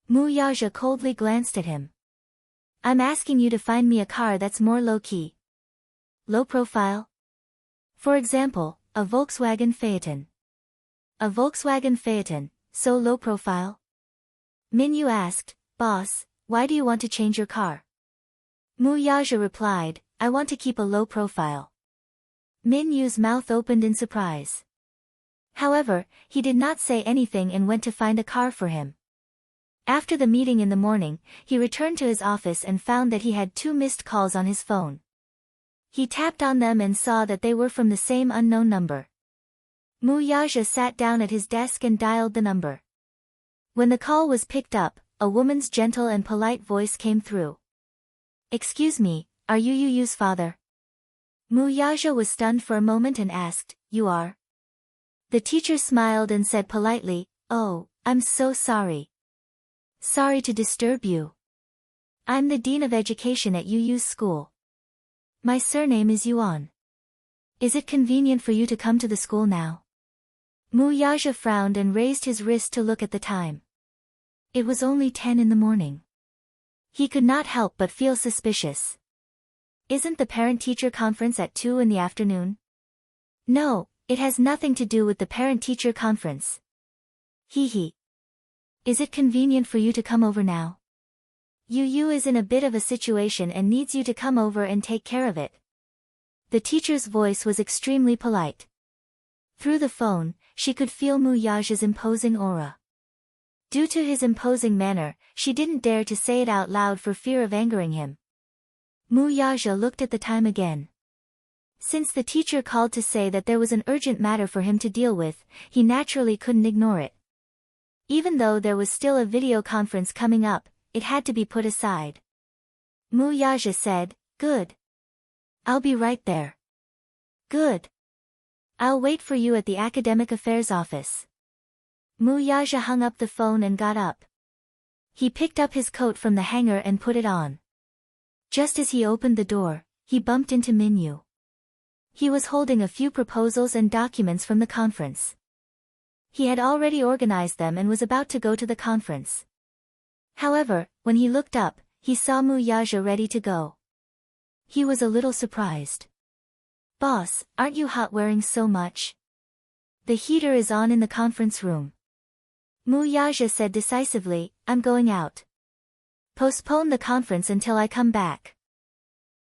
Speaker 1: Mu Yaja coldly glanced at him. I'm asking you to find me a car that's more low-key. Low profile? For example, a Volkswagen Phaeton. A Volkswagen Phaeton, so low profile? Minyu asked, Boss, why do you want to change your car? Mu Yaja replied, I want to keep a low profile. Minyu's mouth opened in surprise. However, he did not say anything and went to find a car for him. After the meeting in the morning, he returned to his office and found that he had 2 missed calls on his phone. He tapped on them and saw that they were from the same unknown number. Mu Yaja sat down at his desk and dialed the number. When the call was picked up, a woman's gentle and polite voice came through. Excuse me, are you Yu's father? Mu Yaja was stunned for a moment and asked, You are? The teacher smiled and said politely, Oh, I'm so sorry. Sorry to disturb you. I'm the Dean of Education at Yu's school. My surname is Yuan. Is it convenient for you to come to the school now? Mu Yaja frowned and raised his wrist to look at the time. It was only 10 in the morning. He could not help but feel suspicious. Isn't the parent-teacher conference at 2 in the afternoon? No, it has nothing to do with the parent-teacher conference. Hee. Is it convenient for you to come over now? Yu is in a bit of a situation and needs you to come over and take care of it. The teacher's voice was extremely polite. Through the phone, she could feel Mu Yaja's imposing aura. Due to his imposing manner, she didn't dare to say it out loud for fear of angering him. Mu Yaja looked at the time again. Since the teacher called to say that there was an urgent matter for him to deal with, he naturally couldn't ignore it. Even though there was still a video conference coming up, it had to be put aside. Mu Yaja said, Good. I'll be right there. Good. I'll wait for you at the Academic Affairs office. Mu Yaja hung up the phone and got up. He picked up his coat from the hanger and put it on. Just as he opened the door, he bumped into Minyu. He was holding a few proposals and documents from the conference. He had already organized them and was about to go to the conference. However, when he looked up, he saw Mu Yaja ready to go. He was a little surprised. Boss, aren't you hot wearing so much? The heater is on in the conference room. Mu Yaja said decisively, I'm going out. Postpone the conference until I come back.